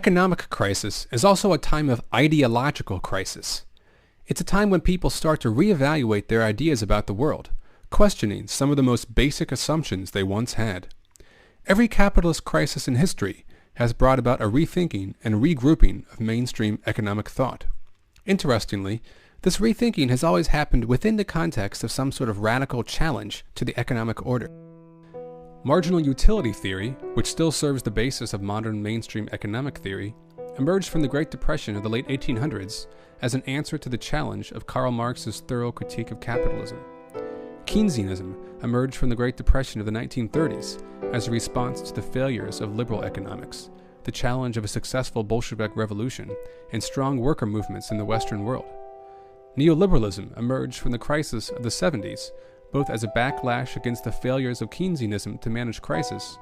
economic crisis is also a time of ideological crisis. It's a time when people start to reevaluate their ideas about the world, questioning some of the most basic assumptions they once had. Every capitalist crisis in history has brought about a rethinking and regrouping of mainstream economic thought. Interestingly, this rethinking has always happened within the context of some sort of radical challenge to the economic order. Marginal utility theory, which still serves the basis of modern mainstream economic theory, emerged from the Great Depression of the late 1800s as an answer to the challenge of Karl Marx's thorough critique of capitalism. Keynesianism emerged from the Great Depression of the 1930s as a response to the failures of liberal economics, the challenge of a successful Bolshevik revolution, and strong worker movements in the Western world. Neoliberalism emerged from the crisis of the 70s, both as a backlash against the failures of Keynesianism to manage crisis,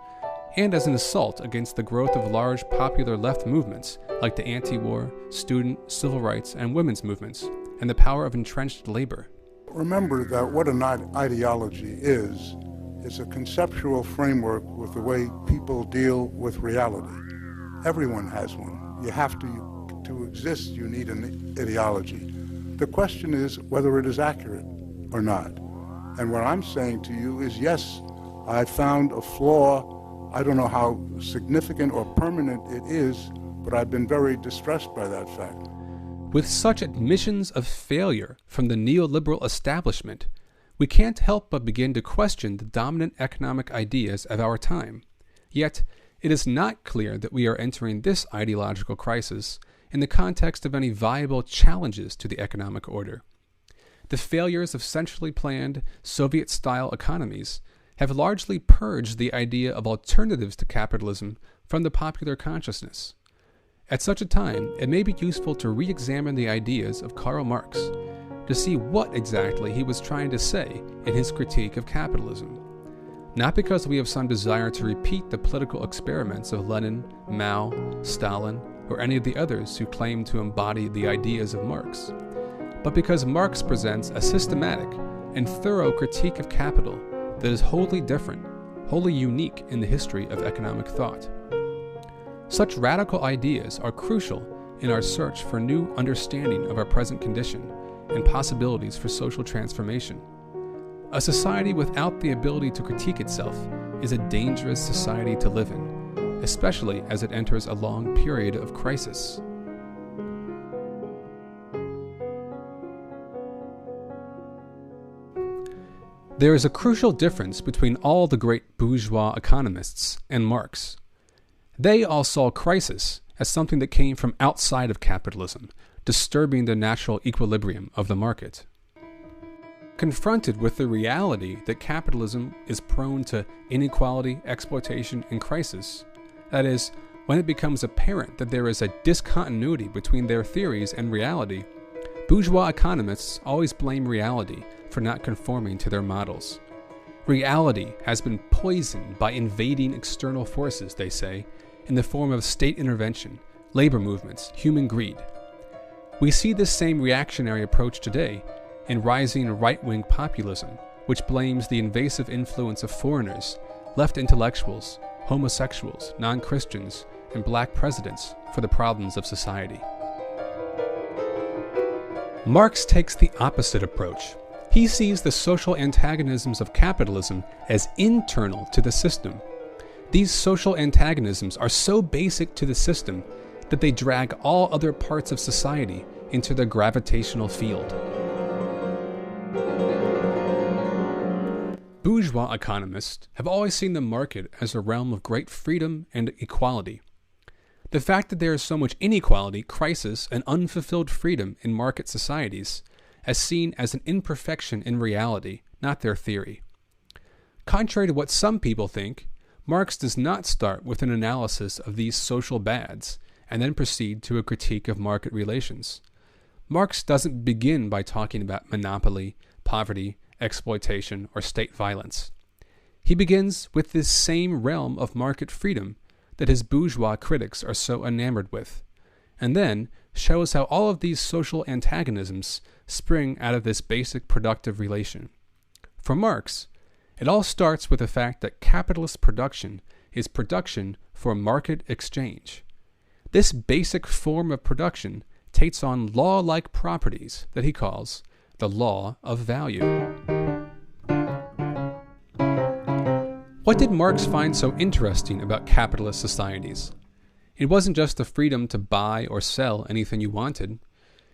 and as an assault against the growth of large popular left movements like the anti-war, student, civil rights, and women's movements, and the power of entrenched labor. Remember that what an ideology is a conceptual framework with the way people deal with reality. Everyone has one. You have to exist, you need an ideology. The question is whether it is accurate or not. And what I'm saying to you is, yes, I found a flaw. I don't know how significant or permanent it is, but I've been very distressed by that fact. With such admissions of failure from the neoliberal establishment, we can't help but begin to question the dominant economic ideas of our time. Yet, it is not clear that we are entering this ideological crisis in the context of any viable challenges to the economic order. The failures of centrally planned Soviet-style economies have largely purged the idea of alternatives to capitalism from the popular consciousness. At such a time, it may be useful to re-examine the ideas of Karl Marx to see what exactly he was trying to say in his critique of capitalism. Not because we have some desire to repeat the political experiments of Lenin, Mao, Stalin, or any of the others who claim to embody the ideas of Marx, but because Marx presents a systematic and thorough critique of capital that is wholly different, wholly unique in the history of economic thought. Such radical ideas are crucial in our search for new understanding of our present condition and possibilities for social transformation. A society without the ability to critique itself is a dangerous society to live in, especially as it enters a long period of crisis. There is a crucial difference between all the great bourgeois economists and Marx. They all saw crisis as something that came from outside of capitalism, disturbing the natural equilibrium of the market. Confronted with the reality that capitalism is prone to inequality, exploitation, and crisis, that is, when it becomes apparent that there is a discontinuity between their theories and reality, bourgeois economists always blame reality for not conforming to their models. Reality has been poisoned by invading external forces, they say, in the form of state intervention, labor movements, human greed. We see this same reactionary approach today in rising right-wing populism, which blames the invasive influence of foreigners, left intellectuals, homosexuals, non-Christians, and black presidents for the problems of society. Marx takes the opposite approach. He sees the social antagonisms of capitalism as internal to the system. These social antagonisms are so basic to the system that they drag all other parts of society into their gravitational field. Bourgeois economists have always seen the market as a realm of great freedom and equality. The fact that there is so much inequality, crisis, and unfulfilled freedom in market societies is seen as an imperfection in reality, not their theory. Contrary to what some people think, Marx does not start with an analysis of these social bads and then proceed to a critique of market relations. Marx doesn't begin by talking about monopoly, poverty, exploitation, or state violence. He begins with this same realm of market freedom that his bourgeois critics are so enamored with, and then shows how all of these social antagonisms spring out of this basic productive relation. For Marx, it all starts with the fact that capitalist production is production for market exchange. This basic form of production takes on law-like properties that he calls the law of value. What did Marx find so interesting about capitalist societies? It wasn't just the freedom to buy or sell anything you wanted.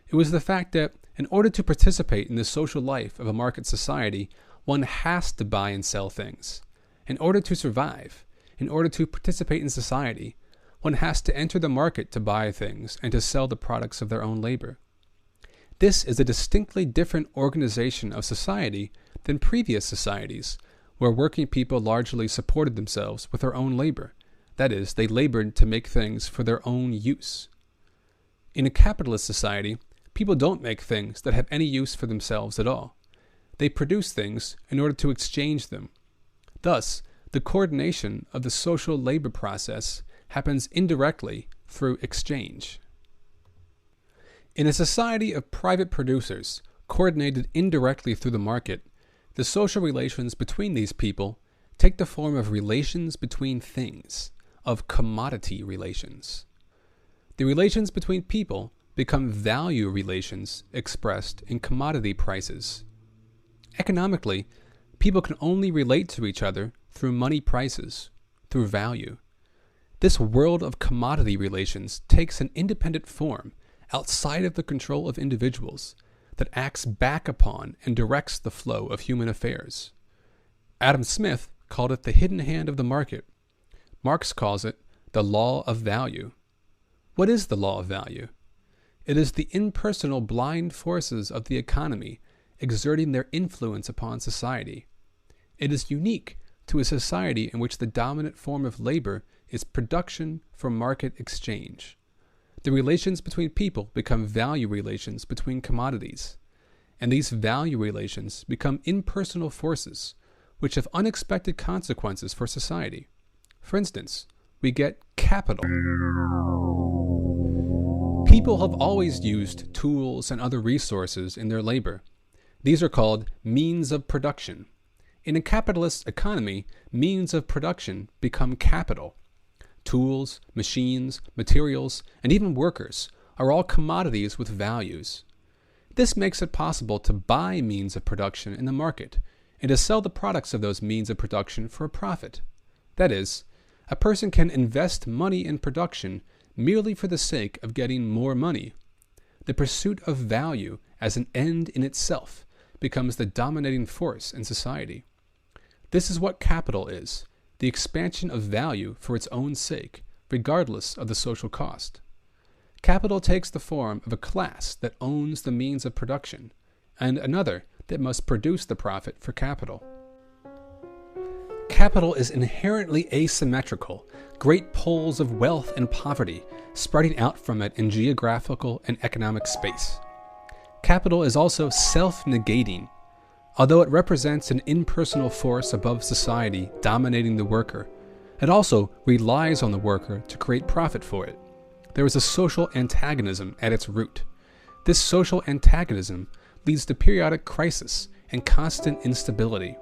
It was the fact that in order to participate in the social life of a market society, one has to buy and sell things. In order to survive, in order to participate in society, one has to enter the market to buy things and to sell the products of their own labor. This is a distinctly different organization of society than previous societies, where working people largely supported themselves with their own labor. That is, they labored to make things for their own use. In a capitalist society, people don't make things that have any use for themselves at all. They produce things in order to exchange them. Thus, the coordination of the social labor process happens indirectly through exchange. In a society of private producers, coordinated indirectly through the market, the social relations between these people take the form of relations between things, of commodity relations. The relations between people become value relations expressed in commodity prices. Economically, people can only relate to each other through money prices, through value. This world of commodity relations takes an independent form outside of the control of individuals that acts back upon and directs the flow of human affairs. Adam Smith called it the hidden hand of the market. Marx calls it the law of value. What is the law of value? It is the impersonal blind forces of the economy exerting their influence upon society. It is unique to a society in which the dominant form of labor is production for market exchange. The relations between people become value relations between commodities, and these value relations become impersonal forces which have unexpected consequences for society. For instance, we get capital. People have always used tools and other resources in their labor. These are called means of production. In a capitalist economy, means of production become capital. Tools, machines, materials, and even workers are all commodities with values. This makes it possible to buy means of production in the market and to sell the products of those means of production for a profit. That is, a person can invest money in production merely for the sake of getting more money. The pursuit of value as an end in itself becomes the dominating force in society. This is what capital is, the expansion of value for its own sake, regardless of the social cost. Capital takes the form of a class that owns the means of production, and another that must produce the profit for capital. Capital is inherently asymmetrical, great poles of wealth and poverty spreading out from it in geographical and economic space. Capital is also self-negating. Although it represents an impersonal force above society dominating the worker, it also relies on the worker to create profit for it. There is a social antagonism at its root. This social antagonism leads to periodic crisis and constant instability.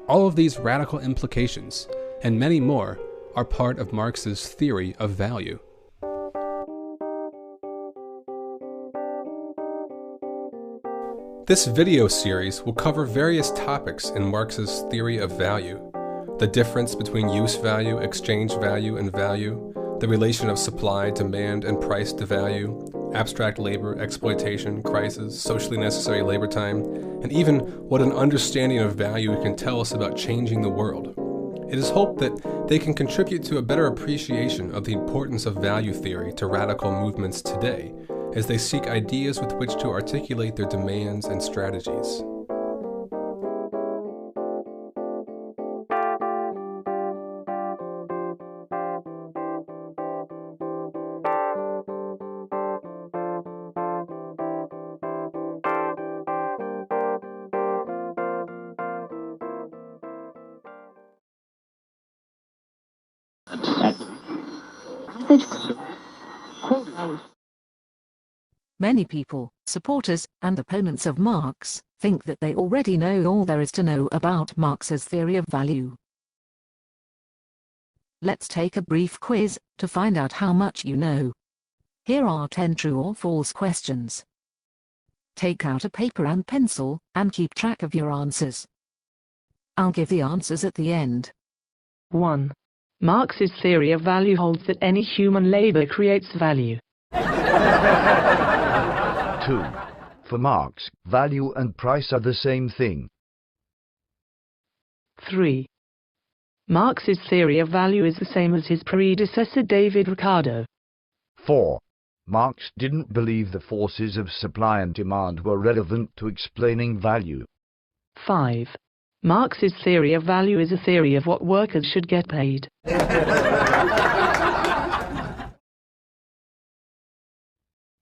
All of these radical implications, and many more, are part of Marx's theory of value. This video series will cover various topics in Marx's theory of value: the difference between use value, exchange value, and value, the relation of supply, demand, and price to value, abstract labor, exploitation, crisis, socially necessary labor time, and even what an understanding of value can tell us about changing the world. It is hoped that they can contribute to a better appreciation of the importance of value theory to radical movements today, as they seek ideas with which to articulate their demands and strategies. Many people, supporters and opponents of Marx, think that they already know all there is to know about Marx's theory of value. Let's take a brief quiz to find out how much you know. Here are 10 true or false questions. Take out a paper and pencil, and keep track of your answers. I'll give the answers at the end. 1. Marx's theory of value holds that any human labor creates value. 2. For Marx, value and price are the same thing. 3. Marx's theory of value is the same as his predecessor David Ricardo. 4. Marx didn't believe the forces of supply and demand were relevant to explaining value. 5. Marx's theory of value is a theory of what workers should get paid.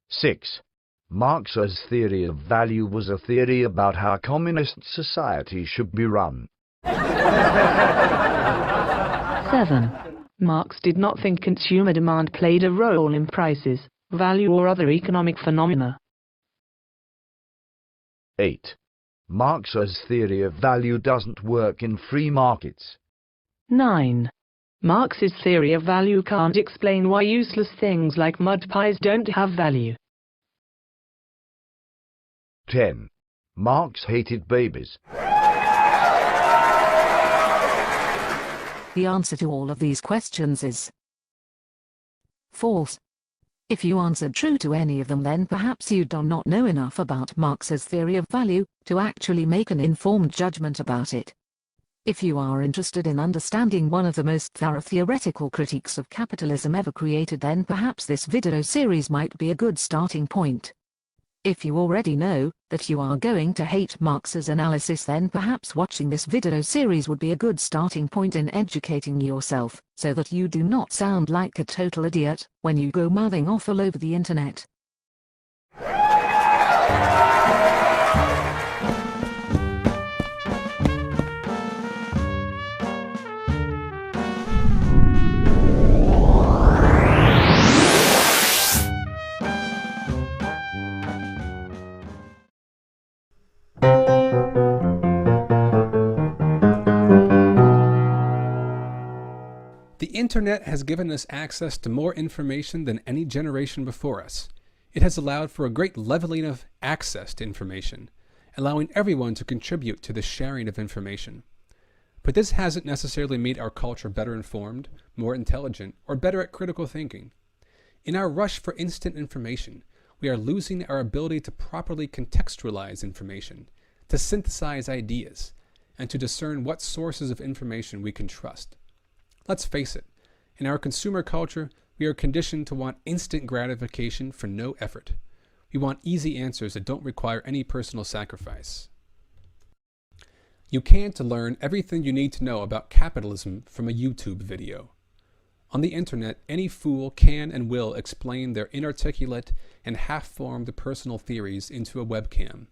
6. Marx's theory of value was a theory about how communist society should be run. 7. Marx did not think consumer demand played a role in prices, value or other economic phenomena. 8. Marx's theory of value doesn't work in free markets. 9. Marx's theory of value can't explain why useless things like mud pies don't have value. 10. Marx hated babies. The answer to all of these questions is false. If you answered true to any of them, then perhaps you do not know enough about Marx's theory of value to actually make an informed judgment about it. If you are interested in understanding one of the most thorough theoretical critiques of capitalism ever created, then perhaps this video series might be a good starting point. If you already know that you are going to hate Marx's analysis, then perhaps watching this video series would be a good starting point in educating yourself, so that you do not sound like a total idiot when you go mouthing off all over the internet. The internet has given us access to more information than any generation before us. It has allowed for a great leveling of access to information, allowing everyone to contribute to the sharing of information. But this hasn't necessarily made our culture better informed, more intelligent, or better at critical thinking. In our rush for instant information, we are losing our ability to properly contextualize information, to synthesize ideas, and to discern what sources of information we can trust. Let's face it, in our consumer culture, we are conditioned to want instant gratification for no effort. We want easy answers that don't require any personal sacrifice. You can't learn everything you need to know about capitalism from a YouTube video. On the internet, any fool can and will explain their inarticulate and half-formed personal theories into a webcam.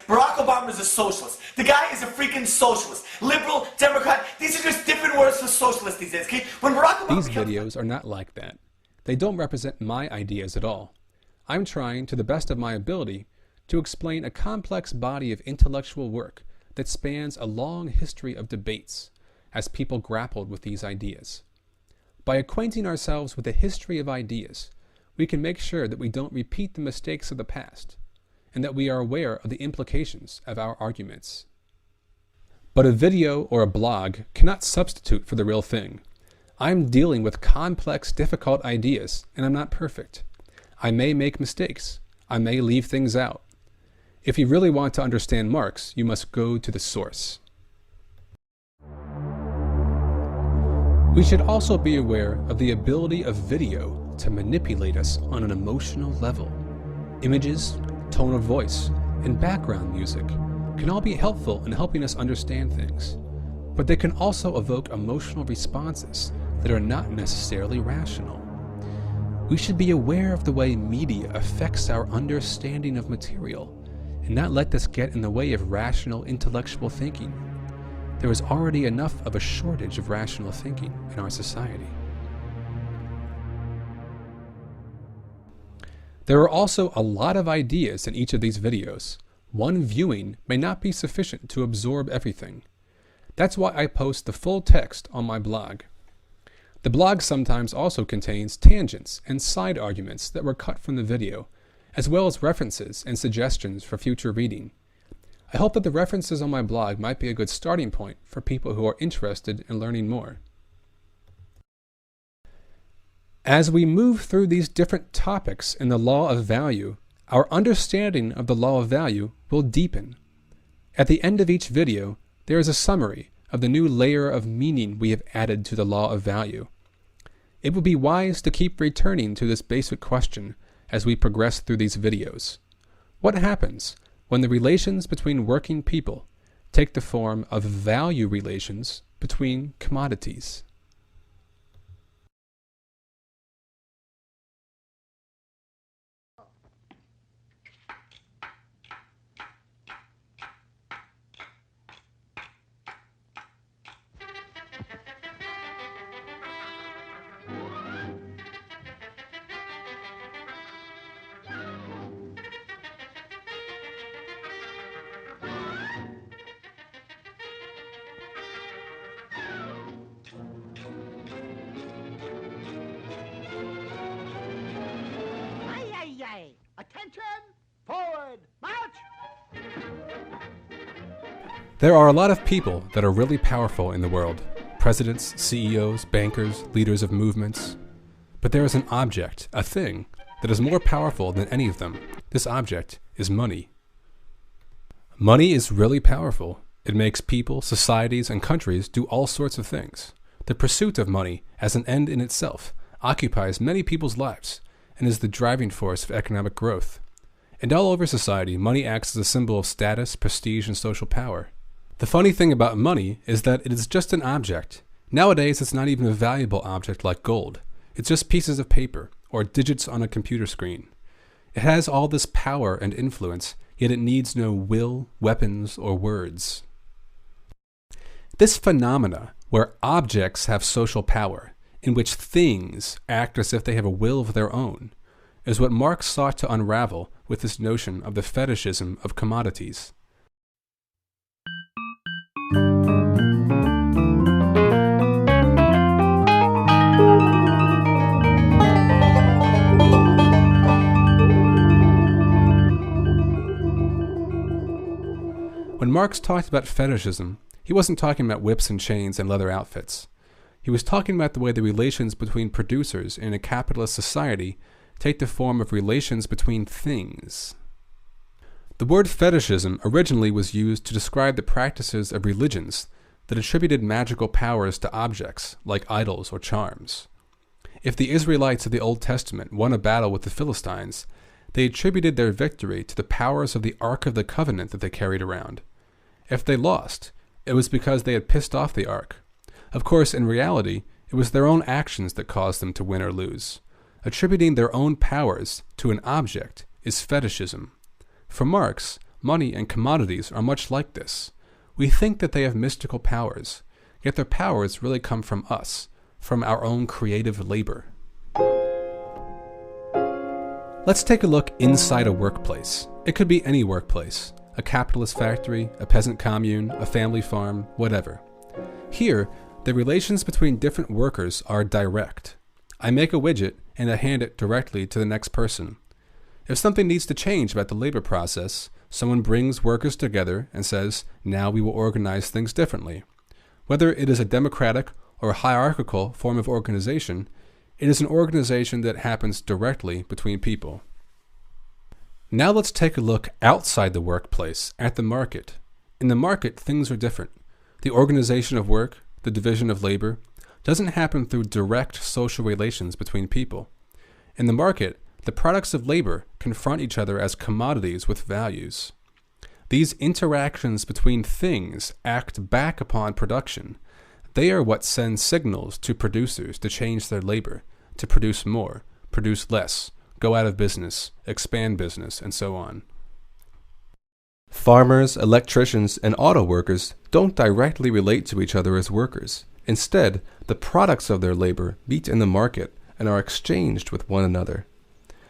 Barack Obama is a socialist. The guy is a freaking socialist. Liberal, Democrat, these are just different words for socialist these days, okay? When Barack Obama These videos are not like that. They don't represent my ideas at all. I'm trying, to the best of my ability, to explain a complex body of intellectual work that spans a long history of debates as people grappled with these ideas. By acquainting ourselves with the history of ideas, we can make sure that we don't repeat the mistakes of the past, and that we are aware of the implications of our arguments. But a video or a blog cannot substitute for the real thing. I'm dealing with complex, difficult ideas, and I'm not perfect. I may make mistakes. I may leave things out. If you really want to understand Marx, you must go to the source. We should also be aware of the ability of video to manipulate us on an emotional level. Images, tone of voice, and background music can all be helpful in helping us understand things, but they can also evoke emotional responses that are not necessarily rational. We should be aware of the way media affects our understanding of material and not let this get in the way of rational intellectual thinking. There is already enough of a shortage of rational thinking in our society. There are also a lot of ideas in each of these videos. One viewing may not be sufficient to absorb everything. That's why I post the full text on my blog. The blog sometimes also contains tangents and side arguments that were cut from the video, as well as references and suggestions for future reading. I hope that the references on my blog might be a good starting point for people who are interested in learning more. As we move through these different topics in the law of value, our understanding of the law of value will deepen. At the end of each video, there is a summary of the new layer of meaning we have added to the law of value. It would be wise to keep returning to this basic question as we progress through these videos. What happens when the relations between working people take the form of value relations between commodities? Attention! Forward! March! There are a lot of people that are really powerful in the world. Presidents, CEOs, bankers, leaders of movements. But there is an object, a thing, that is more powerful than any of them. This object is money. Money is really powerful. It makes people, societies, and countries do all sorts of things. The pursuit of money as an end in itself occupies many people's lives and is the driving force of economic growth. And all over society, money acts as a symbol of status, prestige, and social power. The funny thing about money is that it is just an object. Nowadays, it's not even a valuable object like gold. It's just pieces of paper or digits on a computer screen. It has all this power and influence, yet it needs no will, weapons, or words. This phenomena, where objects have social power, in which things act as if they have a will of their own, is what Marx sought to unravel with this notion of the fetishism of commodities. When Marx talked about fetishism, he wasn't talking about whips and chains and leather outfits. He was talking about the way the relations between producers in a capitalist society take the form of relations between things. The word fetishism originally was used to describe the practices of religions that attributed magical powers to objects, like idols or charms. If the Israelites of the Old Testament won a battle with the Philistines, they attributed their victory to the powers of the Ark of the Covenant that they carried around. If they lost, it was because they had pissed off the Ark. Of course, in reality, it was their own actions that caused them to win or lose. Attributing their own powers to an object is fetishism. For Marx, money and commodities are much like this. We think that they have mystical powers, yet their powers really come from us, from our own creative labor. Let's take a look inside a workplace. It could be any workplace, a capitalist factory, a peasant commune, a family farm, whatever. Here, the relations between different workers are direct. I make a widget and I hand it directly to the next person. If something needs to change about the labor process, someone brings workers together and says, now we will organize things differently. Whether it is a democratic or a hierarchical form of organization, it is an organization that happens directly between people. Now let's take a look outside the workplace, at the market. In the market, things are different. The organization of work, the division of labor, doesn't happen through direct social relations between people. In the market, the products of labor confront each other as commodities with values. These interactions between things act back upon production. They are what send signals to producers to change their labor, to produce more, produce less, go out of business, expand business, and so on. Farmers, electricians, and auto workers don't directly relate to each other as workers. Instead, the products of their labor meet in the market and are exchanged with one another.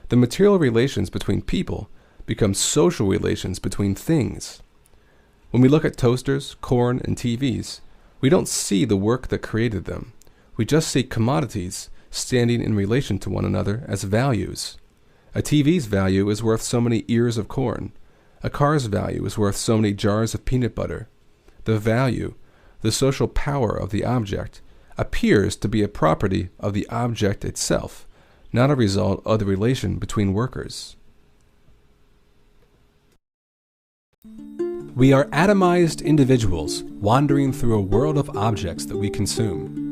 The material relations between people become social relations between things. When we look at toasters, corn, and TVs, we don't see the work that created them. We just see commodities standing in relation to one another as values. A TV's value is worth so many ears of corn. A car's value is worth so many jars of peanut butter. The value, the social power of the object, appears to be a property of the object itself, not a result of the relation between workers. We are atomized individuals wandering through a world of objects that we consume.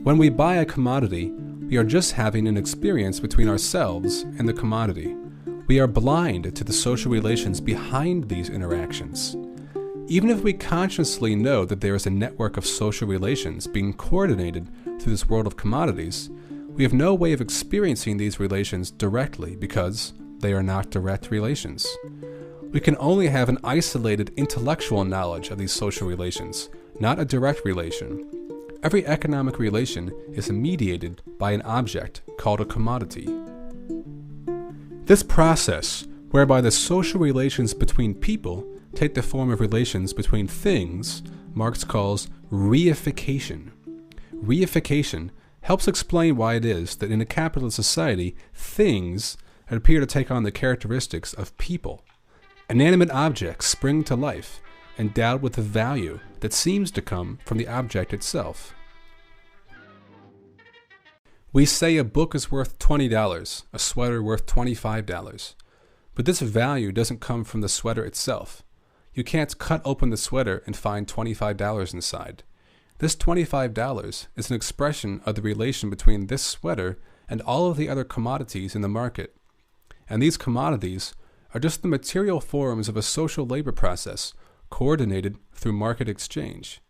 When we buy a commodity, we are just having an experience between ourselves and the commodity. We are blind to the social relations behind these interactions. Even if we consciously know that there is a network of social relations being coordinated through this world of commodities, we have no way of experiencing these relations directly because they are not direct relations. We can only have an isolated intellectual knowledge of these social relations, not a direct relation. Every economic relation is mediated by an object called a commodity. This process, whereby the social relations between people take the form of relations between things, Marx calls reification. Reification helps explain why it is that in a capitalist society, things appear to take on the characteristics of people. Inanimate objects spring to life, endowed with a value that seems to come from the object itself. We say a book is worth $20, a sweater worth $25, but this value doesn't come from the sweater itself. You can't cut open the sweater and find $25 inside. This $25 is an expression of the relation between this sweater and all of the other commodities in the market. And these commodities are just the material forms of a social labor process coordinated through market exchange.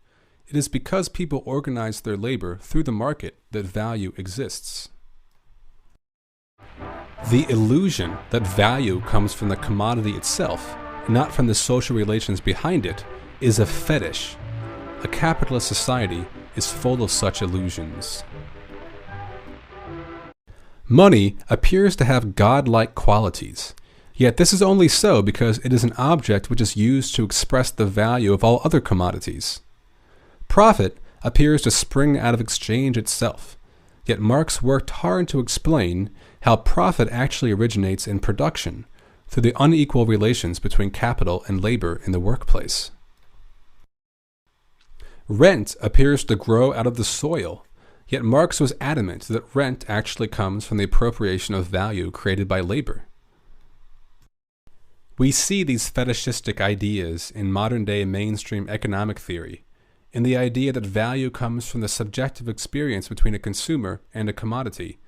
It is because people organize their labor through the market that value exists. The illusion that value comes from the commodity itself, not from the social relations behind it, is a fetish. A capitalist society is full of such illusions. Money appears to have godlike qualities. Yet this is only so because it is an object which is used to express the value of all other commodities. Profit appears to spring out of exchange itself. Yet Marx worked hard to explain how profit actually originates in production, through the unequal relations between capital and labor in the workplace. Rent appears to grow out of the soil, yet Marx was adamant that rent actually comes from the appropriation of value created by labor. We see these fetishistic ideas in modern-day mainstream economic theory, in the idea that value comes from the subjective experience between a consumer and a commodity,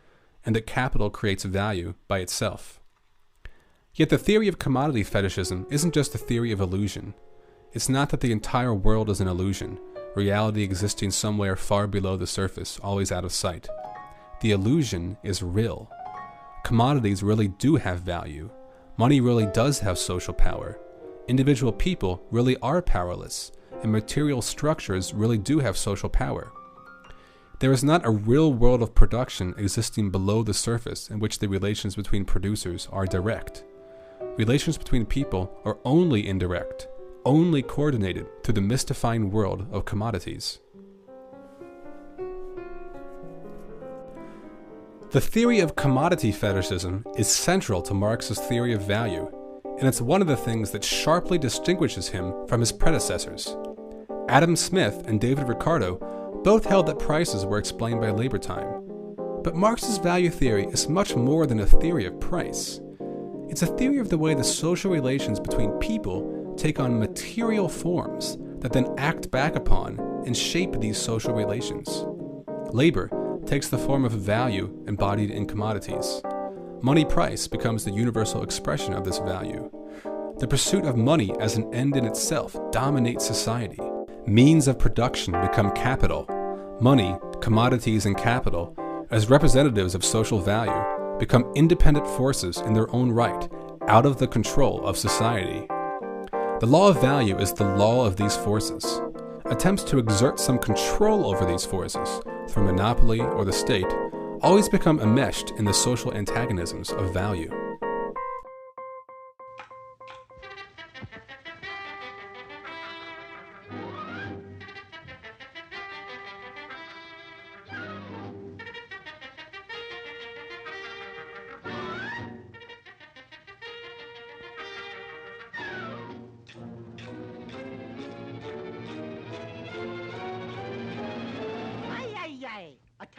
and that capital creates value by itself. Yet the theory of commodity fetishism isn't just a theory of illusion. It's not that the entire world is an illusion, reality existing somewhere far below the surface, always out of sight. The illusion is real. Commodities really do have value. Money really does have social power. Individual people really are powerless, and material structures really do have social power. There is not a real world of production existing below the surface in which the relations between producers are direct. Relations between people are only indirect, only coordinated through the mystifying world of commodities. The theory of commodity fetishism is central to Marx's theory of value, and it's one of the things that sharply distinguishes him from his predecessors. Adam Smith and David Ricardo both held that prices were explained by labor time. But Marx's value theory is much more than a theory of price. It's a theory of the way the social relations between people take on material forms that then act back upon and shape these social relations. Labor takes the form of value embodied in commodities. Money price becomes the universal expression of this value. The pursuit of money as an end in itself dominates society. Means of production become capital. Money, commodities, and capital, as representatives of social value, become independent forces in their own right, out of the control of society. The law of value is the law of these forces. Attempts to exert some control over these forces, through monopoly or the state, always become enmeshed in the social antagonisms of value.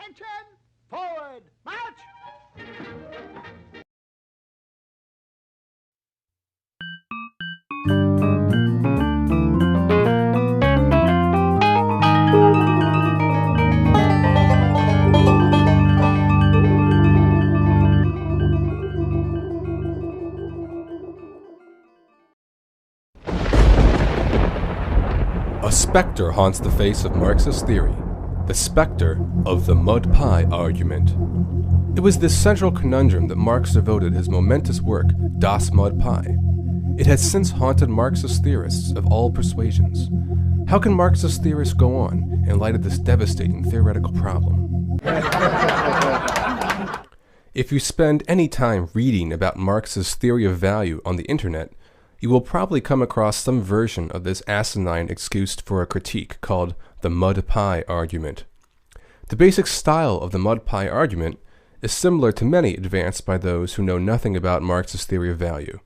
Attention! Forward! March! A specter haunts the face of Marxist theory, the specter of the mud pie argument. It was this central conundrum that Marx devoted his momentous work, Das Mud Pie. It has since haunted Marxist theorists of all persuasions. How can Marxist theorists go on in light of this devastating theoretical problem? If you spend any time reading about Marx's theory of value on the internet, you will probably come across some version of this asinine excuse for a critique called the mud pie argument. The basic style of the mud pie argument is similar to many advanced by those who know nothing about Marx's theory of value.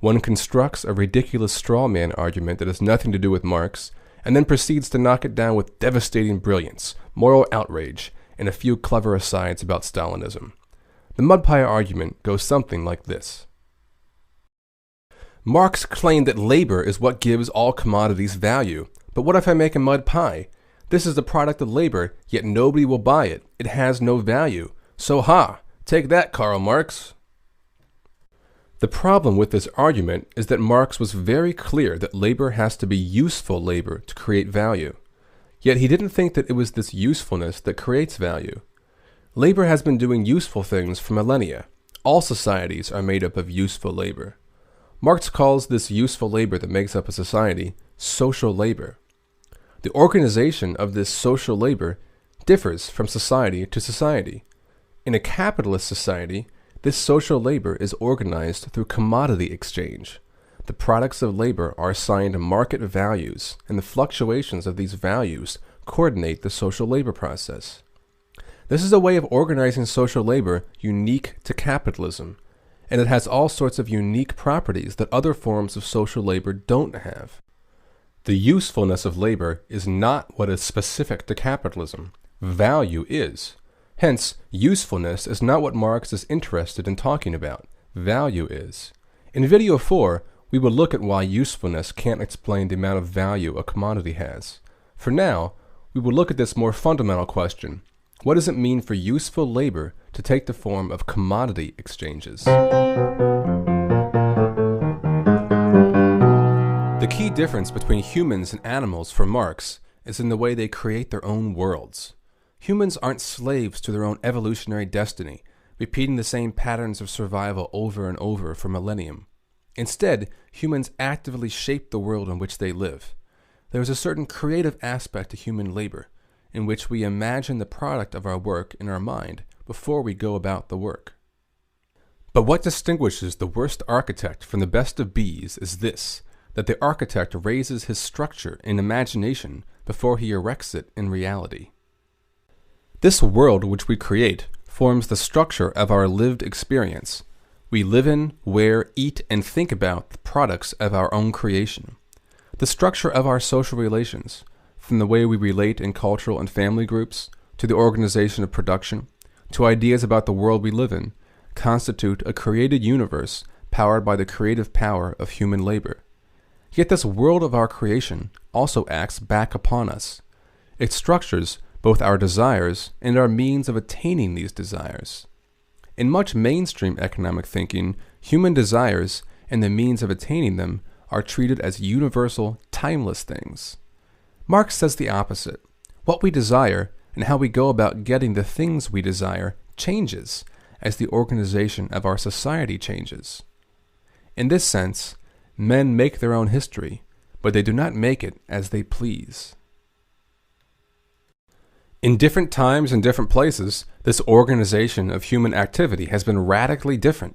One constructs a ridiculous straw man argument that has nothing to do with Marx, and then proceeds to knock it down with devastating brilliance, moral outrage, and a few clever asides about Stalinism. The mud pie argument goes something like this. Marx claimed that labor is what gives all commodities value. But what if I make a mud pie? This is the product of labor, yet nobody will buy it. It has no value. So take that, Karl Marx. The problem with this argument is that Marx was very clear that labor has to be useful labor to create value. Yet he didn't think that it was this usefulness that creates value. Labor has been doing useful things for millennia. All societies are made up of useful labor. Marx calls this useful labor that makes up a society social labor. The organization of this social labor differs from society to society. In a capitalist society, this social labor is organized through commodity exchange. The products of labor are assigned market values, and the fluctuations of these values coordinate the social labor process. This is a way of organizing social labor unique to capitalism, and it has all sorts of unique properties that other forms of social labor don't have. The usefulness of labor is not what is specific to capitalism. Value is. Hence, usefulness is not what Marx is interested in talking about. Value is. In video 4, we will look at why usefulness can't explain the amount of value a commodity has. For now, we will look at this more fundamental question. What does it mean for useful labor to take the form of commodity exchanges? The key difference between humans and animals for Marx is in the way they create their own worlds. Humans aren't slaves to their own evolutionary destiny, repeating the same patterns of survival over and over for millennium. Instead, humans actively shape the world in which they live. There is a certain creative aspect to human labor, in which we imagine the product of our work in our mind before we go about the work. But what distinguishes the worst architect from the best of bees is this, that the architect raises his structure in imagination before he erects it in reality. This world which we create forms the structure of our lived experience. We live in, wear, eat, and think about the products of our own creation. The structure of our social relations, from the way we relate in cultural and family groups, to the organization of production, to ideas about the world we live in, constitute a created universe powered by the creative power of human labor. Yet this world of our creation also acts back upon us. It structures both our desires and our means of attaining these desires. In much mainstream economic thinking, human desires and the means of attaining them are treated as universal, timeless things. Marx says the opposite. What we desire and how we go about getting the things we desire changes as the organization of our society changes. In this sense, men make their own history, but they do not make it as they please. In different times and different places, this organization of human activity has been radically different.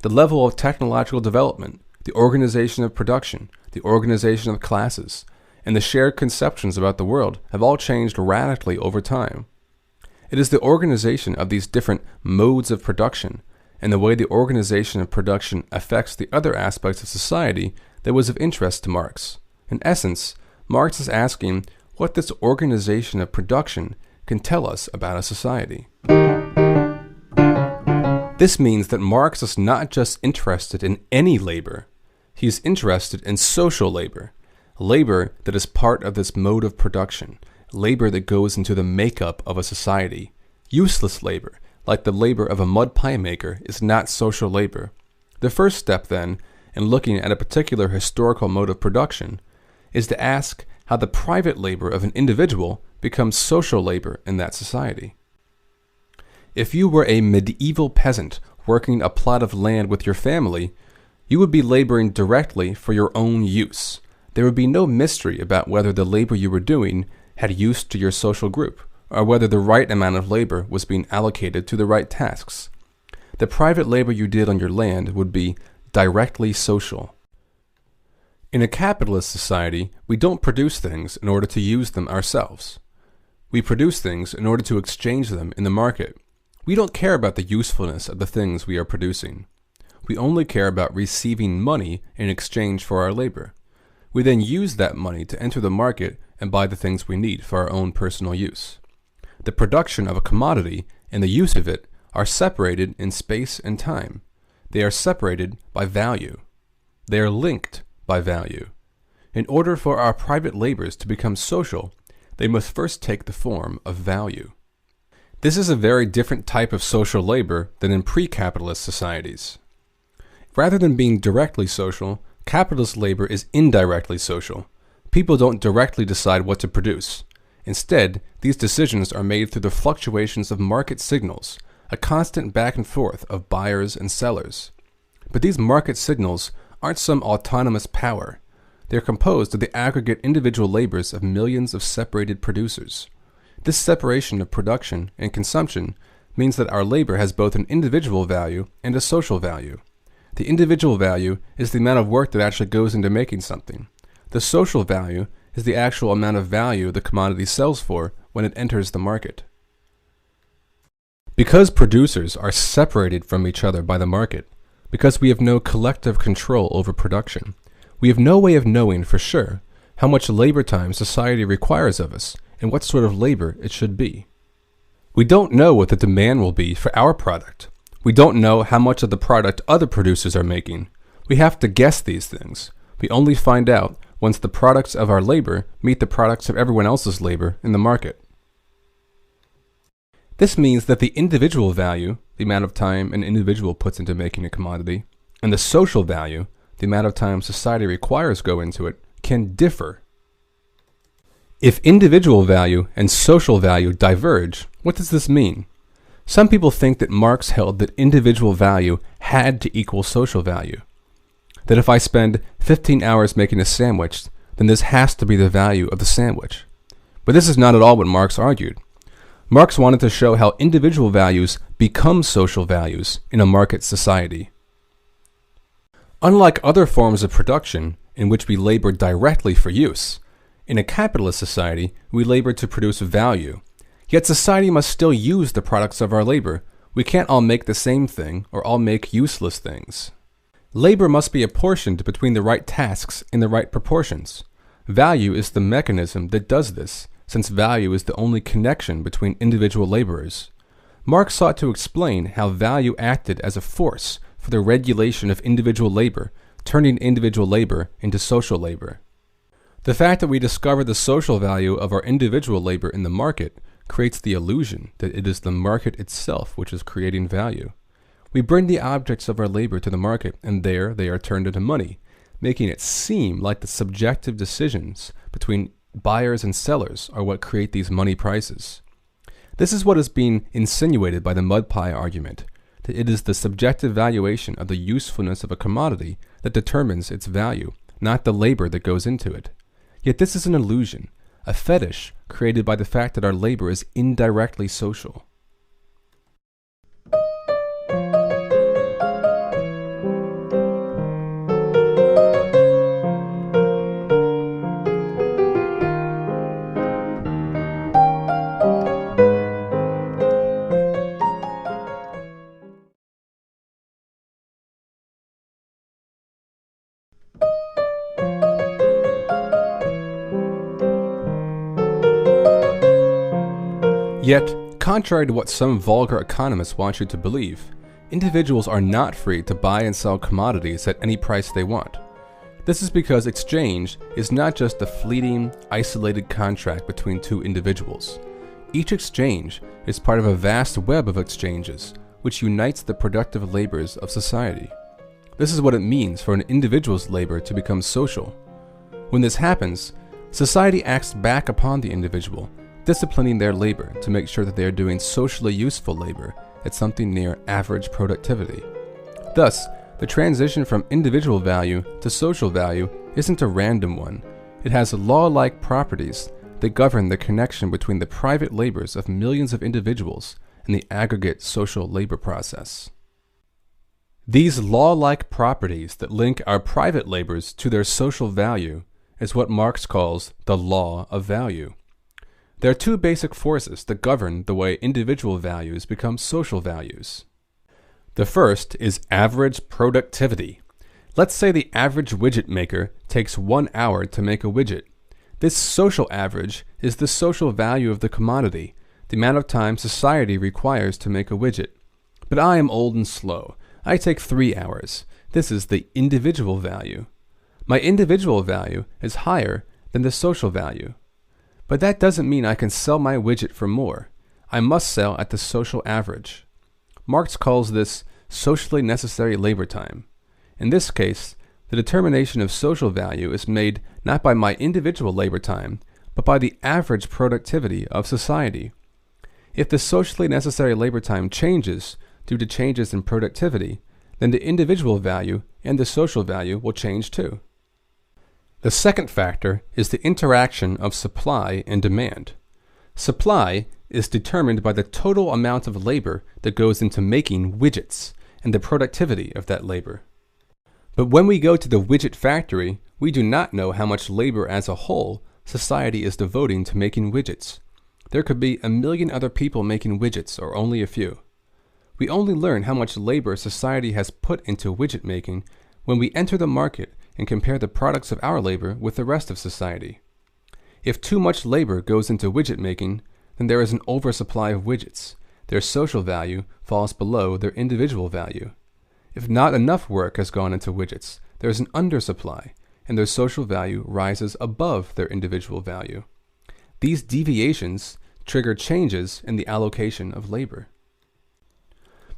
The level of technological development, the organization of production, the organization of classes, and the shared conceptions about the world have all changed radically over time. It is the organization of these different modes of production and the way the organization of production affects the other aspects of society that was of interest to Marx. In essence, Marx is asking what this organization of production can tell us about a society. This means that Marx is not just interested in any labor. He is interested in social labor, labor that is part of this mode of production, labor that goes into the makeup of a society. Useless labor, like the labor of a mud pie maker, is not social labor. The first step, then, in looking at a particular historical mode of production, is to ask how the private labor of an individual becomes social labor in that society. If you were a medieval peasant working a plot of land with your family, you would be laboring directly for your own use. There would be no mystery about whether the labor you were doing had use to your social group, or whether the right amount of labor was being allocated to the right tasks. The private labor you did on your land would be directly social. In a capitalist society, we don't produce things in order to use them ourselves. We produce things in order to exchange them in the market. We don't care about the usefulness of the things we are producing. We only care about receiving money in exchange for our labor. We then use that money to enter the market and buy the things we need for our own personal use. The production of a commodity and the use of it are separated in space and time. They are separated by value. They are linked by value. In order for our private labors to become social, they must first take the form of value. This is a very different type of social labor than in pre-capitalist societies. Rather than being directly social, capitalist labor is indirectly social. People don't directly decide what to produce. Instead, these decisions are made through the fluctuations of market signals, a constant back and forth of buyers and sellers. But these market signals aren't some autonomous power. They are composed of the aggregate individual labors of millions of separated producers. This separation of production and consumption means that our labor has both an individual value and a social value. The individual value is the amount of work that actually goes into making something. The social value is the actual amount of value the commodity sells for when it enters the market. Because producers are separated from each other by the market, because we have no collective control over production, we have no way of knowing for sure how much labor time society requires of us and what sort of labor it should be. We don't know what the demand will be for our product. We don't know how much of the product other producers are making. We have to guess these things. We only find out once the products of our labor meet the products of everyone else's labor in the market. This means that the individual value, the amount of time an individual puts into making a commodity, and the social value, the amount of time society requires go into it, can differ. If individual value and social value diverge, what does this mean? Some people think that Marx held that individual value had to equal social value. That if I spend 15 hours making a sandwich, then this has to be the value of the sandwich. But this is not at all what Marx argued. Marx wanted to show how individual values become social values in a market society. Unlike other forms of production in which we labor directly for use, in a capitalist society, we labor to produce value. Yet society must still use the products of our labor. We can't all make the same thing or all make useless things. Labor must be apportioned between the right tasks in the right proportions. Value is the mechanism that does this, since value is the only connection between individual laborers. Marx sought to explain how value acted as a force for the regulation of individual labor, turning individual labor into social labor. The fact that we discover the social value of our individual labor in the market creates the illusion that it is the market itself which is creating value. We bring the objects of our labor to the market, and there they are turned into money, making it seem like the subjective decisions between buyers and sellers are what create these money prices. This is what is being insinuated by the mud pie argument, that it is the subjective valuation of the usefulness of a commodity that determines its value, not the labor that goes into it. Yet this is an illusion, a fetish created by the fact that our labor is indirectly social. Yet, contrary to what some vulgar economists want you to believe, individuals are not free to buy and sell commodities at any price they want. This is because exchange is not just a fleeting, isolated contract between two individuals. Each exchange is part of a vast web of exchanges, which unites the productive labors of society. This is what it means for an individual's labor to become social. When this happens, society acts back upon the individual, disciplining their labor to make sure that they are doing socially useful labor at something near average productivity. Thus, the transition from individual value to social value isn't a random one. It has law-like properties that govern the connection between the private labors of millions of individuals and the aggregate social labor process. These law-like properties that link our private labors to their social value is what Marx calls the law of value. There are two basic forces that govern the way individual values become social values. The first is average productivity. Let's say the average widget maker takes 1 hour to make a widget. This social average is the social value of the commodity, the amount of time society requires to make a widget. But I am old and slow. I take 3 hours. This is the individual value. My individual value is higher than the social value. But that doesn't mean I can sell my widget for more. I must sell at the social average. Marx calls this socially necessary labor time. In this case, the determination of social value is made not by my individual labor time, but by the average productivity of society. If the socially necessary labor time changes due to changes in productivity, then the individual value and the social value will change too. The second factor is the interaction of supply and demand. Supply is determined by the total amount of labor that goes into making widgets and the productivity of that labor. But when we go to the widget factory, we do not know how much labor as a whole society is devoting to making widgets. There could be 1 million other people making widgets or only a few. We only learn how much labor society has put into widget making when we enter the market and compare the products of our labor with the rest of society. If too much labor goes into widget making, then there is an oversupply of widgets. Their social value falls below their individual value. If not enough work has gone into widgets, there is an undersupply, and their social value rises above their individual value. These deviations trigger changes in the allocation of labor.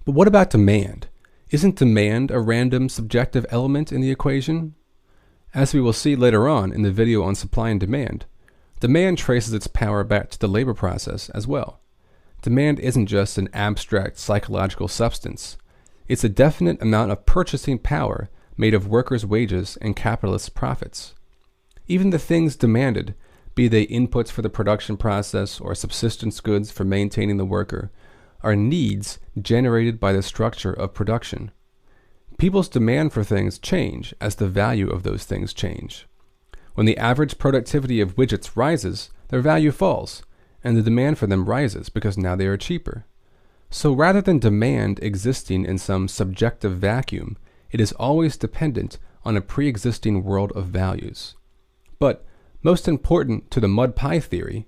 But what about demand? Isn't demand a random subjective element in the equation? As we will see later on in the video on supply and demand, demand traces its power back to the labor process as well. Demand isn't just an abstract psychological substance. It's a definite amount of purchasing power made of workers' wages and capitalist profits. Even the things demanded, be they inputs for the production process or subsistence goods for maintaining the worker, are needs generated by the structure of production. People's demand for things change as the value of those things change. When the average productivity of widgets rises, their value falls, and the demand for them rises because now they are cheaper. So rather than demand existing in some subjective vacuum, it is always dependent on a pre-existing world of values. But, most important to the mud pie theory,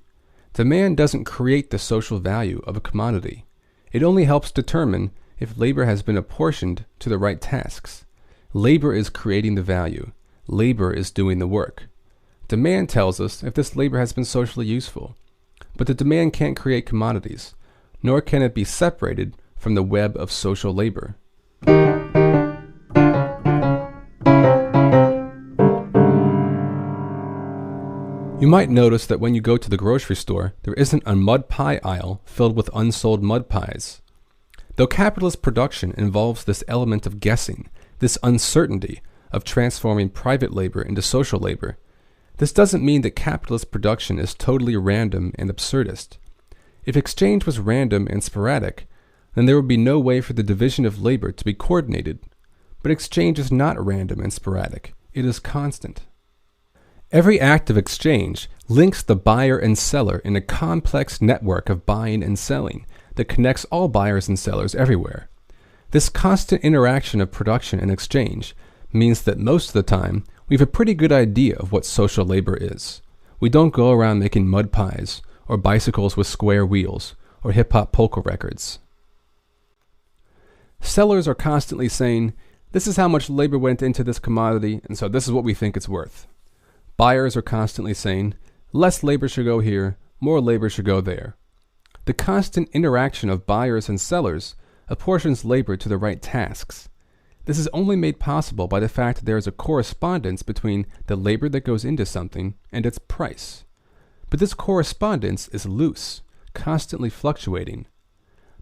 demand doesn't create the social value of a commodity. It only helps determine if labor has been apportioned to the right tasks. Labor is creating the value. Labor is doing the work. Demand tells us if this labor has been socially useful. But the demand can't create commodities, nor can it be separated from the web of social labor. You might notice that when you go to the grocery store, there isn't a mud pie aisle filled with unsold mud pies. Though capitalist production involves this element of guessing, this uncertainty of transforming private labor into social labor, this doesn't mean that capitalist production is totally random and absurdist. If exchange was random and sporadic, then there would be no way for the division of labor to be coordinated. But exchange is not random and sporadic. It is constant. Every act of exchange links the buyer and seller in a complex network of buying and selling that connects all buyers and sellers everywhere. This constant interaction of production and exchange means that most of the time we have a pretty good idea of what social labor is. We don't go around making mud pies or bicycles with square wheels or hip-hop polka records. Sellers are constantly saying, this is how much labor went into this commodity, and so this is what we think it's worth. Buyers are constantly saying, less labor should go here, more labor should go there. The constant interaction of buyers and sellers apportions labor to the right tasks. This is only made possible by the fact that there is a correspondence between the labor that goes into something and its price. But this correspondence is loose, constantly fluctuating.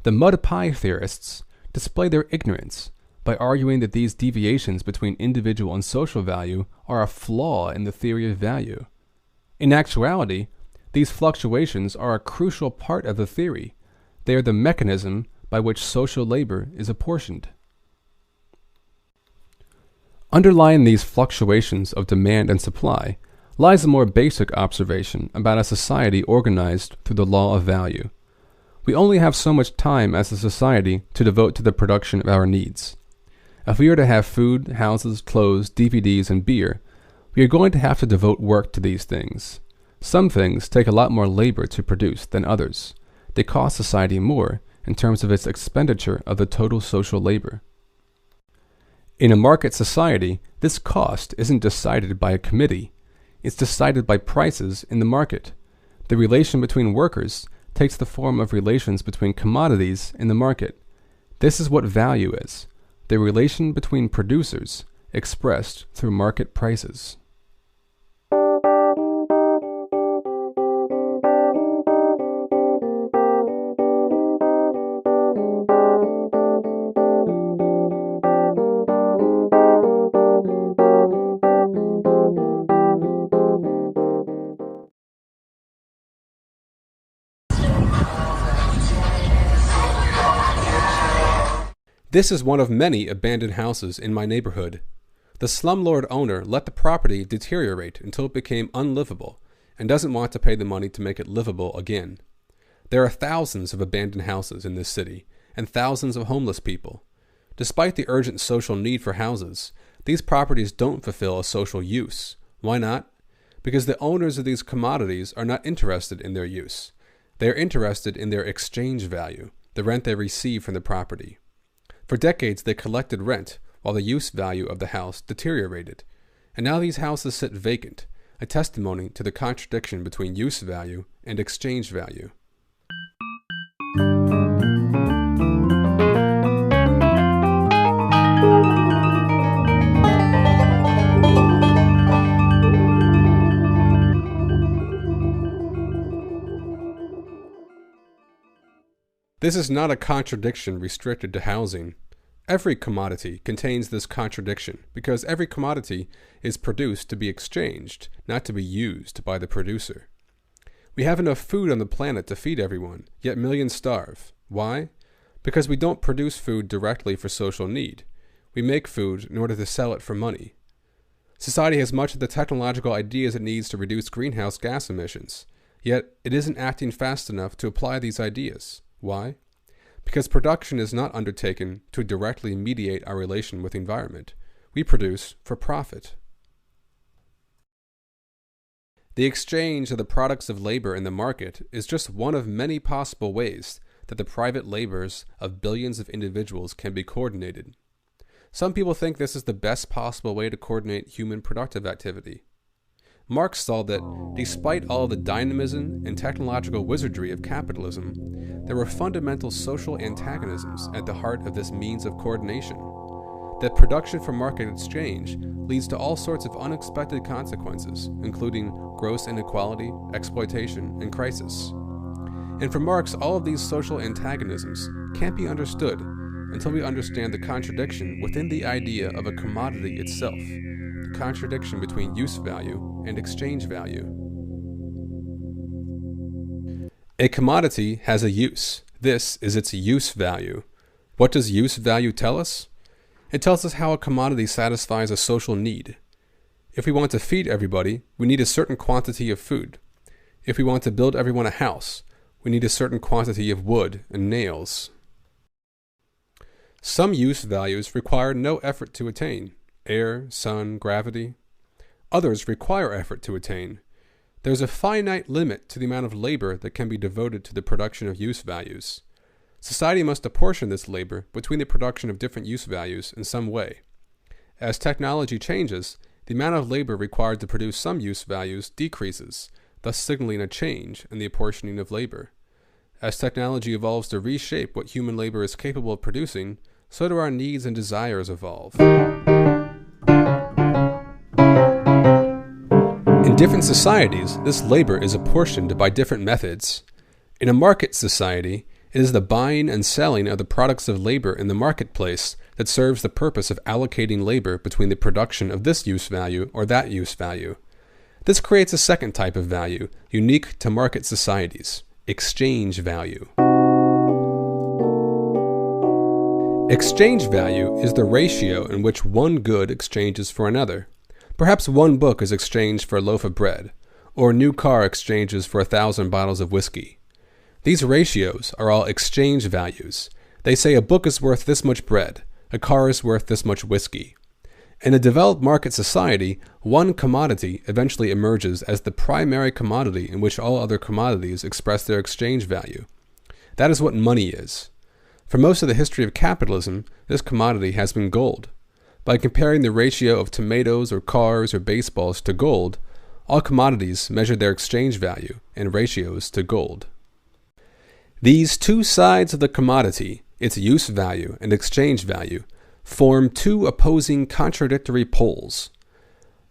The mud pie theorists display their ignorance by arguing that these deviations between individual and social value are a flaw in the theory of value. In actuality, these fluctuations are a crucial part of the theory. They are the mechanism by which social labor is apportioned. Underlying these fluctuations of demand and supply lies a more basic observation about a society organized through the law of value. We only have so much time as a society to devote to the production of our needs. If we are to have food, houses, clothes, DVDs, and beer, we are going to have to devote work to these things. Some things take a lot more labor to produce than others. They cost society more in terms of its expenditure of the total social labor. In a market society, this cost isn't decided by a committee. It's decided by prices in the market. The relation between workers takes the form of relations between commodities in the market. This is what value is, the relation between producers expressed through market prices. This is one of many abandoned houses in my neighborhood. The slumlord owner let the property deteriorate until it became unlivable and doesn't want to pay the money to make it livable again. There are thousands of abandoned houses in this city and thousands of homeless people. Despite the urgent social need for houses, these properties don't fulfill a social use. Why not? Because the owners of these commodities are not interested in their use. They are interested in their exchange value, the rent they receive from the property. For decades, they collected rent while the use value of the house deteriorated, and now these houses sit vacant, a testimony to the contradiction between use value and exchange value. This is not a contradiction restricted to housing. Every commodity contains this contradiction because every commodity is produced to be exchanged, not to be used by the producer. We have enough food on the planet to feed everyone, yet millions starve. Why? Because we don't produce food directly for social need. We make food in order to sell it for money. Society has much of the technological ideas it needs to reduce greenhouse gas emissions, yet it isn't acting fast enough to apply these ideas. Why? Because production is not undertaken to directly mediate our relation with the environment. We produce for profit. The exchange of the products of labor in the market is just one of many possible ways that the private labors of billions of individuals can be coordinated. Some people think this is the best possible way to coordinate human productive activity. Marx saw that, despite all the dynamism and technological wizardry of capitalism, there were fundamental social antagonisms at the heart of this means of coordination. That production for market exchange leads to all sorts of unexpected consequences, including gross inequality, exploitation, and crisis. And for Marx, all of these social antagonisms can't be understood until we understand the contradiction within the idea of a commodity itself. Contradiction between use value and exchange value. A commodity has a use. This is its use value. What does use value tell us? It tells us how a commodity satisfies a social need. If we want to feed everybody, we need a certain quantity of food. If we want to build everyone a house, we need a certain quantity of wood and nails. Some use values require no effort to attain. Air, sun, gravity. Others require effort to attain. There's a finite limit to the amount of labor that can be devoted to the production of use values. Society must apportion this labor between the production of different use values in some way. As technology changes, the amount of labor required to produce some use values decreases, thus signaling a change in the apportioning of labor. As technology evolves to reshape what human labor is capable of producing, so do our needs and desires evolve. In different societies, this labor is apportioned by different methods. In a market society, it is the buying and selling of the products of labor in the marketplace that serves the purpose of allocating labor between the production of this use value or that use value. This creates a second type of value, unique to market societies: exchange value. Exchange value is the ratio in which one good exchanges for another. Perhaps one book is exchanged for a loaf of bread, or a new car exchanges for 1,000 bottles of whiskey. These ratios are all exchange values. They say a book is worth this much bread, a car is worth this much whiskey. In a developed market society, one commodity eventually emerges as the primary commodity in which all other commodities express their exchange value. That is what money is. For most of the history of capitalism, this commodity has been gold. By comparing the ratio of tomatoes or cars or baseballs to gold, all commodities measure their exchange value in ratios to gold. These two sides of the commodity, its use value and exchange value, form two opposing contradictory poles.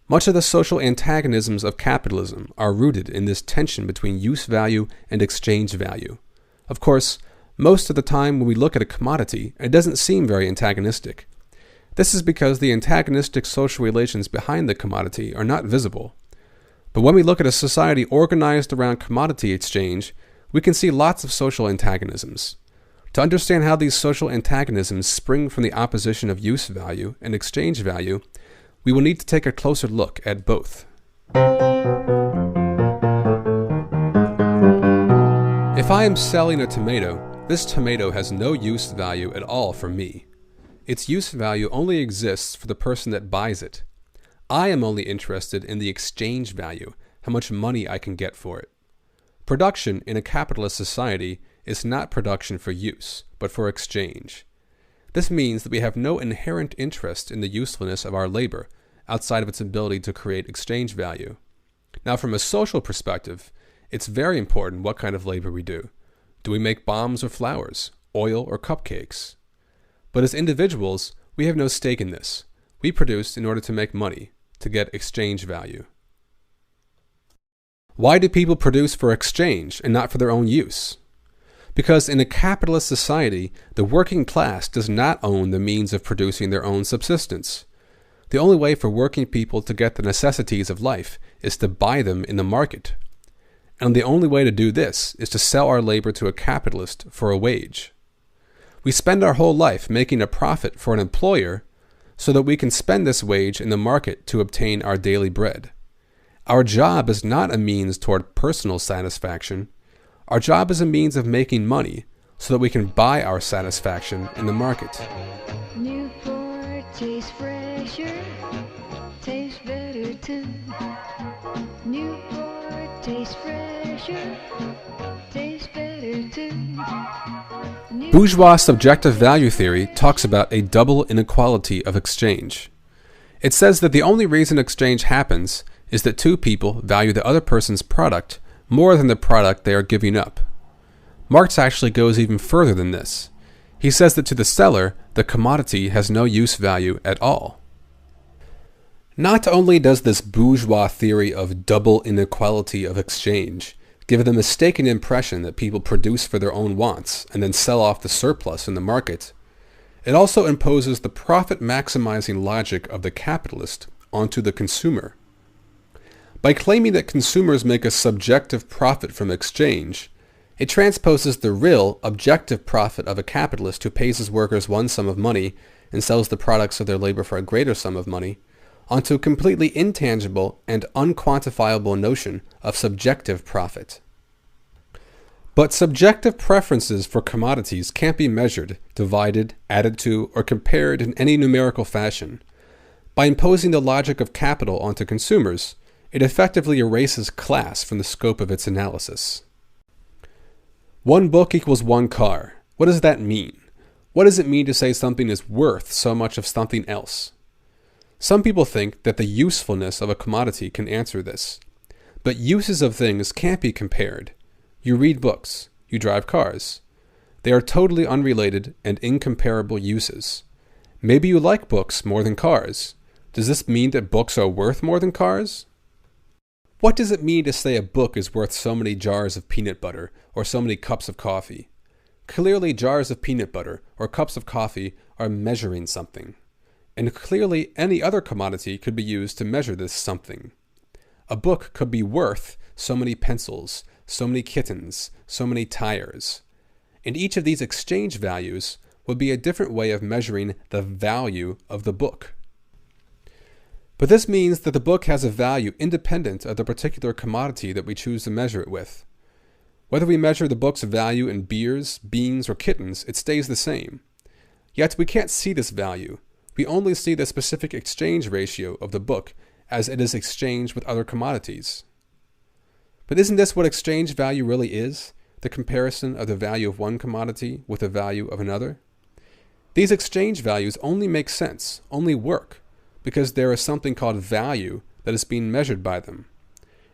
Much of the social antagonisms of capitalism are rooted in this tension between use value and exchange value. Of course, most of the time when we look at a commodity, it doesn't seem very antagonistic. This is because the antagonistic social relations behind the commodity are not visible. But when we look at a society organized around commodity exchange, we can see lots of social antagonisms. To understand how these social antagonisms spring from the opposition of use value and exchange value, we will need to take a closer look at both. If I am selling a tomato, this tomato has no use value at all for me. Its use value only exists for the person that buys it. I am only interested in the exchange value, how much money I can get for it. Production in a capitalist society is not production for use, but for exchange. This means that we have no inherent interest in the usefulness of our labor, outside of its ability to create exchange value. Now, from a social perspective, it's very important what kind of labor we do. Do we make bombs or flowers, oil or cupcakes? But as individuals, we have no stake in this. We produce in order to make money, to get exchange value. Why do people produce for exchange and not for their own use? Because in a capitalist society, the working class does not own the means of producing their own subsistence. The only way for working people to get the necessities of life is to buy them in the market. And the only way to do this is to sell our labor to a capitalist for a wage. We spend our whole life making a profit for an employer so that we can spend this wage in the market to obtain our daily bread. Our job is not a means toward personal satisfaction. Our job is a means of making money so that we can buy our satisfaction in the market. Newport tastes fresher, tastes better too. Newport tastes fresher, tastes better too. Bourgeois subjective value theory talks about a double inequality of exchange. It says that the only reason exchange happens is that two people value the other person's product more than the product they are giving up. Marx actually goes even further than this. He says that to the seller, the commodity has no use value at all. Not only does this bourgeois theory of double inequality of exchange give the mistaken impression that people produce for their own wants and then sell off the surplus in the market, it also imposes the profit-maximizing logic of the capitalist onto the consumer. By claiming that consumers make a subjective profit from exchange, it transposes the real, objective profit of a capitalist who pays his workers one sum of money and sells the products of their labor for a greater sum of money onto a completely intangible and unquantifiable notion of subjective profit. But subjective preferences for commodities can't be measured, divided, added to, or compared in any numerical fashion. By imposing the logic of capital onto consumers, It effectively erases class from the scope of its analysis. One book equals one car. What does that mean? What does it mean to say something is worth so much of something else? Some people think that the usefulness of a commodity can answer this. But uses of things can't be compared. You read books. You drive cars. They are totally unrelated and incomparable uses. Maybe you like books more than cars. Does this mean that books are worth more than cars? What does it mean to say a book is worth so many jars of peanut butter or so many cups of coffee? Clearly, jars of peanut butter or cups of coffee are measuring something. And clearly, any other commodity could be used to measure this something. A book could be worth so many pencils, so many kittens, so many tires. And each of these exchange values would be a different way of measuring the value of the book. But this means that the book has a value independent of the particular commodity that we choose to measure it with. Whether we measure the book's value in beers, beans, or kittens, it stays the same. Yet we can't see this value. We only see the specific exchange ratio of the book as it is exchanged with other commodities. But isn't this what exchange value really is? The comparison of the value of one commodity with the value of another? These exchange values only make sense, only work, because there is something called value that is being measured by them.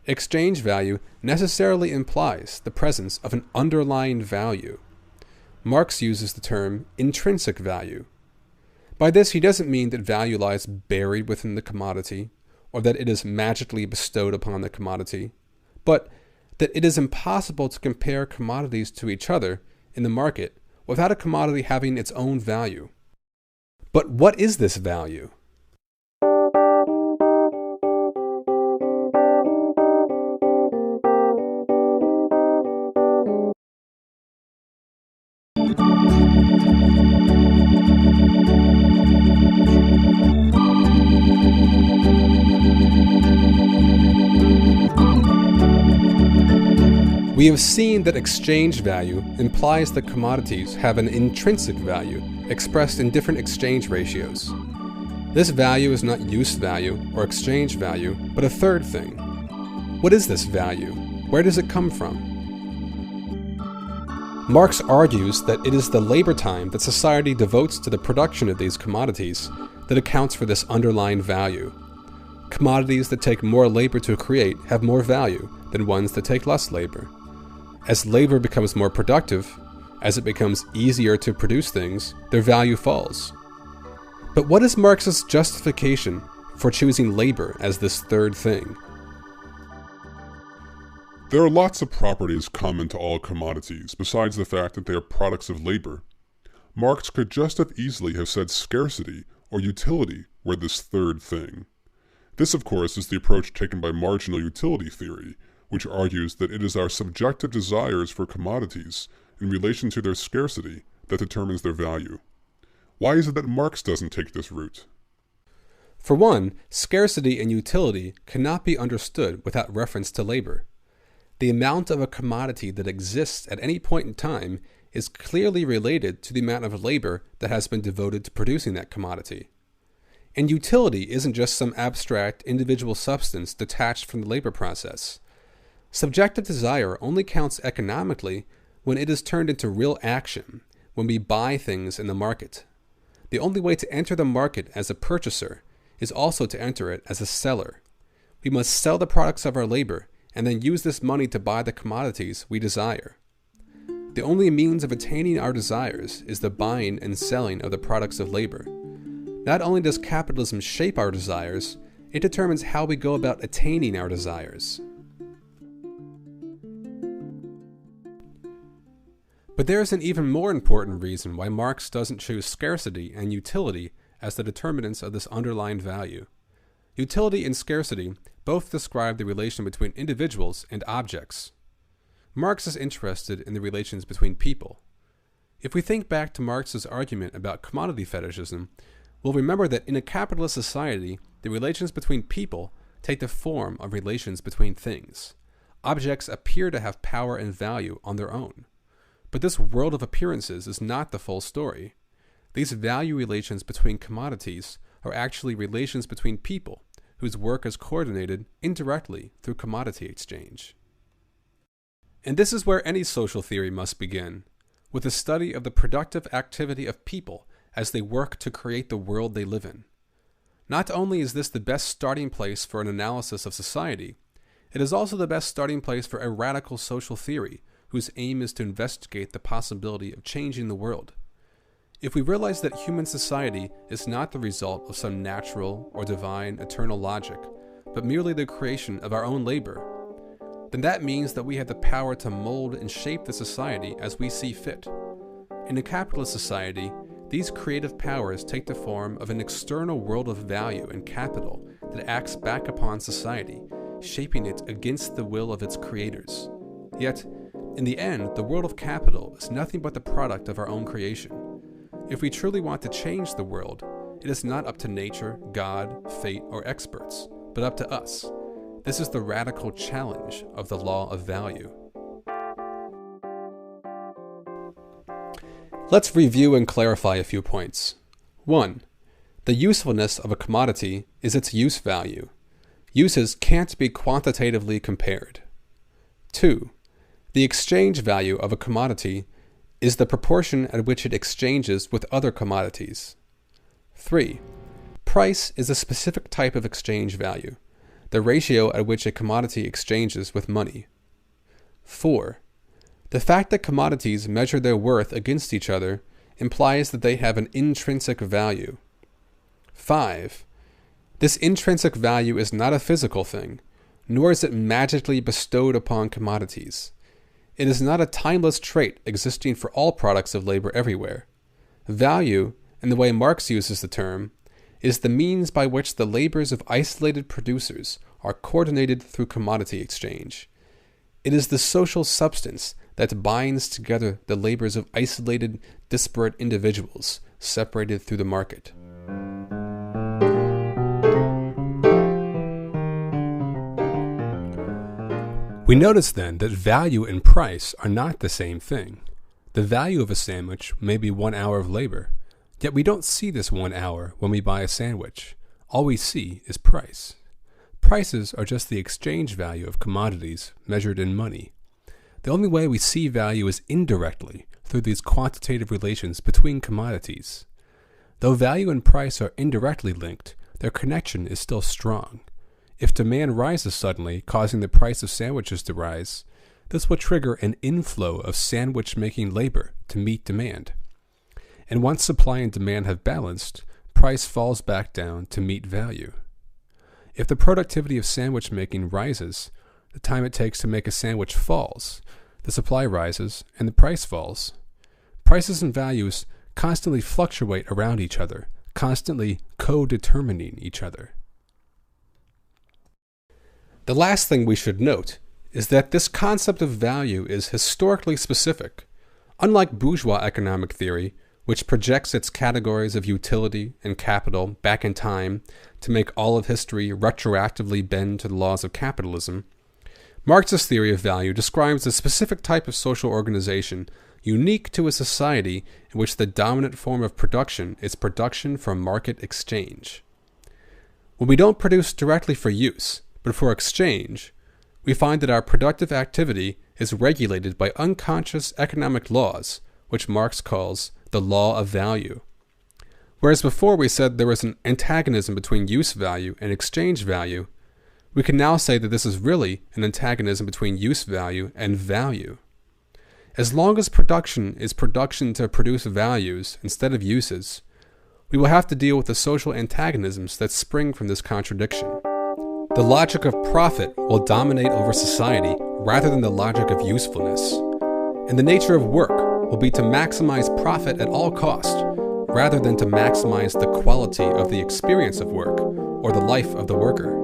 Exchange value necessarily implies the presence of an underlying value. Marx uses the term intrinsic value. By this, he doesn't mean that value lies buried within the commodity, or that it is magically bestowed upon the commodity, but that it is impossible to compare commodities to each other in the market without a commodity having its own value. But what is this value? We have seen that exchange value implies that commodities have an intrinsic value expressed in different exchange ratios. This value is not use value or exchange value, but a third thing. What is this value? Where does it come from? Marx argues that it is the labor time that society devotes to the production of these commodities that accounts for this underlying value. Commodities that take more labor to create have more value than ones that take less labor. As labor becomes more productive, as it becomes easier to produce things, their value falls. But what is Marx's justification for choosing labor as this third thing? There are lots of properties common to all commodities, besides the fact that they are products of labor. Marx could just as easily have said scarcity or utility were this third thing. This, of course, is the approach taken by marginal utility theory, which argues that it is our subjective desires for commodities in relation to their scarcity that determines their value. Why is it that Marx doesn't take this route? For one, scarcity and utility cannot be understood without reference to labor. The amount of a commodity that exists at any point in time is clearly related to the amount of labor that has been devoted to producing that commodity. And utility isn't just some abstract individual substance detached from the labor process. Subjective desire only counts economically when it is turned into real action, when we buy things in the market. The only way to enter the market as a purchaser is also to enter it as a seller. We must sell the products of our labor and then use this money to buy the commodities we desire. The only means of attaining our desires is the buying and selling of the products of labor. Not only does capitalism shape our desires, it determines how we go about attaining our desires. But there is an even more important reason why Marx doesn't choose scarcity and utility as the determinants of this underlying value. Utility and scarcity both describe the relation between individuals and objects. Marx is interested in the relations between people. If we think back to Marx's argument about commodity fetishism, we'll remember that in a capitalist society, the relations between people take the form of relations between things. Objects appear to have power and value on their own. But this world of appearances is not the full story. These value relations between commodities are actually relations between people whose work is coordinated indirectly through commodity exchange. And this is where any social theory must begin, with a study of the productive activity of people as they work to create the world they live in. Not only is this the best starting place for an analysis of society, it is also the best starting place for a radical social theory whose aim is to investigate the possibility of changing the world. If we realize that human society is not the result of some natural or divine eternal logic, but merely the creation of our own labor, then that means that we have the power to mold and shape the society as we see fit. In a capitalist society, these creative powers take the form of an external world of value and capital that acts back upon society, shaping it against the will of its creators. Yet, in the end, the world of capital is nothing but the product of our own creation. If we truly want to change the world, it is not up to nature, God, fate, or experts, but up to us. This is the radical challenge of the law of value. Let's review and clarify a few points. 1. The usefulness of a commodity is its use value. Uses can't be quantitatively compared. 2. The exchange value of a commodity is the proportion at which it exchanges with other commodities. 3. Price is a specific type of exchange value, the ratio at which a commodity exchanges with money. 4. The fact that commodities measure their worth against each other implies that they have an intrinsic value. 5. This intrinsic value is not a physical thing, nor is it magically bestowed upon commodities. It is not a timeless trait existing for all products of labor everywhere. Value, in the way Marx uses the term, is the means by which the labors of isolated producers are coordinated through commodity exchange. It is the social substance that binds together the labors of isolated, disparate individuals separated through the market. We notice then that value and price are not the same thing. The value of a sandwich may be 1 hour of labor, yet we don't see this 1 hour when we buy a sandwich. All we see is price. Prices are just the exchange value of commodities measured in money. The only way we see value is indirectly through these quantitative relations between commodities. Though value and price are indirectly linked, their connection is still strong. If demand rises suddenly, causing the price of sandwiches to rise, this will trigger an inflow of sandwich-making labor to meet demand. And once supply and demand have balanced, price falls back down to meet value. If the productivity of sandwich making rises, the time it takes to make a sandwich falls, the supply rises, and the price falls. Prices and values constantly fluctuate around each other, constantly co-determining each other. The last thing we should note is that this concept of value is historically specific. Unlike bourgeois economic theory, which projects its categories of utility and capital back in time to make all of history retroactively bend to the laws of capitalism, Marx's theory of value describes a specific type of social organization unique to a society in which the dominant form of production is production from market exchange. When we don't produce directly for use, but for exchange, we find that our productive activity is regulated by unconscious economic laws, which Marx calls the law of value. Whereas before we said there was an antagonism between use value and exchange value, we can now say that this is really an antagonism between use value and value. As long as production is production to produce values instead of uses, we will have to deal with the social antagonisms that spring from this contradiction. The logic of profit will dominate over society rather than the logic of usefulness. And the nature of work will be to maximize profit at all cost, rather than to maximize the quality of the experience of work or the life of the worker.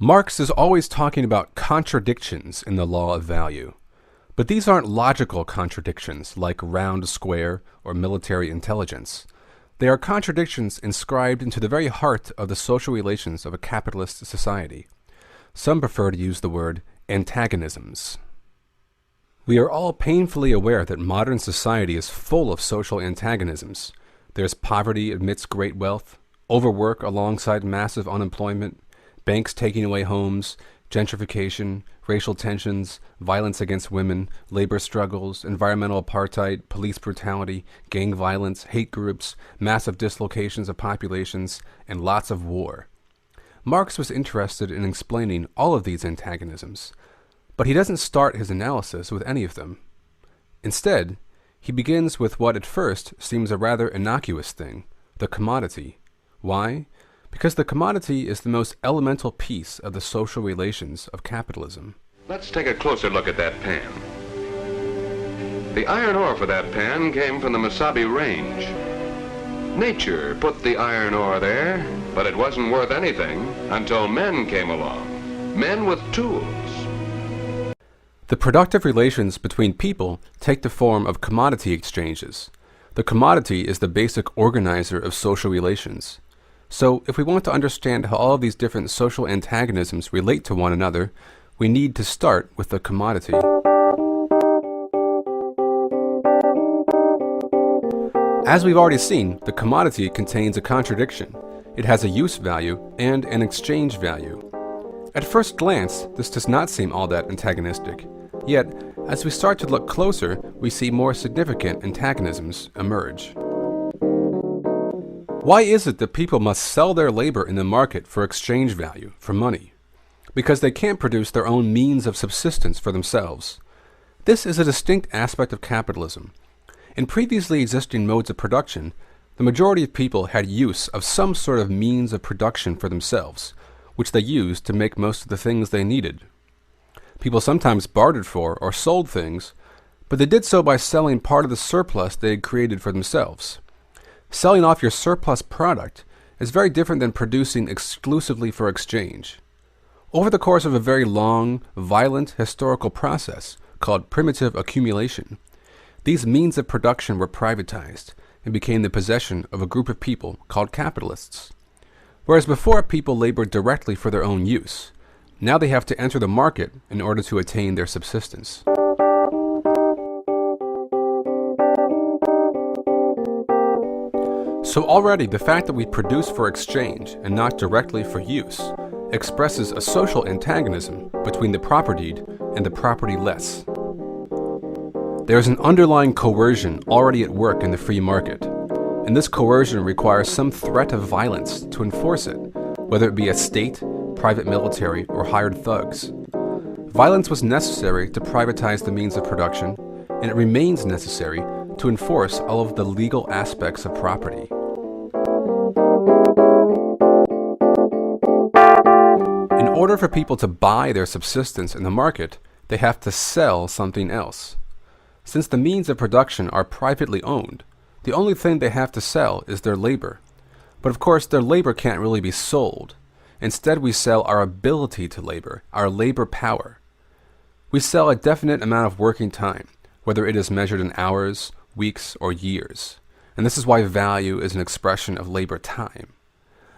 Marx is always talking about contradictions in the law of value. But these aren't logical contradictions like round square or military intelligence. They are contradictions inscribed into the very heart of the social relations of a capitalist society. Some prefer to use the word antagonisms. We are all painfully aware that modern society is full of social antagonisms. There's poverty amidst great wealth, overwork alongside massive unemployment, banks taking away homes, gentrification, racial tensions, violence against women, labor struggles, environmental apartheid, police brutality, gang violence, hate groups, massive dislocations of populations, and lots of war. Marx was interested in explaining all of these antagonisms, but he doesn't start his analysis with any of them. Instead, he begins with what at first seems a rather innocuous thing, the commodity. Why? Because the commodity is the most elemental piece of the social relations of capitalism. Let's take a closer look at that pan. The iron ore for that pan came from the Mesabi Range. Nature put the iron ore there, but it wasn't worth anything until men came along. Men with tools. The productive relations between people take the form of commodity exchanges. The commodity is the basic organizer of social relations. So, if we want to understand how all of these different social antagonisms relate to one another, we need to start with the commodity. As we've already seen, the commodity contains a contradiction. It has a use value and an exchange value. At first glance, this does not seem all that antagonistic. Yet, as we start to look closer, we see more significant antagonisms emerge. Why is it that people must sell their labor in the market for exchange value, for money? Because they can't produce their own means of subsistence for themselves. This is a distinct aspect of capitalism. In previously existing modes of production, the majority of people had use of some sort of means of production for themselves, which they used to make most of the things they needed. People sometimes bartered for or sold things, but they did so by selling part of the surplus they had created for themselves. Selling off your surplus product is very different than producing exclusively for exchange. Over the course of a very long, violent historical process called primitive accumulation, these means of production were privatized and became the possession of a group of people called capitalists. Whereas before people labored directly for their own use, now they have to enter the market in order to attain their subsistence. So already the fact that we produce for exchange and not directly for use expresses a social antagonism between the propertied and the propertyless. There is an underlying coercion already at work in the free market, and this coercion requires some threat of violence to enforce it, whether it be a state, private military, or hired thugs. Violence was necessary to privatize the means of production, and it remains necessary to enforce all of the legal aspects of property. In order for people to buy their subsistence in the market, they have to sell something else. Since the means of production are privately owned, the only thing they have to sell is their labor. But of course, their labor can't really be sold. Instead, we sell our ability to labor, our labor power. We sell a definite amount of working time, whether it is measured in hours, weeks, or years. And this is why value is an expression of labor time.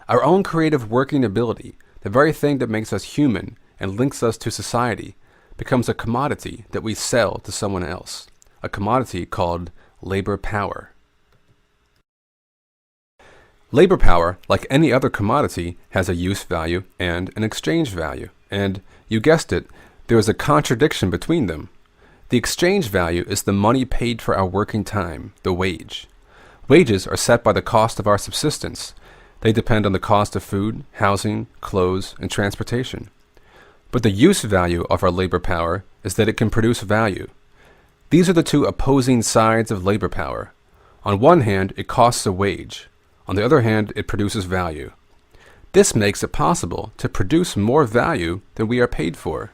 Our own creative working ability, the very thing that makes us human and links us to society, becomes a commodity that we sell to someone else, a commodity called labor power. Labor power, like any other commodity, has a use value and an exchange value. And, you guessed it, there is a contradiction between them. The exchange value is the money paid for our working time, the wage. Wages are set by the cost of our subsistence. They depend on the cost of food, housing, clothes, and transportation. But the use value of our labor power is that it can produce value. These are the two opposing sides of labor power. On one hand, it costs a wage. On the other hand, it produces value. This makes it possible to produce more value than we are paid for.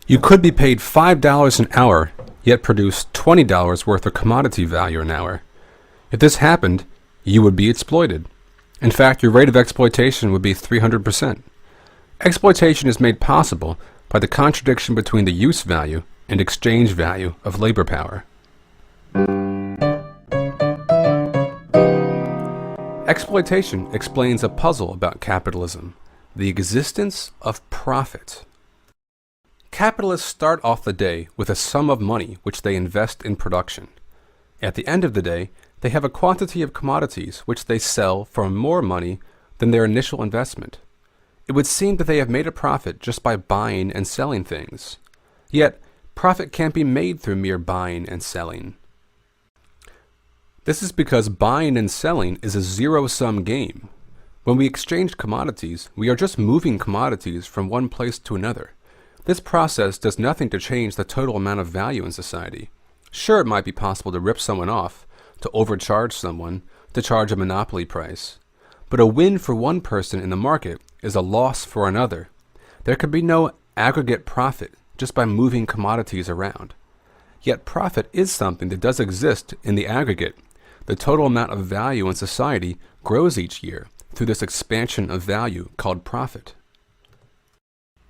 You could be paid $5 an hour, yet produce $20 worth of commodity value an hour. If this happened, you would be exploited. In fact, your rate of exploitation would be 300%. Exploitation is made possible by the contradiction between the use value and exchange value of labor power. Exploitation explains a puzzle about capitalism, the existence of profit. Capitalists start off the day with a sum of money which they invest in production. At the end of the day, they have a quantity of commodities which they sell for more money than their initial investment. It would seem that they have made a profit just by buying and selling things. Yet, profit can't be made through mere buying and selling. This is because buying and selling is a zero-sum game. When we exchange commodities, we are just moving commodities from one place to another. This process does nothing to change the total amount of value in society. Sure, it might be possible to rip someone off, to overcharge someone, to charge a monopoly price. But a win for one person in the market is a loss for another. There could be no aggregate profit just by moving commodities around. Yet profit is something that does exist in the aggregate. The total amount of value in society grows each year through this expansion of value called profit.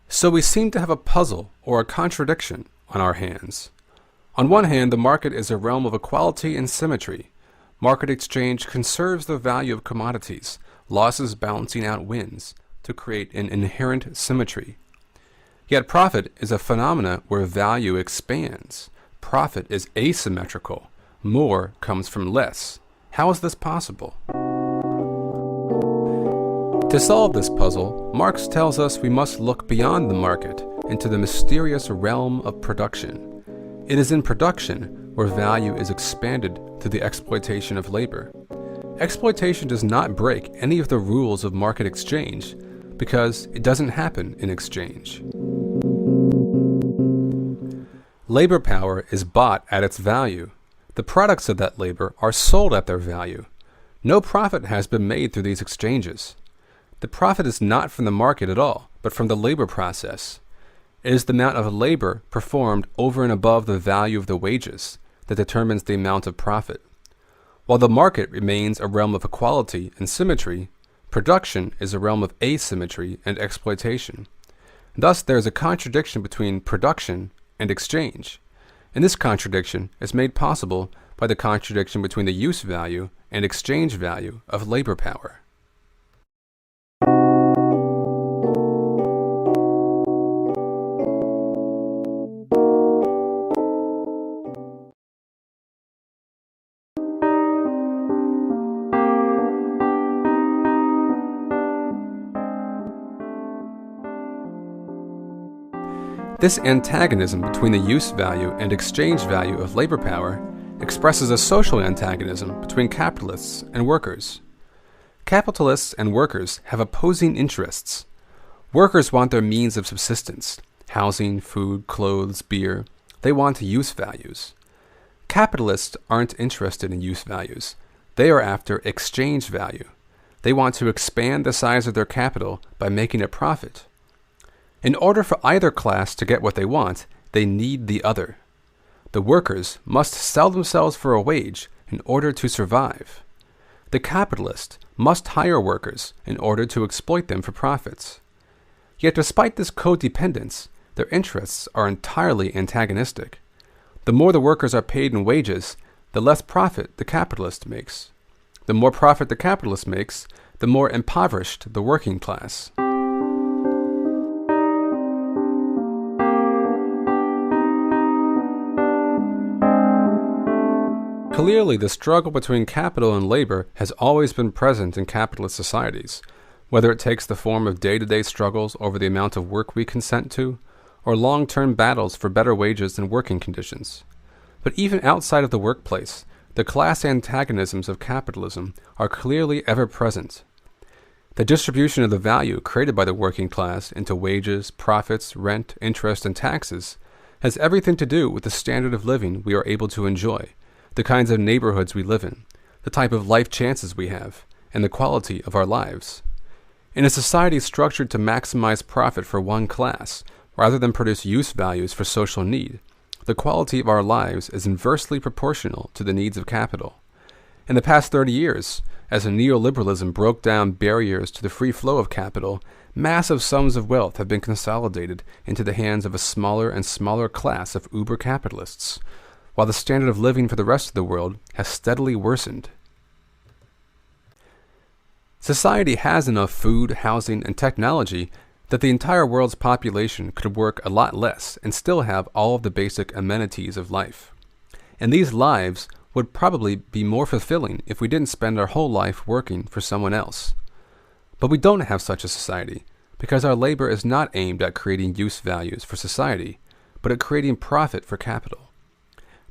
So we seem to have a puzzle or a contradiction on our hands. On one hand, the market is a realm of equality and symmetry. Market exchange conserves the value of commodities, losses balancing out wins, to create an inherent symmetry. Yet profit is a phenomena where value expands. Profit is asymmetrical. More comes from less. How is this possible? To solve this puzzle, Marx tells us we must look beyond the market into the mysterious realm of production. It is in production where value is expanded through the exploitation of labor. Exploitation does not break any of the rules of market exchange because it doesn't happen in exchange. Labor power is bought at its value. The products of that labor are sold at their value. No profit has been made through these exchanges. The profit is not from the market at all, but from the labor process. It is the amount of labor performed over and above the value of the wages that determines the amount of profit. While the market remains a realm of equality and symmetry, production is a realm of asymmetry and exploitation. Thus, there is a contradiction between production and exchange. And this contradiction is made possible by the contradiction between the use value and exchange value of labor power. This antagonism between the use value and exchange value of labor power expresses a social antagonism between capitalists and workers. Capitalists and workers have opposing interests. Workers want their means of subsistence, housing, food, clothes, beer. They want use values. Capitalists aren't interested in use values. They are after exchange value. They want to expand the size of their capital by making a profit. In order for either class to get what they want, they need the other. The workers must sell themselves for a wage in order to survive. The capitalist must hire workers in order to exploit them for profits. Yet despite this codependence, their interests are entirely antagonistic. The more the workers are paid in wages, the less profit the capitalist makes. The more profit the capitalist makes, the more impoverished the working class. Clearly, the struggle between capital and labor has always been present in capitalist societies, whether it takes the form of day-to-day struggles over the amount of work we consent to, or long-term battles for better wages and working conditions. But even outside of the workplace, the class antagonisms of capitalism are clearly ever present. The distribution of the value created by the working class into wages, profits, rent, interest, and taxes has everything to do with the standard of living we are able to enjoy, the kinds of neighborhoods we live in, the type of life chances we have, and the quality of our lives. In a society structured to maximize profit for one class, rather than produce use values for social need, the quality of our lives is inversely proportional to the needs of capital. In the past 30 years, As neoliberalism broke down barriers to the free flow of capital, massive sums of wealth have been consolidated into the hands of a smaller and smaller class of uber-capitalists, while the standard of living for the rest of the world has steadily worsened. Society has enough food, housing, and technology that the entire world's population could work a lot less and still have all of the basic amenities of life. And these lives would probably be more fulfilling if we didn't spend our whole life working for someone else. But we don't have such a society because our labor is not aimed at creating use values for society, but at creating profit for capital.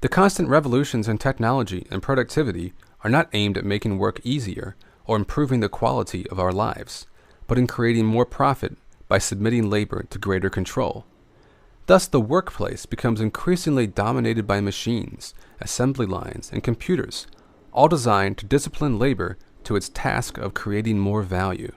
The constant revolutions in technology and productivity are not aimed at making work easier or improving the quality of our lives, but in creating more profit by submitting labor to greater control. Thus, the workplace becomes increasingly dominated by machines, assembly lines, and computers, all designed to discipline labor to its task of creating more value.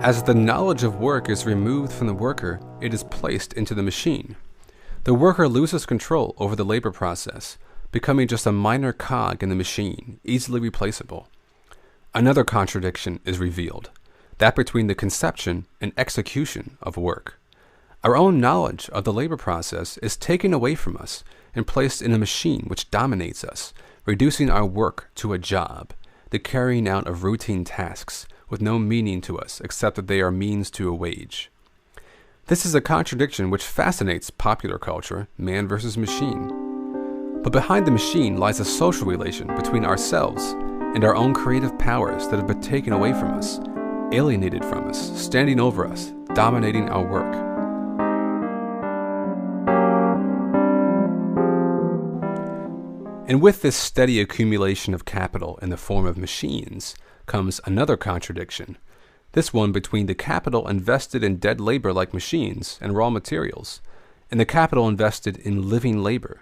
As the knowledge of work is removed from the worker, it is placed into the machine. The worker loses control over the labor process, becoming just a minor cog in the machine, easily replaceable. Another contradiction is revealed, that between the conception and execution of work. Our own knowledge of the labor process is taken away from us and placed in a machine which dominates us, reducing our work to a job, the carrying out of routine tasks with no meaning to us except that they are means to a wage. This is a contradiction which fascinates popular culture, man versus machine. But behind the machine lies a social relation between ourselves and our own creative powers that have been taken away from us, alienated from us, standing over us, dominating our work. And with this steady accumulation of capital in the form of machines comes another contradiction, this one between the capital invested in dead labor like machines and raw materials, and the capital invested in living labor.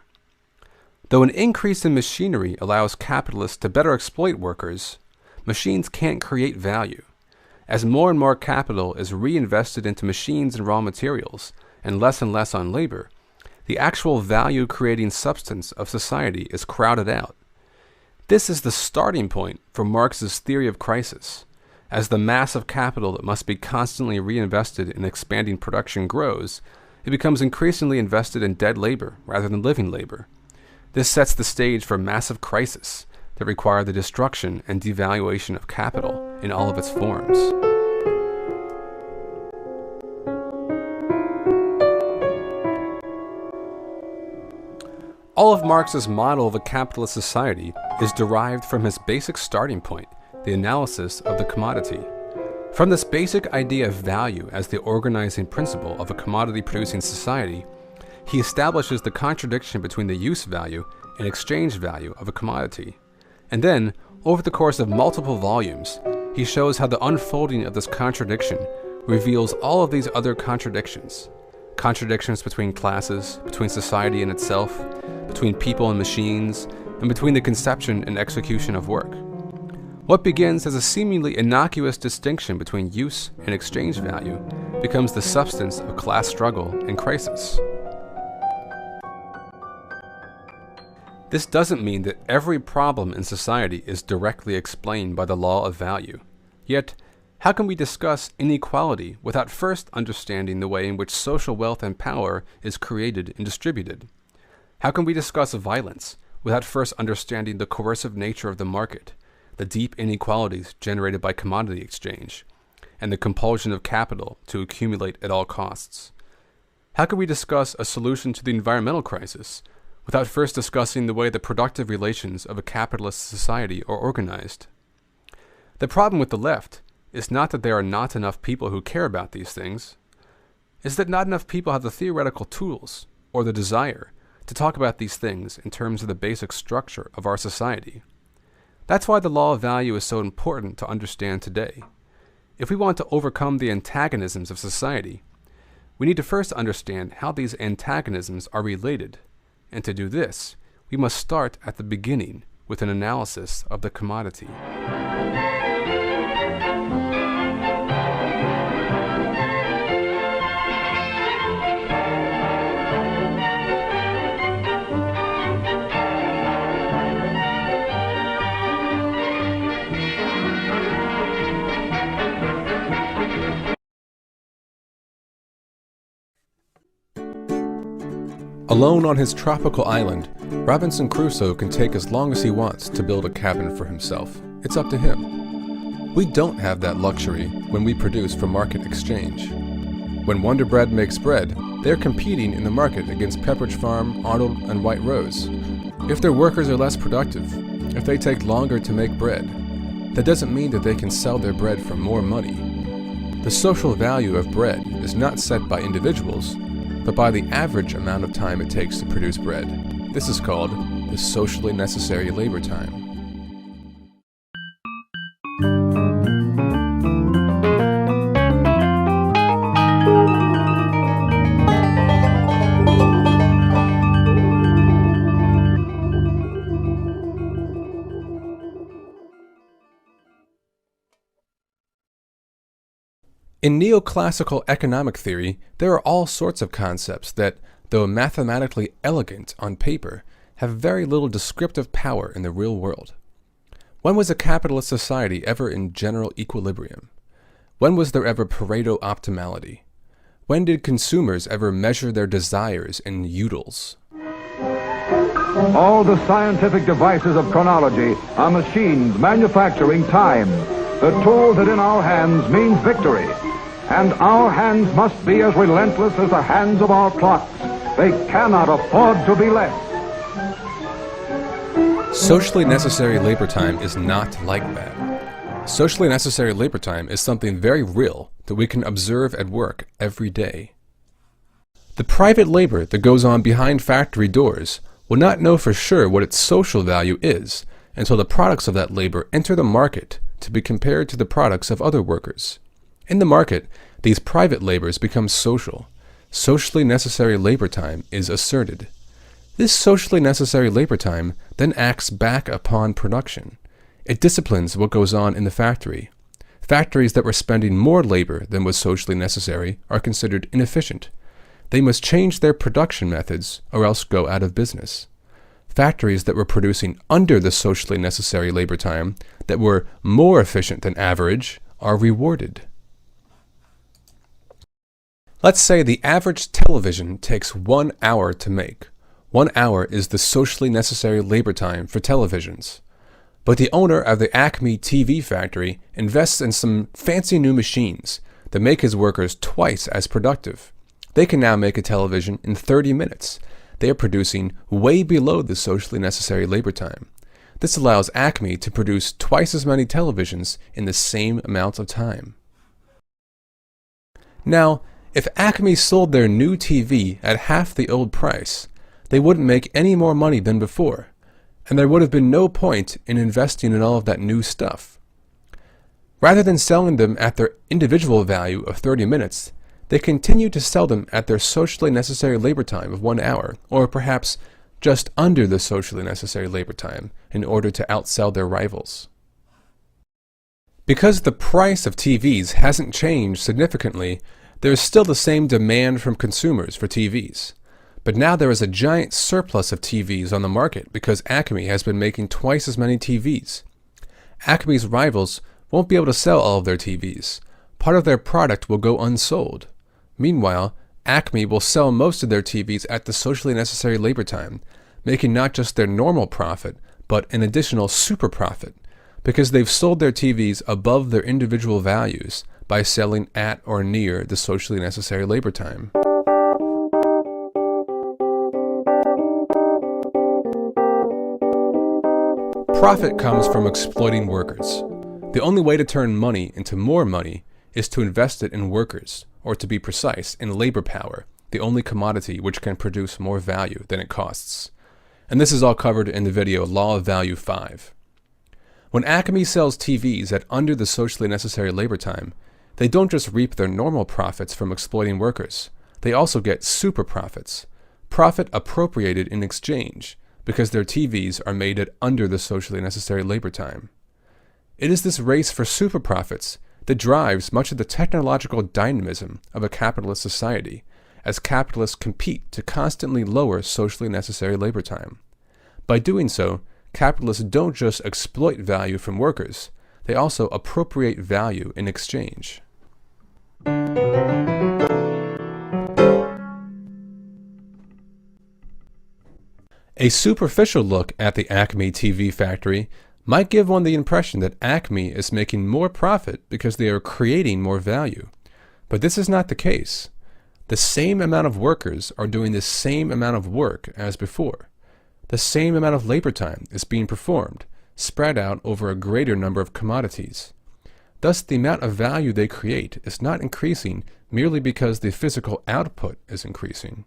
Though an increase in machinery allows capitalists to better exploit workers, machines can't create value. As more and more capital is reinvested into machines and raw materials, and less on labor, the actual value-creating substance of society is crowded out. This is the starting point for Marx's theory of crisis. As the mass of capital that must be constantly reinvested in expanding production grows, it becomes increasingly invested in dead labor rather than living labor. This sets the stage for massive crises that require the destruction and devaluation of capital in all of its forms. All of Marx's model of a capitalist society is derived from his basic starting point, the analysis of the commodity. From this basic idea of value as the organizing principle of a commodity-producing society, he establishes the contradiction between the use value and exchange value of a commodity. And then, over the course of multiple volumes, he shows how the unfolding of this contradiction reveals all of these other contradictions. Contradictions between classes, between society and itself, between people and machines, and between the conception and execution of work. What begins as a seemingly innocuous distinction between use and exchange value becomes the substance of class struggle and crisis. This doesn't mean that every problem in society is directly explained by the law of value. Yet, how can we discuss inequality without first understanding the way in which social wealth and power is created and distributed? How can we discuss violence without first understanding the coercive nature of the market, the deep inequalities generated by commodity exchange, and the compulsion of capital to accumulate at all costs? How can we discuss a solution to the environmental crisis without first discussing the way the productive relations of a capitalist society are organized? The problem with the left is not that there are not enough people who care about these things. It's that not enough people have the theoretical tools or the desire to talk about these things in terms of the basic structure of our society. That's why the law of value is so important to understand today. If we want to overcome the antagonisms of society, we need to first understand how these antagonisms are related, and to do this, we must start at the beginning with an analysis of the commodity. Alone on his tropical island, Robinson Crusoe can take as long as he wants to build a cabin for himself. It's up to him. We don't have that luxury when we produce for market exchange. When Wonder Bread makes bread, they're competing in the market against Pepperidge Farm, Arnold, and White Rose. If their workers are less productive, if they take longer to make bread, that doesn't mean that they can sell their bread for more money. The social value of bread is not set by individuals, but by the average amount of time it takes to produce bread. This is called the socially necessary labor time. In neoclassical economic theory, there are all sorts of concepts that, though mathematically elegant on paper, have very little descriptive power in the real world. When was a capitalist society ever in general equilibrium? When was there ever Pareto optimality? When did consumers ever measure their desires in utils? All the scientific devices of chronology are machines manufacturing time. The tool that in our hands means victory. And our hands must be as relentless as the hands of our clocks. They cannot afford to be less. Socially necessary labor time is not like that. Socially necessary labor time is something very real that we can observe at work every day. The private labor that goes on behind factory doors will not know for sure what its social value is until the products of that labor enter the market to be compared to the products of other workers. In the market, these private labors become social. Socially necessary labor time is asserted. This socially necessary labor time then acts back upon production. It disciplines what goes on in the factory. Factories that were spending more labor than was socially necessary are considered inefficient. They must change their production methods or else go out of business. Factories that were producing under the socially necessary labor time, that were more efficient than average, are rewarded. Let's say the average television takes 1 hour to make. 1 hour is the socially necessary labor time for televisions. But the owner of the Acme TV factory invests in some fancy new machines that make his workers twice as productive. They can now make a television in 30 minutes. They are producing way below the socially necessary labor time. This allows Acme to produce twice as many televisions in the same amount of time. Now, if Acme sold their new TV at half the old price, they wouldn't make any more money than before, and there would have been no point in investing in all of that new stuff. Rather than selling them at their individual value of 30 minutes, they continue to sell them at their socially necessary labor time of 1 hour, or perhaps just under the socially necessary labor time, in order to outsell their rivals. Because the price of TVs hasn't changed significantly, there is still the same demand from consumers for TVs. But now there is a giant surplus of TVs on the market because Acme has been making twice as many TVs. Acme's rivals won't be able to sell all of their TVs. Part of their product will go unsold. Meanwhile, Acme will sell most of their TVs at the socially necessary labor time, making not just their normal profit, but an additional super profit, because they've sold their TVs above their individual values by selling at or near the socially necessary labor time. Profit comes from exploiting workers. The only way to turn money into more money is to invest it in workers, or to be precise, in labor power, the only commodity which can produce more value than it costs. And this is all covered in the video Law of Value 5. When Acme sells TVs at under the socially necessary labor time, they don't just reap their normal profits from exploiting workers. They also get super profits, profit appropriated in exchange, because their TVs are made at under the socially necessary labor time. It is this race for super profits that drives much of the technological dynamism of a capitalist society, as capitalists compete to constantly lower socially necessary labor time. By doing so, capitalists don't just exploit value from workers, they also appropriate value in exchange. A superficial look at the Acme TV factory might give one the impression that Acme is making more profit because they are creating more value. But this is not the case. The same amount of workers are doing the same amount of work as before. The same amount of labor time is being performed, spread out over a greater number of commodities. Thus, the amount of value they create is not increasing merely because the physical output is increasing.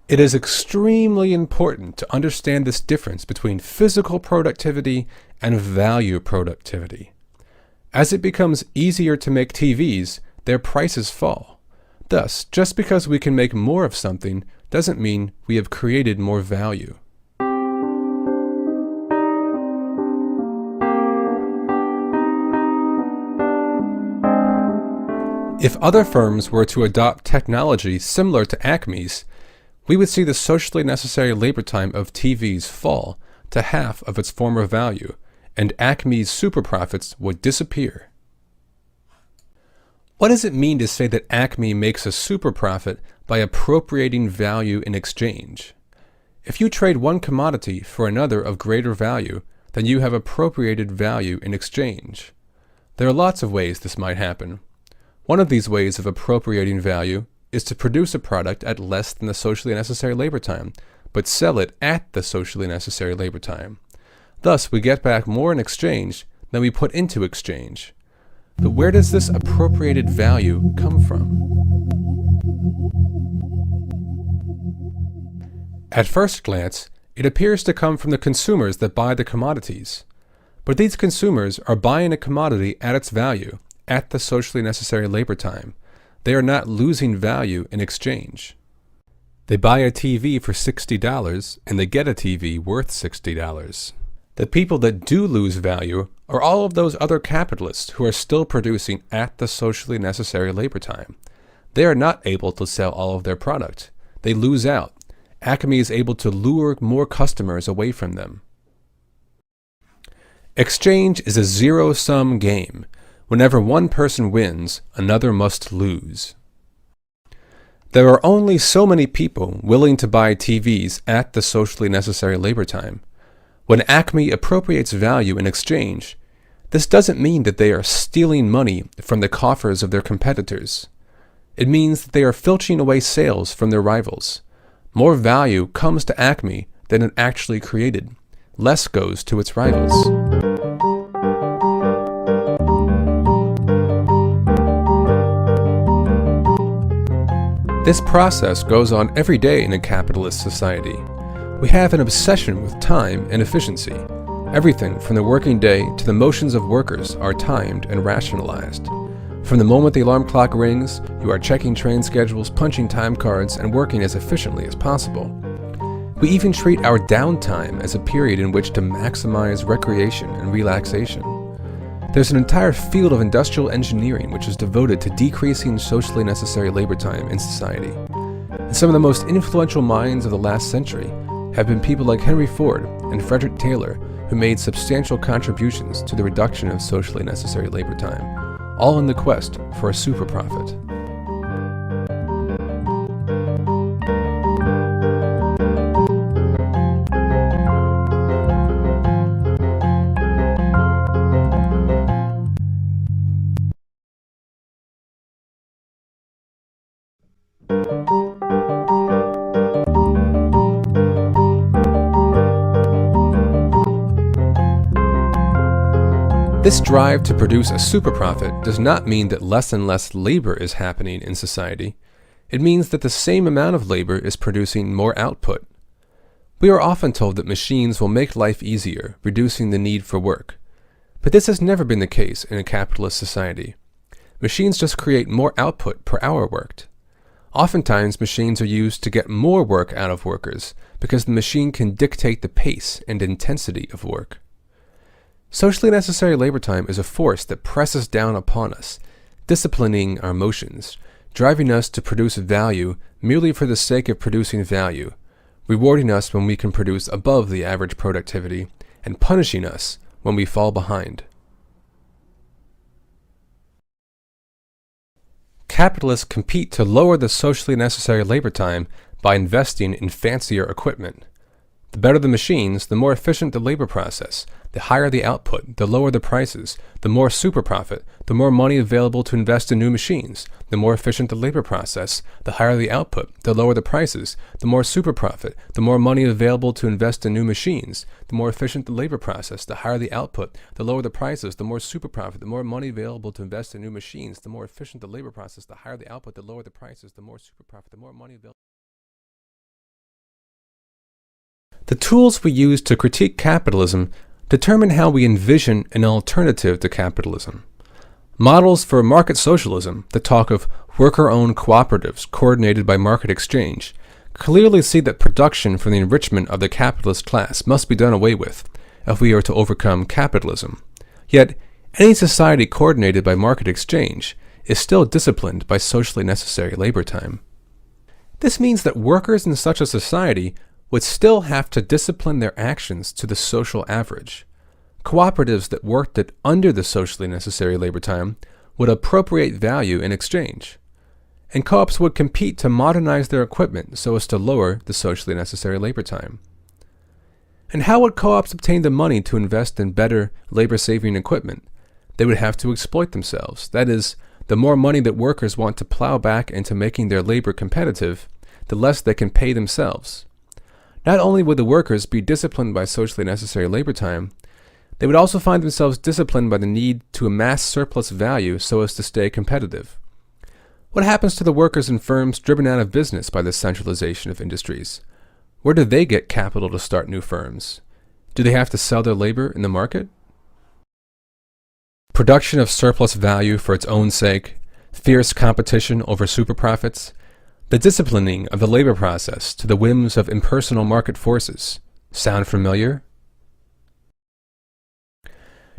It is extremely important to understand this difference between physical productivity and value productivity. As it becomes easier to make TVs, their prices fall. Thus, just because we can make more of something doesn't mean we have created more value. If other firms were to adopt technology similar to Acme's, we would see the socially necessary labor time of TVs fall to half of its former value, and Acme's super profits would disappear. What does it mean to say that Acme makes a super profit by appropriating value in exchange? If you trade one commodity for another of greater value, then you have appropriated value in exchange. There are lots of ways this might happen. One of these ways of appropriating value is to produce a product at less than the socially necessary labor time, but sell it at the socially necessary labor time. Thus, we get back more in exchange than we put into exchange. But where does this appropriated value come from? At first glance, it appears to come from the consumers that buy the commodities. But these consumers are buying a commodity at its value, at the socially necessary labor time. They are not losing value in exchange. They buy a TV for $60 and they get a TV worth $60. The people that do lose value are all of those other capitalists who are still producing at the socially necessary labor time. They are not able to sell all of their product. They lose out. Acme is able to lure more customers away from them. Exchange is a zero-sum game. Whenever one person wins, another must lose. There are only so many people willing to buy TVs at the socially necessary labor time. When Acme appropriates value in exchange, this doesn't mean that they are stealing money from the coffers of their competitors. It means that they are filching away sales from their rivals. More value comes to Acme than it actually created. Less goes to its rivals. This process goes on every day in a capitalist society. We have an obsession with time and efficiency. Everything from the working day to the motions of workers are timed and rationalized. From the moment the alarm clock rings, you are checking train schedules, punching time cards, and working as efficiently as possible. We even treat our downtime as a period in which to maximize recreation and relaxation. There's an entire field of industrial engineering which is devoted to decreasing socially necessary labor time in society. And some of the most influential minds of the last century have been people like Henry Ford and Frederick Taylor, who made substantial contributions to the reduction of socially necessary labor time, all in the quest for a super profit. This drive to produce a super profit does not mean that less and less labor is happening in society. It means that the same amount of labor is producing more output. We are often told that machines will make life easier, reducing the need for work. But this has never been the case in a capitalist society. Machines just create more output per hour worked. Oftentimes, machines are used to get more work out of workers because the machine can dictate the pace and intensity of work. Socially necessary labor time is a force that presses down upon us, disciplining our motions, driving us to produce value merely for the sake of producing value, rewarding us when we can produce above the average productivity, and punishing us when we fall behind. Capitalists compete to lower the socially necessary labor time by investing in fancier equipment. The better the machines, the more efficient the labor process. The higher the output, the lower the prices, the more super profit, the more money available to invest in new machines. The more efficient the labor process, the higher the output, the lower the prices, the more super profit, the more money available to invest in new machines. The more efficient the labor process, the higher the output, the lower the prices, the more super profit, the more money available to invest in new machines. The more efficient the labor process, the higher the output, the lower the prices, the more super profit, the more money available. The tools we use to critique capitalism determine how we envision an alternative to capitalism. Models for market socialism that talk of worker-owned cooperatives coordinated by market exchange clearly see that production for the enrichment of the capitalist class must be done away with if we are to overcome capitalism. Yet, any society coordinated by market exchange is still disciplined by socially necessary labor time. This means that workers in such a society would still have to discipline their actions to the social average. Cooperatives that worked at under the socially necessary labor time would appropriate value in exchange. And co-ops would compete to modernize their equipment so as to lower the socially necessary labor time. And how would co-ops obtain the money to invest in better labor-saving equipment? They would have to exploit themselves. That is, the more money that workers want to plow back into making their labor competitive, the less they can pay themselves. Not only would the workers be disciplined by socially necessary labor time, they would also find themselves disciplined by the need to amass surplus value so as to stay competitive. What happens to the workers in firms driven out of business by the centralization of industries? Where do they get capital to start new firms? Do they have to sell their labor in the market? Production of surplus value for its own sake, fierce competition over super profits, the disciplining of the labor process to the whims of impersonal market forces. Sound familiar?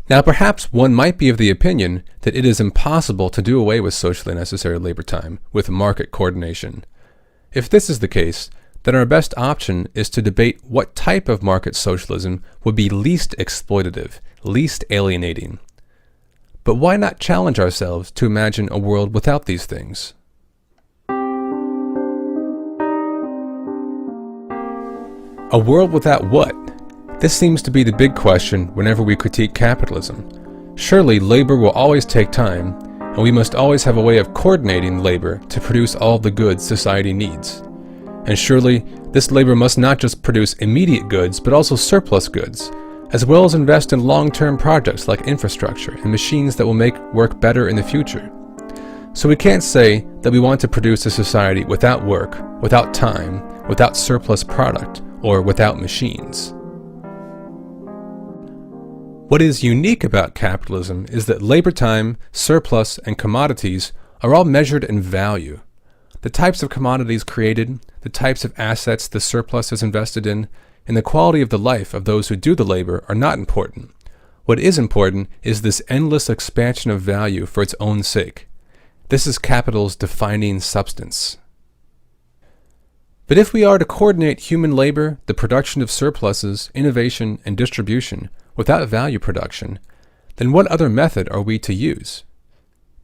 Now perhaps one might be of the opinion that it is impossible to do away with socially necessary labor time with market coordination. If this is the case, then our best option is to debate what type of market socialism would be least exploitative, least alienating. But why not challenge ourselves to imagine a world without these things? A world without what? This seems to be the big question whenever we critique capitalism. Surely labor will always take time, and we must always have a way of coordinating labor to produce all the goods society needs. And surely this labor must not just produce immediate goods, but also surplus goods, as well as invest in long-term projects like infrastructure and machines that will make work better in the future. So we can't say that we want to produce a society without work, without time, without surplus product, or without machines. What is unique about capitalism is that labor time, surplus, and commodities are all measured in value. The types of commodities created, the types of assets the surplus is invested in, and the quality of the life of those who do the labor are not important. What is important is this endless expansion of value for its own sake. This is capital's defining substance. But if we are to coordinate human labor, the production of surpluses, innovation, and distribution without value production, then what other method are we to use?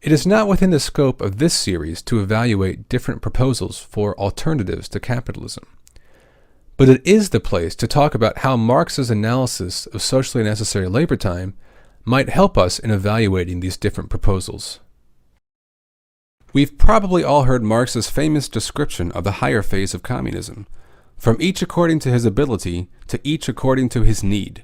It is not within the scope of this series to evaluate different proposals for alternatives to capitalism. But it is the place to talk about how Marx's analysis of socially necessary labor time might help us in evaluating these different proposals. We've probably all heard Marx's famous description of the higher phase of communism, from each according to his ability to each according to his need.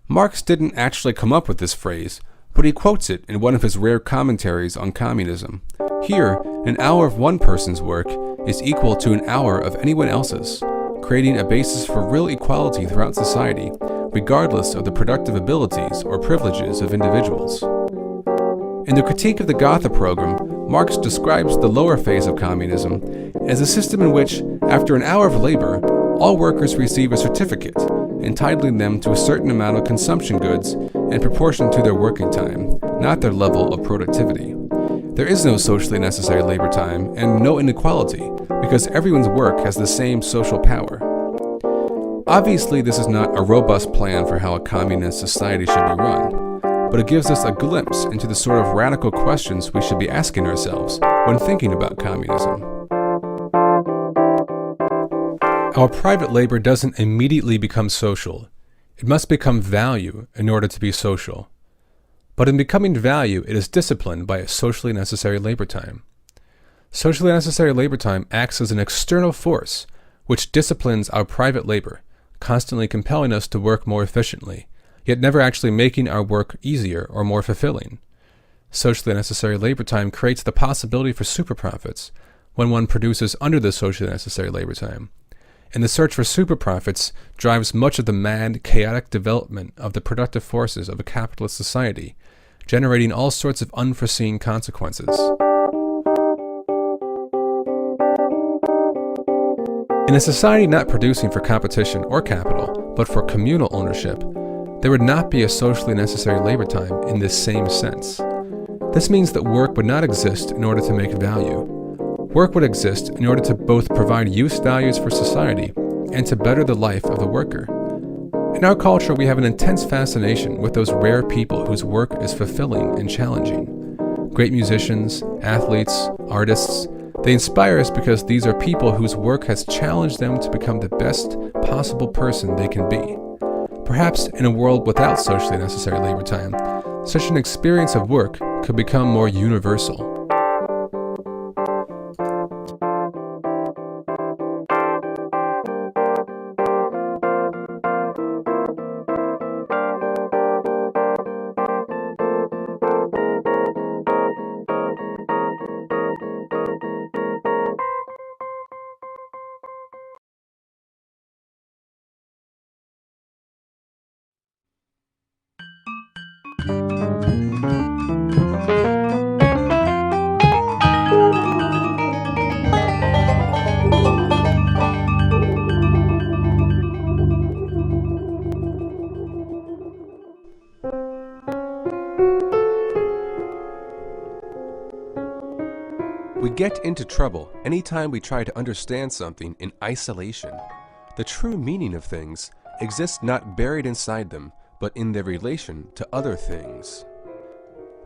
Marx didn't actually come up with this phrase, but he quotes it in one of his rare commentaries on communism. Here, an hour of one person's work is equal to an hour of anyone else's, creating a basis for real equality throughout society, regardless of the productive abilities or privileges of individuals. In the Critique of the Gotha program, Marx describes the lower phase of communism as a system in which, after an hour of labor, all workers receive a certificate, entitling them to a certain amount of consumption goods in proportion to their working time, not their level of productivity. There is no socially necessary labor time and no inequality, because everyone's work has the same social power. Obviously, this is not a robust plan for how a communist society should be run, but it gives us a glimpse into the sort of radical questions we should be asking ourselves when thinking about communism. Our private labor doesn't immediately become social. It must become value in order to be social. But in becoming value, it is disciplined by a socially necessary labor time. Socially necessary labor time acts as an external force which disciplines our private labor, constantly compelling us to work more efficiently, yet never actually making our work easier or more fulfilling. Socially necessary labor time creates the possibility for superprofits when one produces under the socially necessary labor time. And the search for superprofits drives much of the mad, chaotic development of the productive forces of a capitalist society, generating all sorts of unforeseen consequences. In a society not producing for competition or capital, but for communal ownership, there would not be a socially necessary labor time in this same sense. This means that work would not exist in order to make value. Work would exist in order to both provide use values for society and to better the life of the worker. In our culture, we have an intense fascination with those rare people whose work is fulfilling and challenging. Great musicians, athletes, artists, they inspire us because these are people whose work has challenged them to become the best possible person they can be. Perhaps in a world without socially necessary labor time, such an experience of work could become more universal. We get into trouble anytime we try to understand something in isolation. The true meaning of things exists not buried inside them, but in their relation to other things.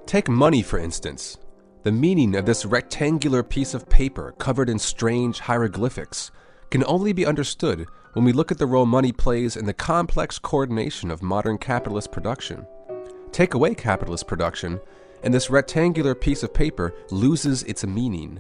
Take money, for instance. The meaning of this rectangular piece of paper covered in strange hieroglyphics can only be understood when we look at the role money plays in the complex coordination of modern capitalist production. Take away capitalist production, and this rectangular piece of paper loses its meaning.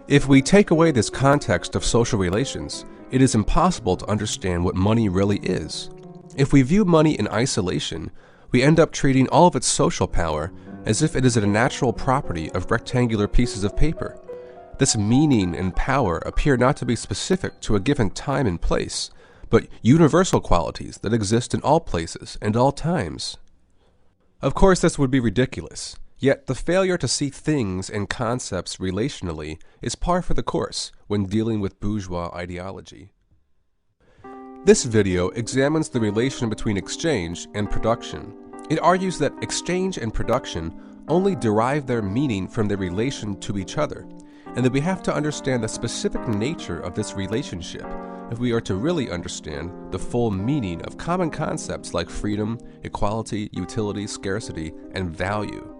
If we take away this context of social relations, it is impossible to understand what money really is. If we view money in isolation, we end up treating all of its social power as if it is a natural property of rectangular pieces of paper. This meaning and power appear not to be specific to a given time and place, but universal qualities that exist in all places and all times. Of course, this would be ridiculous, yet the failure to see things and concepts relationally is par for the course when dealing with bourgeois ideology. This video examines the relation between exchange and production. It argues that exchange and production only derive their meaning from their relation to each other, and that we have to understand the specific nature of this relationship if we are to really understand the full meaning of common concepts like freedom, equality, utility, scarcity, and value.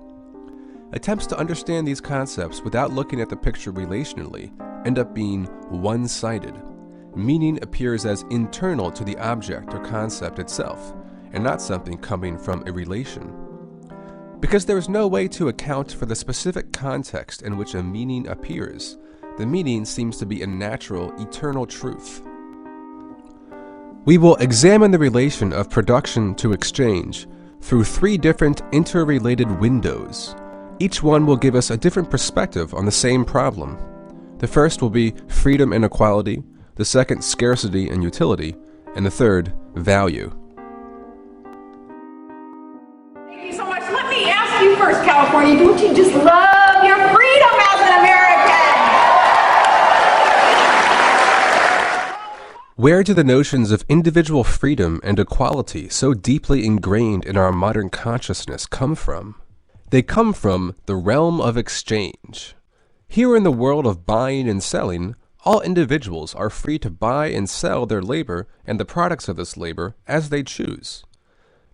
Attempts to understand these concepts without looking at the picture relationally end up being one-sided. Meaning appears as internal to the object or concept itself, and not something coming from a relation. Because there is no way to account for the specific context in which a meaning appears, the meaning seems to be a natural, eternal truth. We will examine the relation of production to exchange through 3 different interrelated windows. Each one will give us a different perspective on the same problem. The first will be freedom and equality, the second scarcity and utility, and the third value. Thank you so much. Let me ask you first, California, don't you just love your freedom as an American? Where do the notions of individual freedom and equality so deeply ingrained in our modern consciousness come from? They come from the realm of exchange. Here in the world of buying and selling, all individuals are free to buy and sell their labor and the products of this labor as they choose.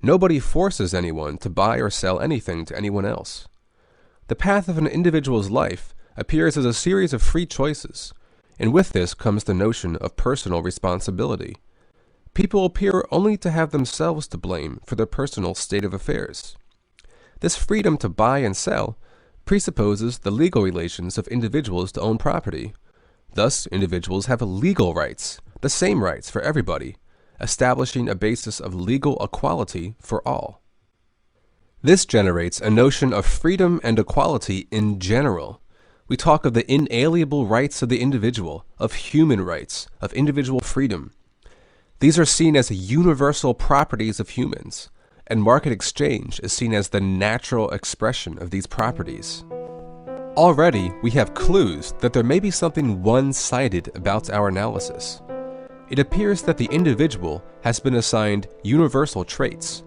Nobody forces anyone to buy or sell anything to anyone else. The path of an individual's life appears as a series of free choices, and with this comes the notion of personal responsibility. People appear only to have themselves to blame for their personal state of affairs. This freedom to buy and sell presupposes the legal relations of individuals to own property. Thus, individuals have legal rights, the same rights for everybody, establishing a basis of legal equality for all. This generates a notion of freedom and equality in general. We talk of the inalienable rights of the individual, of human rights, of individual freedom. These are seen as universal properties of humans, and market exchange is seen as the natural expression of these properties. Already, we have clues that there may be something one-sided about our analysis. It appears that the individual has been assigned universal traits,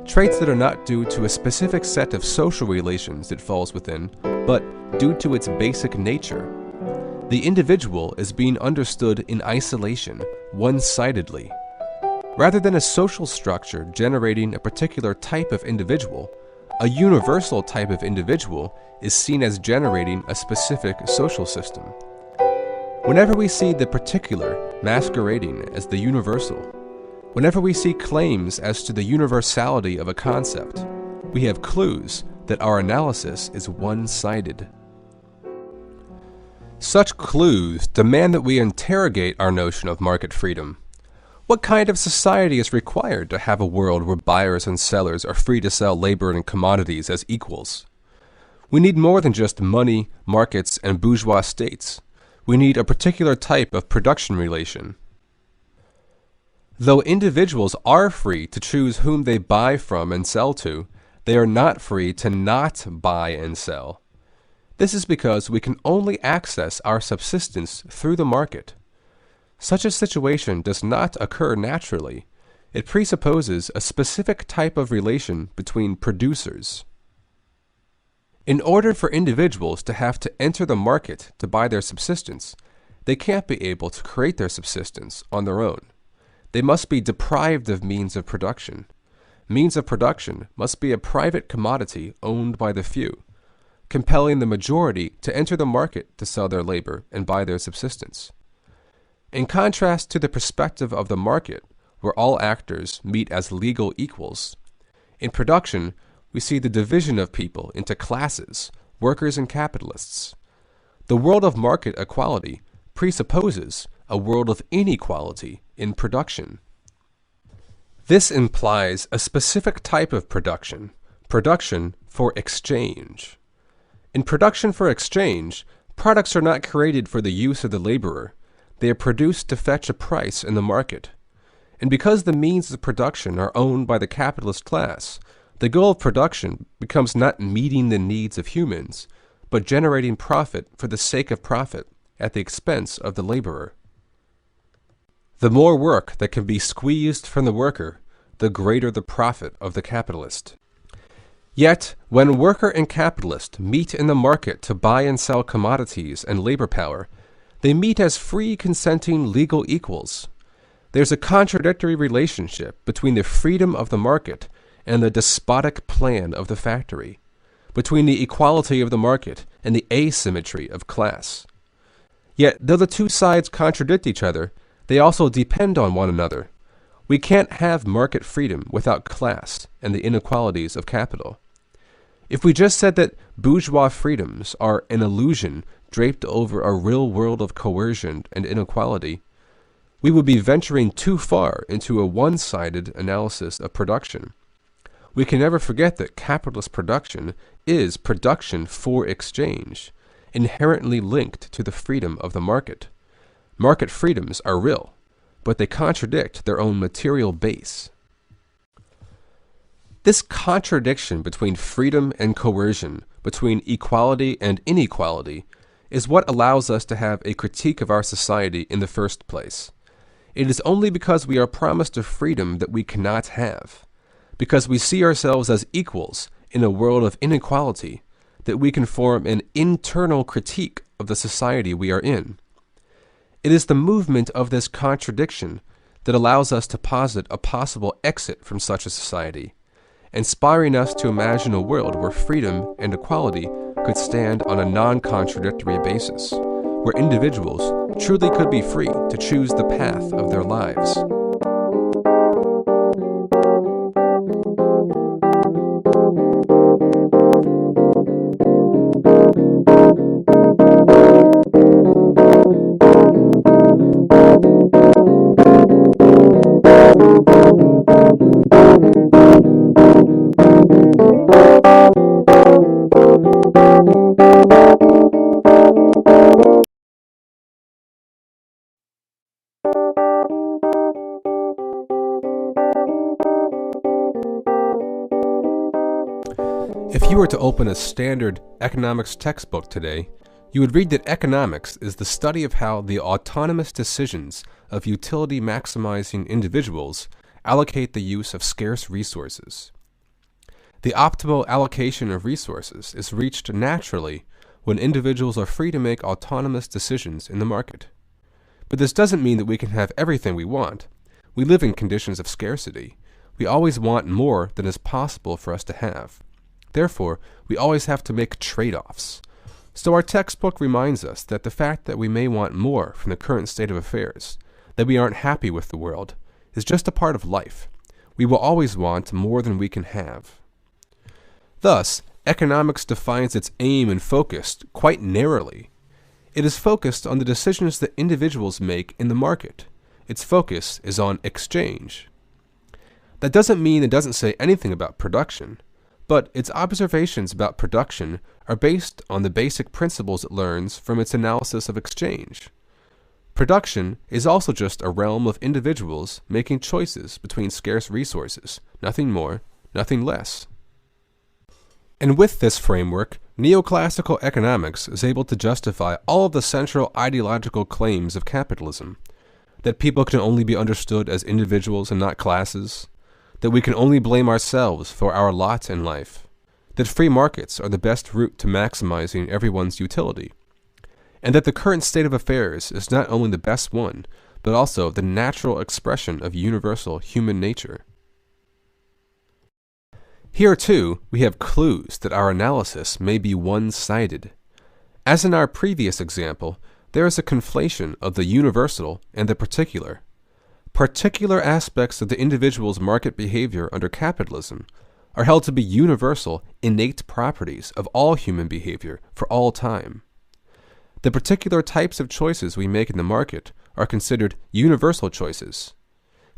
traits that are not due to a specific set of social relations it falls within, but due to its basic nature. The individual is being understood in isolation, one-sidedly. Rather than a social structure generating a particular type of individual, a universal type of individual is seen as generating a specific social system. Whenever we see the particular masquerading as the universal, whenever we see claims as to the universality of a concept, we have clues that our analysis is one-sided. Such clues demand that we interrogate our notion of market freedom. What kind of society is required to have a world where buyers and sellers are free to sell labor and commodities as equals? We need more than just money, markets, and bourgeois states. We need a particular type of production relation. Though individuals are free to choose whom they buy from and sell to, they are not free to not buy and sell. This is because we can only access our subsistence through the market. Such a situation does not occur naturally. It presupposes a specific type of relation between producers. In order for individuals to have to enter the market to buy their subsistence, they can't be able to create their subsistence on their own. They must be deprived of means of production. Means of production must be a private commodity owned by the few, compelling the majority to enter the market to sell their labor and buy their subsistence. In contrast to the perspective of the market, where all actors meet as legal equals, in production, we see the division of people into classes, workers and capitalists. The world of market equality presupposes a world of inequality in production. This implies a specific type of production, production for exchange. In production for exchange, products are not created for the use of the laborer. They are produced to fetch a price in the market. And because the means of production are owned by the capitalist class, the goal of production becomes not meeting the needs of humans, but generating profit for the sake of profit at the expense of the laborer. The more work that can be squeezed from the worker, the greater the profit of the capitalist. Yet, when worker and capitalist meet in the market to buy and sell commodities and labor power, they meet as free consenting legal equals. There's a contradictory relationship between the freedom of the market and the despotic plan of the factory, between the equality of the market and the asymmetry of class. Yet, though the two sides contradict each other, they also depend on one another. We can't have market freedom without class and the inequalities of capital. If we just said that bourgeois freedoms are an illusion draped over a real world of coercion and inequality, we would be venturing too far into a one-sided analysis of production. We can never forget that capitalist production is production for exchange, inherently linked to the freedom of the market. Market freedoms are real, but they contradict their own material base. This contradiction between freedom and coercion, between equality and inequality, is what allows us to have a critique of our society in the first place. It is only because we are promised a freedom that we cannot have, because we see ourselves as equals in a world of inequality, that we can form an internal critique of the society we are in. It is the movement of this contradiction that allows us to posit a possible exit from such a society, inspiring us to imagine a world where freedom and equality could stand on a non-contradictory basis, where individuals truly could be free to choose the path of their lives. If you were to open a standard economics textbook today, you would read that economics is the study of how the autonomous decisions of utility-maximizing individuals allocate the use of scarce resources. The optimal allocation of resources is reached naturally when individuals are free to make autonomous decisions in the market. But this doesn't mean that we can have everything we want. We live in conditions of scarcity. We always want more than is possible for us to have. Therefore, we always have to make trade-offs. So our textbook reminds us that the fact that we may want more from the current state of affairs, that we aren't happy with the world, is just a part of life. We will always want more than we can have. Thus, economics defines its aim and focus quite narrowly. It is focused on the decisions that individuals make in the market. Its focus is on exchange. That doesn't mean it doesn't say anything about production, but its observations about production are based on the basic principles it learns from its analysis of exchange. Production is also just a realm of individuals making choices between scarce resources, nothing more, nothing less. And with this framework, neoclassical economics is able to justify all of the central ideological claims of capitalism, that people can only be understood as individuals and not classes, that we can only blame ourselves for our lot in life, that free markets are the best route to maximizing everyone's utility, and that the current state of affairs is not only the best one, but also the natural expression of universal human nature. Here, too, we have clues that our analysis may be one-sided. As in our previous example, there is a conflation of the universal and the particular. Particular aspects of the individual's market behavior under capitalism are held to be universal, innate properties of all human behavior for all time. The particular types of choices we make in the market are considered universal choices.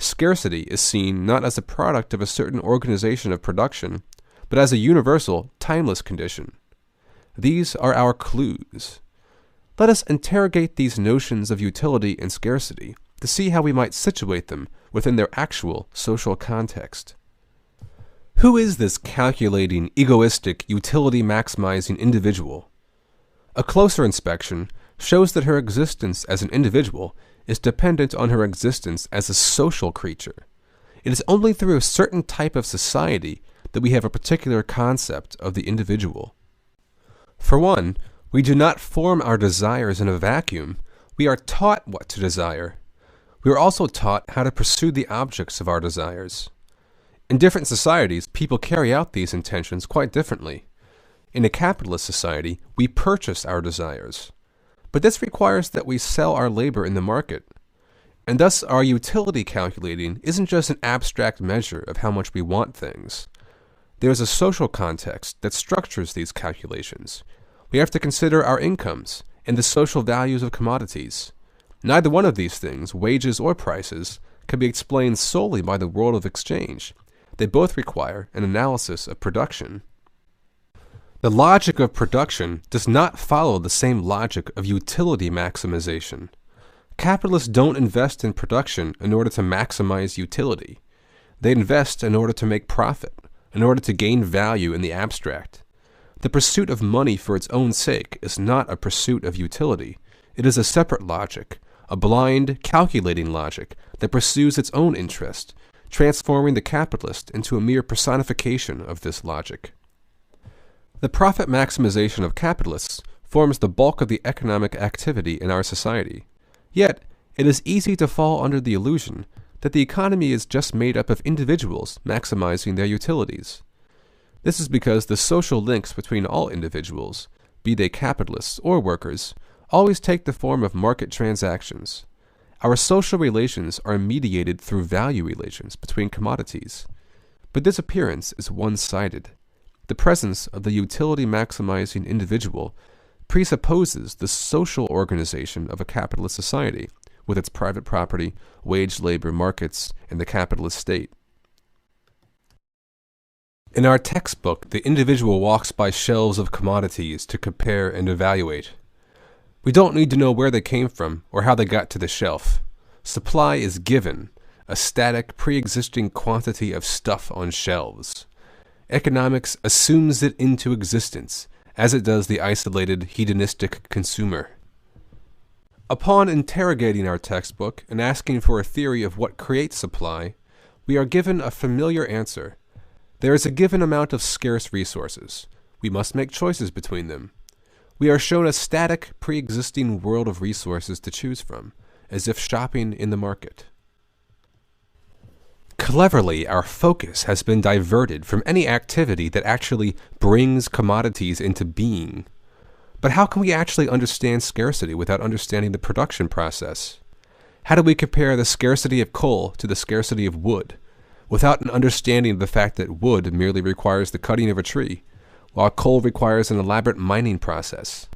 Scarcity is seen not as a product of a certain organization of production, but as a universal, timeless condition. These are our clues. Let us interrogate these notions of utility and scarcity to see how we might situate them within their actual social context. Who is this calculating, egoistic, utility-maximizing individual? A closer inspection shows that her existence as an individual is dependent on her existence as a social creature. It is only through a certain type of society that we have a particular concept of the individual. For one, we do not form our desires in a vacuum. We are taught what to desire. We are also taught how to pursue the objects of our desires. In different societies, people carry out these intentions quite differently. In a capitalist society, we purchase our desires. But this requires that we sell our labor in the market. And thus our utility calculating isn't just an abstract measure of how much we want things. There is a social context that structures these calculations. We have to consider our incomes and the social values of commodities. Neither one of these things, wages or prices, can be explained solely by the world of exchange. They both require an analysis of production. The logic of production does not follow the same logic of utility maximization. Capitalists don't invest in production in order to maximize utility. They invest in order to make profit, in order to gain value in the abstract. The pursuit of money for its own sake is not a pursuit of utility. It is a separate logic, a blind, calculating logic that pursues its own interest, transforming the capitalist into a mere personification of this logic. The profit maximization of capitalists forms the bulk of the economic activity in our society. Yet, it is easy to fall under the illusion that the economy is just made up of individuals maximizing their utilities. This is because the social links between all individuals, be they capitalists or workers, always take the form of market transactions. Our social relations are mediated through value relations between commodities. But this appearance is one-sided. The presence of the utility-maximizing individual presupposes the social organization of a capitalist society, with its private property, wage labor markets, and the capitalist state. In our textbook, the individual walks by shelves of commodities to compare and evaluate. We don't need to know where they came from or how they got to the shelf. Supply is given, a static, pre-existing quantity of stuff on shelves. Economics assumes it into existence, as it does the isolated, hedonistic consumer. Upon interrogating our textbook and asking for a theory of what creates supply, we are given a familiar answer. There is a given amount of scarce resources. We must make choices between them. We are shown a static, pre-existing world of resources to choose from, as if shopping in the market. Cleverly, our focus has been diverted from any activity that actually brings commodities into being. But how can we actually understand scarcity without understanding the production process? How do we compare the scarcity of coal to the scarcity of wood, without an understanding of the fact that wood merely requires the cutting of a tree, while coal requires an elaborate mining process?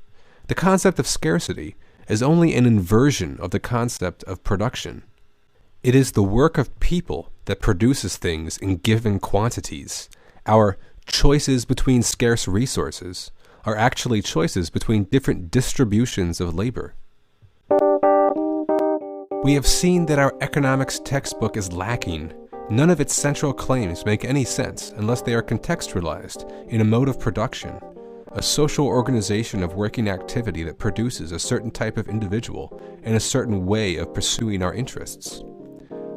The concept of scarcity is only an inversion of the concept of production. It is the work of people that produces things in given quantities. Our choices between scarce resources are actually choices between different distributions of labor. We have seen that our economics textbook is lacking. None of its central claims make any sense unless they are contextualized in a mode of production, a social organization of working activity that produces a certain type of individual and a certain way of pursuing our interests.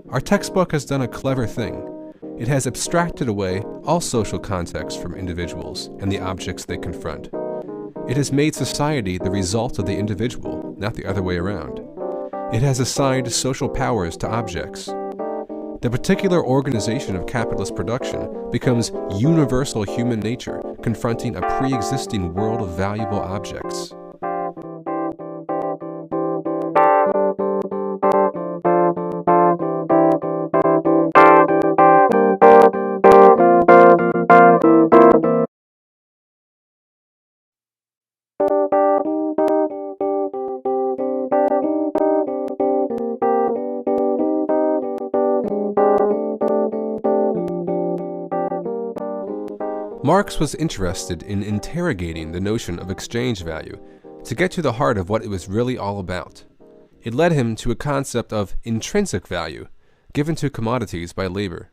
Our textbook has done a clever thing. It has abstracted away all social context from individuals and the objects they confront. It has made society the result of the individual, not the other way around. It has assigned social powers to objects. The particular organization of capitalist production becomes universal human nature, confronting a pre-existing world of valuable objects. Marx was interested in interrogating the notion of exchange value to get to the heart of what it was really all about. It led him to a concept of intrinsic value given to commodities by labor.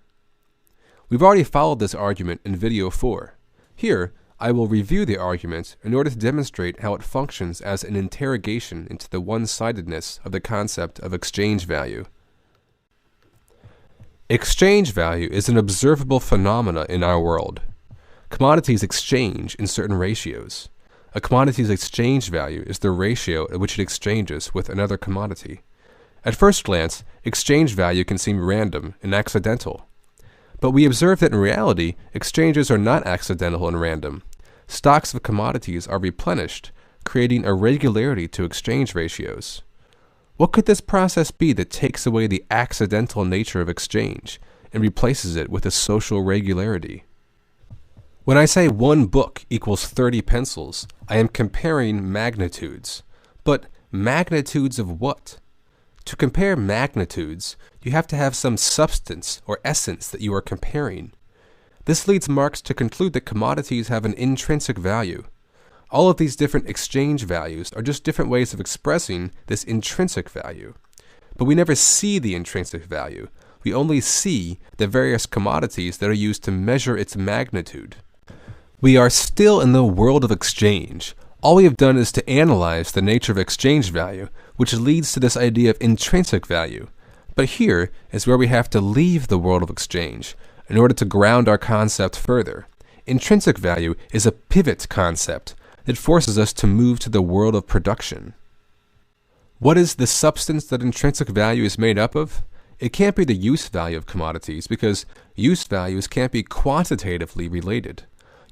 We've already followed this argument in video 4. Here, I will review the argument in order to demonstrate how it functions as an interrogation into the one-sidedness of the concept of exchange value. Exchange value is an observable phenomena in our world. Commodities exchange in certain ratios. A commodity's exchange value is the ratio at which it exchanges with another commodity. At first glance, exchange value can seem random and accidental. But we observe that in reality, exchanges are not accidental and random. Stocks of commodities are replenished, creating a regularity to exchange ratios. What could this process be that takes away the accidental nature of exchange and replaces it with a social regularity? When I say one book equals 30 pencils, I am comparing magnitudes. But magnitudes of what? To compare magnitudes, you have to have some substance or essence that you are comparing. This leads Marx to conclude that commodities have an intrinsic value. All of these different exchange values are just different ways of expressing this intrinsic value. But we never see the intrinsic value. We only see the various commodities that are used to measure its magnitude. We are still in the world of exchange. All we have done is to analyze the nature of exchange value, which leads to this idea of intrinsic value. But here is where we have to leave the world of exchange in order to ground our concept further. Intrinsic value is a pivot concept that forces us to move to the world of production. What is the substance that intrinsic value is made up of? It can't be the use value of commodities because use values can't be quantitatively related.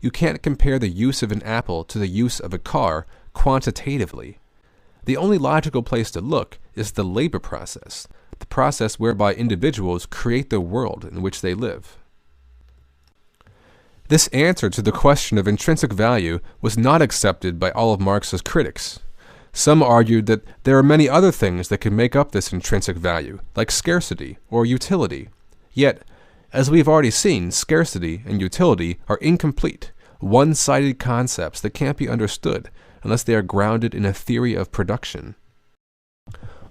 You can't compare the use of an apple to the use of a car quantitatively. the only logical place to look is the labor process, the process whereby individuals create the world in which they live. This answer to the question of intrinsic value was not accepted by all of Marx's critics. Some argued that there are many other things that can make up this intrinsic value, like scarcity or utility. Yet, as we've already seen, scarcity and utility are incomplete, one-sided concepts that can't be understood unless they are grounded in a theory of production.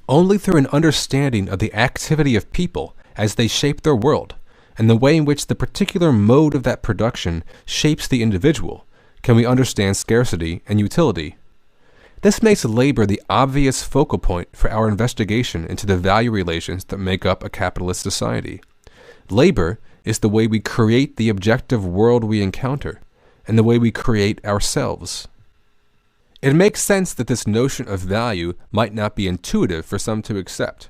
Only through an understanding of the activity of people as they shape their world, and the way in which the particular mode of that production shapes the individual, can we understand scarcity and utility. This makes labor the obvious focal point for our investigation into the value relations that make up a capitalist society. Labor is the way we create the objective world we encounter, and the way we create ourselves. It makes sense that this notion of value might not be intuitive for some to accept.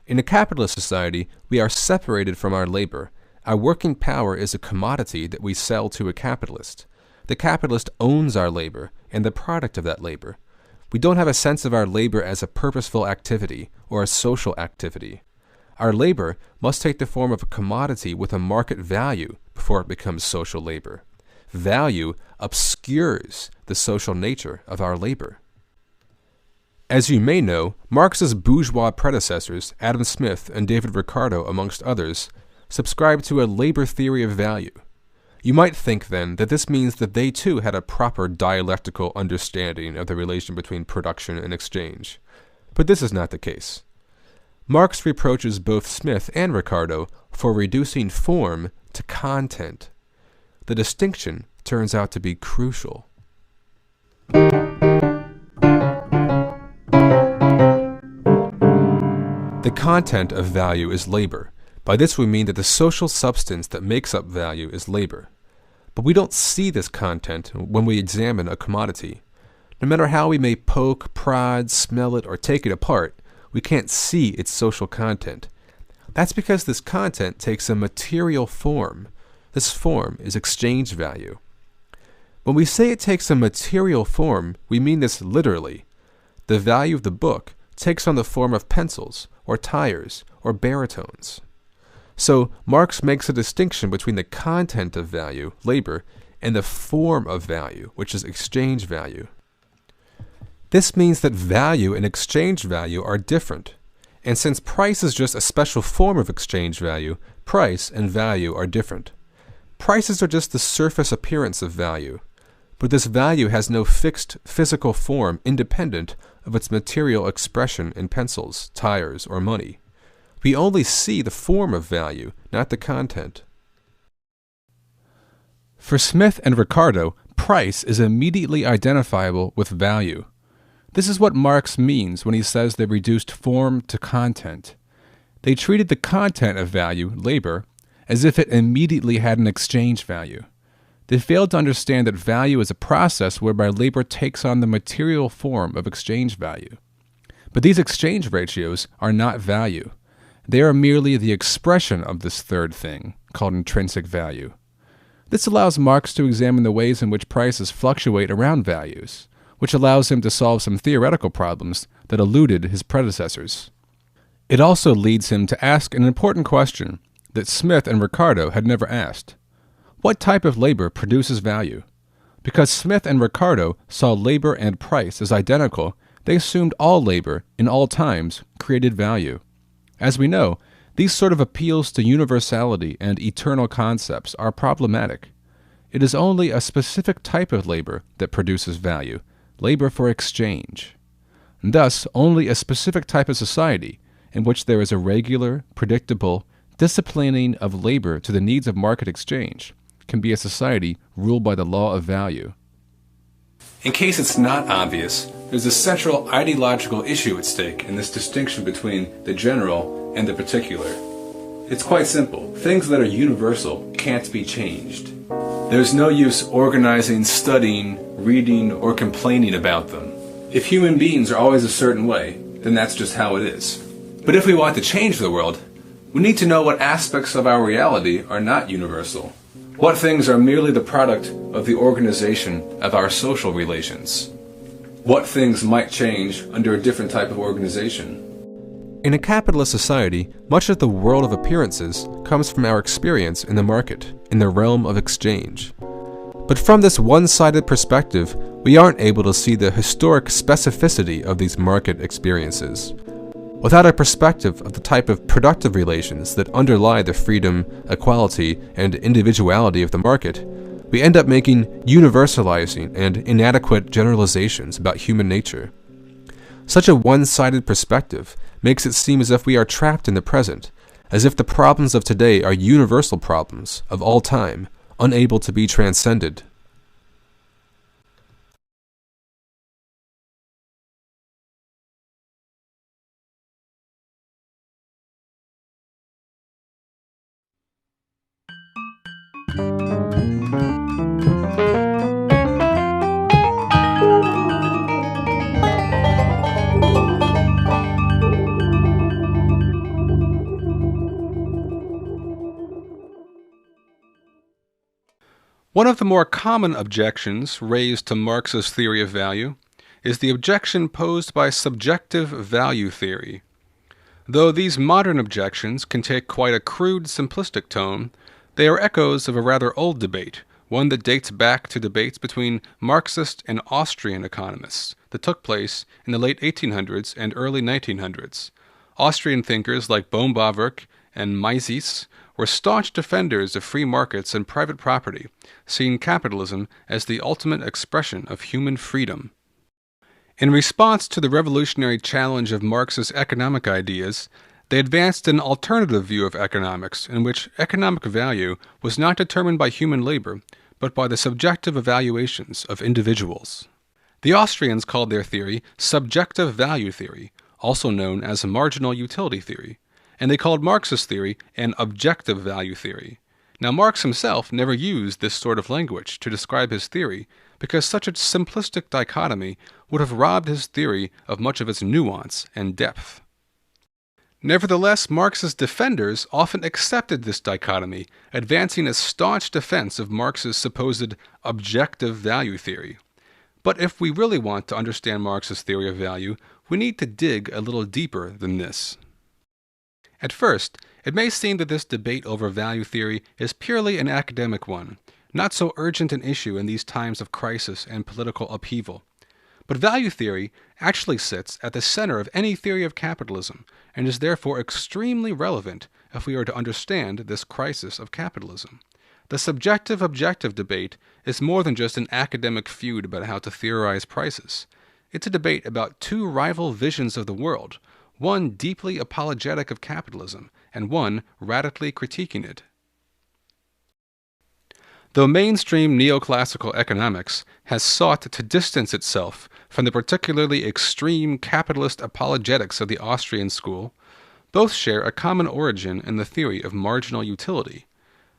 In a capitalist society, we are separated from our labor. Our working power is a commodity that we sell to a capitalist. The capitalist owns our labor and the product of that labor. We don't have a sense of our labor as a purposeful activity or a social activity. Our labor must take the form of a commodity with a market value before it becomes social labor. Value obscures the social nature of our labor. As you may know, Marx's bourgeois predecessors, Adam Smith and David Ricardo amongst others, subscribed to a labor theory of value. You might think then that this means that they too had a proper dialectical understanding of the relation between production and exchange. But this is not the case. Marx reproaches both Smith and Ricardo for reducing form to content. The distinction turns out to be crucial. The content of value is labor. By this we mean that the social substance that makes up value is labor. But we don't see this content when we examine a commodity. No matter how we may poke, prod, smell it, or take it apart, we can't see its social content. That's because this content takes a material form. This form is exchange value. When we say it takes a material form, we mean this literally. The value of the book takes on the form of pencils, or tires, or baritones. So Marx makes a distinction between the content of value, labor, and the form of value, which is exchange value. This means that value and exchange value are different. And since price is just a special form of exchange value, price and value are different. Prices are just the surface appearance of value, but this value has no fixed physical form independent of its material expression in pencils, tires, or money. We only see the form of value, not the content. For Smith and Ricardo, price is immediately identifiable with value. This is what Marx means when he says they reduced form to content. They treated the content of value, labor, as if it immediately had an exchange value. They failed to understand that value is a process whereby labor takes on the material form of exchange value. But these exchange ratios are not value. They are merely the expression of this third thing, called intrinsic value. This allows Marx to examine the ways in which prices fluctuate around values, which allows him to solve some theoretical problems that eluded his predecessors. It also leads him to ask an important question that Smith and Ricardo had never asked. What type of labor produces value? Because Smith and Ricardo saw labor and price as identical, they assumed all labor, in all times, created value. As we know, these sort of appeals to universality and eternal concepts are problematic. It is only a specific type of labor that produces value, labor for exchange. And thus, only a specific type of society, in which there is a regular, predictable, disciplining of labor to the needs of market exchange, can be a society ruled by the law of value. In case it's not obvious, there's a central ideological issue at stake in this distinction between the general and the particular. It's quite simple. Things that are universal can't be changed. There's no use organizing, studying, reading, or complaining about them. If human beings are always a certain way, then that's just how it is. But if we want to change the world, we need to know what aspects of our reality are not universal. What things are merely the product of the organization of our social relations. what things might change under a different type of organization. In a capitalist society, much of the world of appearances comes from our experience in the market, in the realm of exchange. But from this one-sided perspective, we aren't able to see the historic specificity of these market experiences. Without a perspective of the type of productive relations that underlie the freedom, equality, and individuality of the market, we end up making universalizing and inadequate generalizations about human nature. Such a one-sided perspective makes it seem as if we are trapped in the present, as if the problems of today are universal problems of all time, unable to be transcended. One of the more common objections raised to Marx's theory of value is the objection posed by subjective value theory. Though these modern objections can take quite a crude, simplistic tone, they are echoes of a rather old debate, one that dates back to debates between Marxist and Austrian economists that took place in the late 1800s and early 1900s. Austrian thinkers like Baumgartner and Mises were staunch defenders of free markets and private property, seeing capitalism as the ultimate expression of human freedom. In response to the revolutionary challenge of Marx's economic ideas, they advanced an alternative view of economics in which economic value was not determined by human labor, but by the subjective evaluations of individuals. The Austrians called their theory subjective value theory, also known as marginal utility theory, and they called Marx's theory an objective value theory. Now, Marx himself never used this sort of language to describe his theory because such a simplistic dichotomy would have robbed his theory of much of its nuance and depth. Nevertheless, Marx's defenders often accepted this dichotomy, advancing a staunch defense of Marx's supposed objective value theory. But if we really want to understand Marx's theory of value, we need to dig a little deeper than this. At first, it may seem that this debate over value theory is purely an academic one, not so urgent an issue in these times of crisis and political upheaval. But value theory actually sits at the center of any theory of capitalism, and is therefore extremely relevant if we are to understand this crisis of capitalism. The subjective-objective debate is more than just an academic feud about how to theorize prices. It's a debate about two rival visions of the world, one deeply apologetic of capitalism, and one radically critiquing it. Though mainstream neoclassical economics has sought to distance itself from the particularly extreme capitalist apologetics of the Austrian school, both share a common origin in the theory of marginal utility.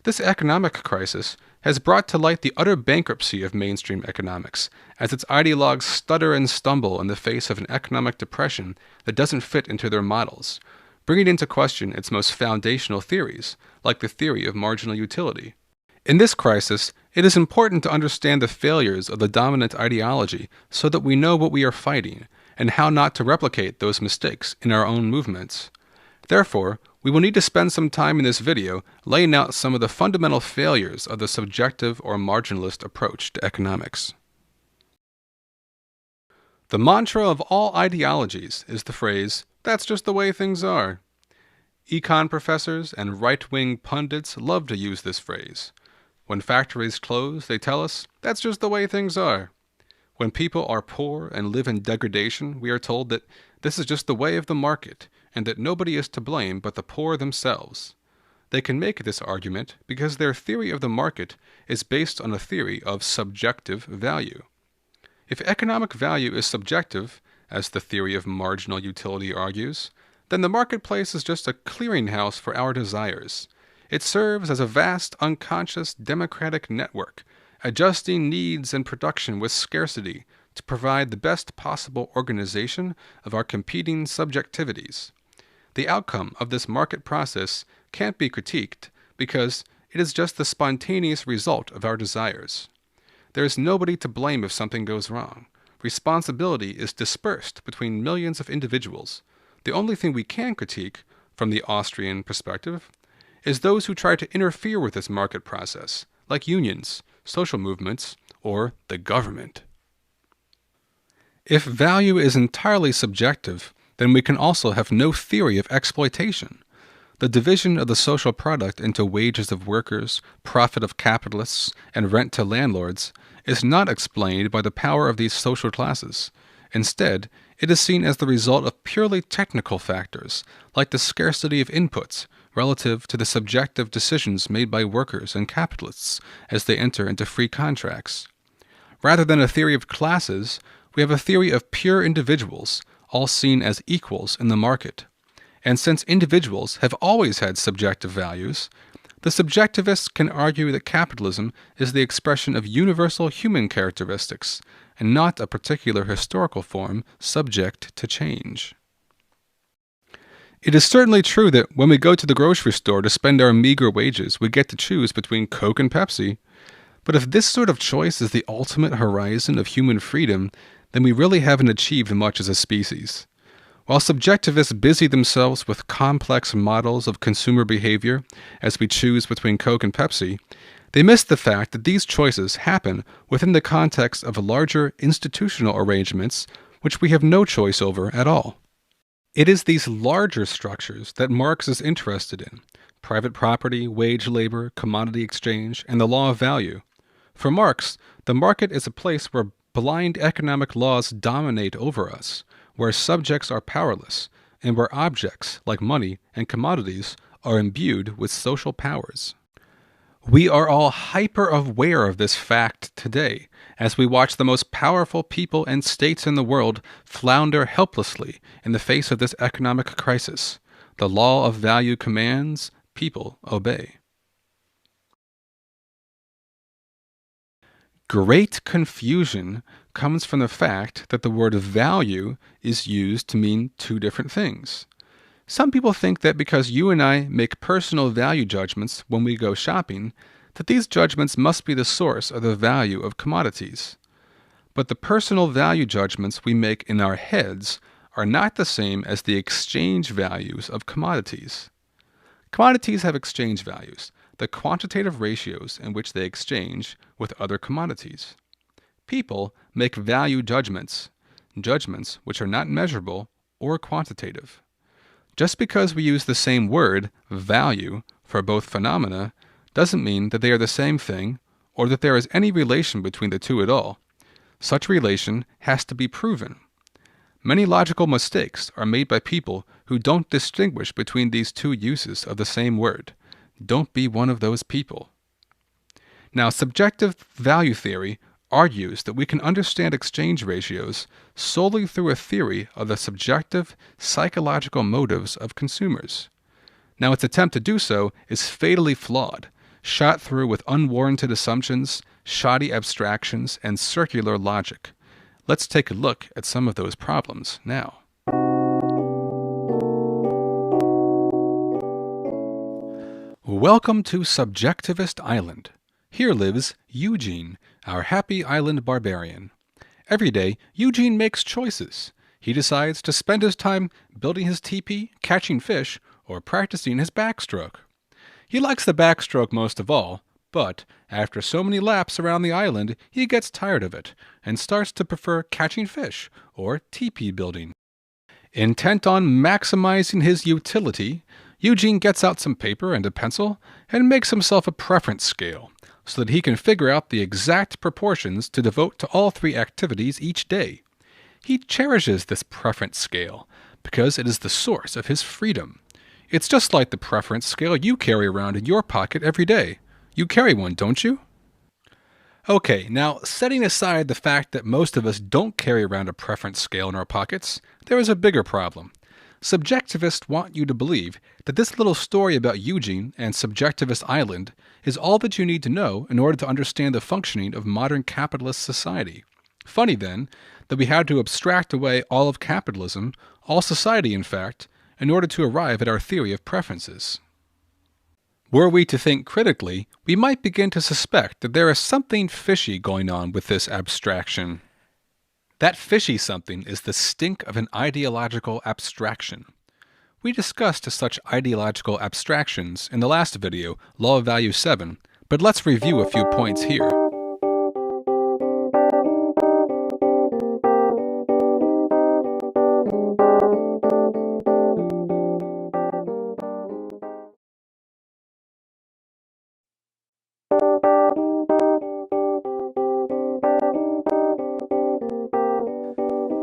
This economic crisis has brought to light the utter bankruptcy of mainstream economics, as its ideologues stutter and stumble in the face of an economic depression that doesn't fit into their models, bringing into question its most foundational theories, like the theory of marginal utility. In this crisis, it is important to understand the failures of the dominant ideology so that we know what we are fighting, and how not to replicate those mistakes in our own movements. Therefore, we will need to spend some time in this video laying out some of the fundamental failures of the subjective or marginalist approach to economics. The mantra of all ideologies is the phrase, "That's just the way things are." Econ professors and right-wing pundits love to use this phrase. When factories close, they tell us, "That's just the way things are." When people are poor and live in degradation, we are told that this is just the way of the market, and that nobody is to blame but the poor themselves. They can make this argument because their theory of the market is based on a theory of subjective value. If economic value is subjective, as the theory of marginal utility argues, then the marketplace is just a clearinghouse for our desires. It serves as a vast, unconscious, democratic network, adjusting needs and production with scarcity to provide the best possible organization of our competing subjectivities. The outcome of this market process can't be critiqued because it is just the spontaneous result of our desires. There is nobody to blame if something goes wrong. responsibility is dispersed between millions of individuals. The only thing we can critique, from the Austrian perspective, is those who try to interfere with this market process, like unions, social movements, or the government. If value is entirely subjective, then we can also have no theory of exploitation. The division of the social product into wages of workers, profit of capitalists, and rent to landlords is not explained by the power of these social classes. Instead, it is seen as the result of purely technical factors, like the scarcity of inputs relative to the subjective decisions made by workers and capitalists as they enter into free contracts. Rather than a theory of classes, we have a theory of pure individuals, all seen as equals in the market. And since individuals have always had subjective values, the subjectivists can argue that capitalism is the expression of universal human characteristics, and not a particular historical form subject to change. It is certainly true that when we go to the grocery store to spend our meager wages, we get to choose between Coke and Pepsi. But if this sort of choice is the ultimate horizon of human freedom, then we really haven't achieved much as a species. While subjectivists busy themselves with complex models of consumer behavior as we choose between Coke and Pepsi, they miss the fact that these choices happen within the context of larger institutional arrangements which we have no choice over at all. It is these larger structures that Marx is interested in: private property, wage labor, commodity exchange, and the law of value. For Marx, the market is a place where blind economic laws dominate over us, where subjects are powerless, and where objects, like money and commodities, are imbued with social powers. We are all hyper-aware of this fact today, as we watch the most powerful people and states in the world flounder helplessly in the face of this economic crisis. The law of value commands, people obey. Great confusion comes from the fact that the word value is used to mean two different things. Some people think that because you and I make personal value judgments when we go shopping, that these judgments must be the source of the value of commodities. But the personal value judgments we make in our heads are not the same as the exchange values of commodities. Commodities have exchange values, the quantitative ratios in which they exchange with other commodities. People make value judgments, judgments which are not measurable or quantitative. Just because we use the same word, value, for both phenomena, doesn't mean that they are the same thing or that there is any relation between the two at all. Such relation has to be proven. Many logical mistakes are made by people who don't distinguish between these two uses of the same word. Don't be one of those people. Now, subjective value theory argues that we can understand exchange ratios solely through a theory of the subjective psychological motives of consumers. Now, its attempt to do so is fatally flawed, shot through with unwarranted assumptions, shoddy abstractions, and circular logic. Let's take a look at some of those problems now. Welcome to Subjectivist Island. Here lives Eugene, our happy island barbarian. Every day, Eugene makes choices. He decides to spend his time building his teepee, catching fish, or practicing his backstroke. He likes the backstroke most of all, but after so many laps around the island, he gets tired of it and starts to prefer catching fish or teepee building. Intent on maximizing his utility, Eugene gets out some paper and a pencil and makes himself a preference scale so that he can figure out the exact proportions to devote to all three activities each day. He cherishes this preference scale because it is the source of his freedom. It's just like the preference scale you carry around in your pocket every day. You carry one, don't you? Okay, now setting aside the fact that most of us don't carry around a preference scale in our pockets, there is a bigger problem. Subjectivists want you to believe that this little story about Eugene and Subjectivist Island is all that you need to know in order to understand the functioning of modern capitalist society. Funny, then, that we had to abstract away all of capitalism, all society in fact, in order to arrive at our theory of preferences. Were we to think critically, we might begin to suspect that there is something fishy going on with this abstraction. That fishy something is the stink of an ideological abstraction. We discussed such ideological abstractions in the last video, Law of Value 7, but let's review a few points here.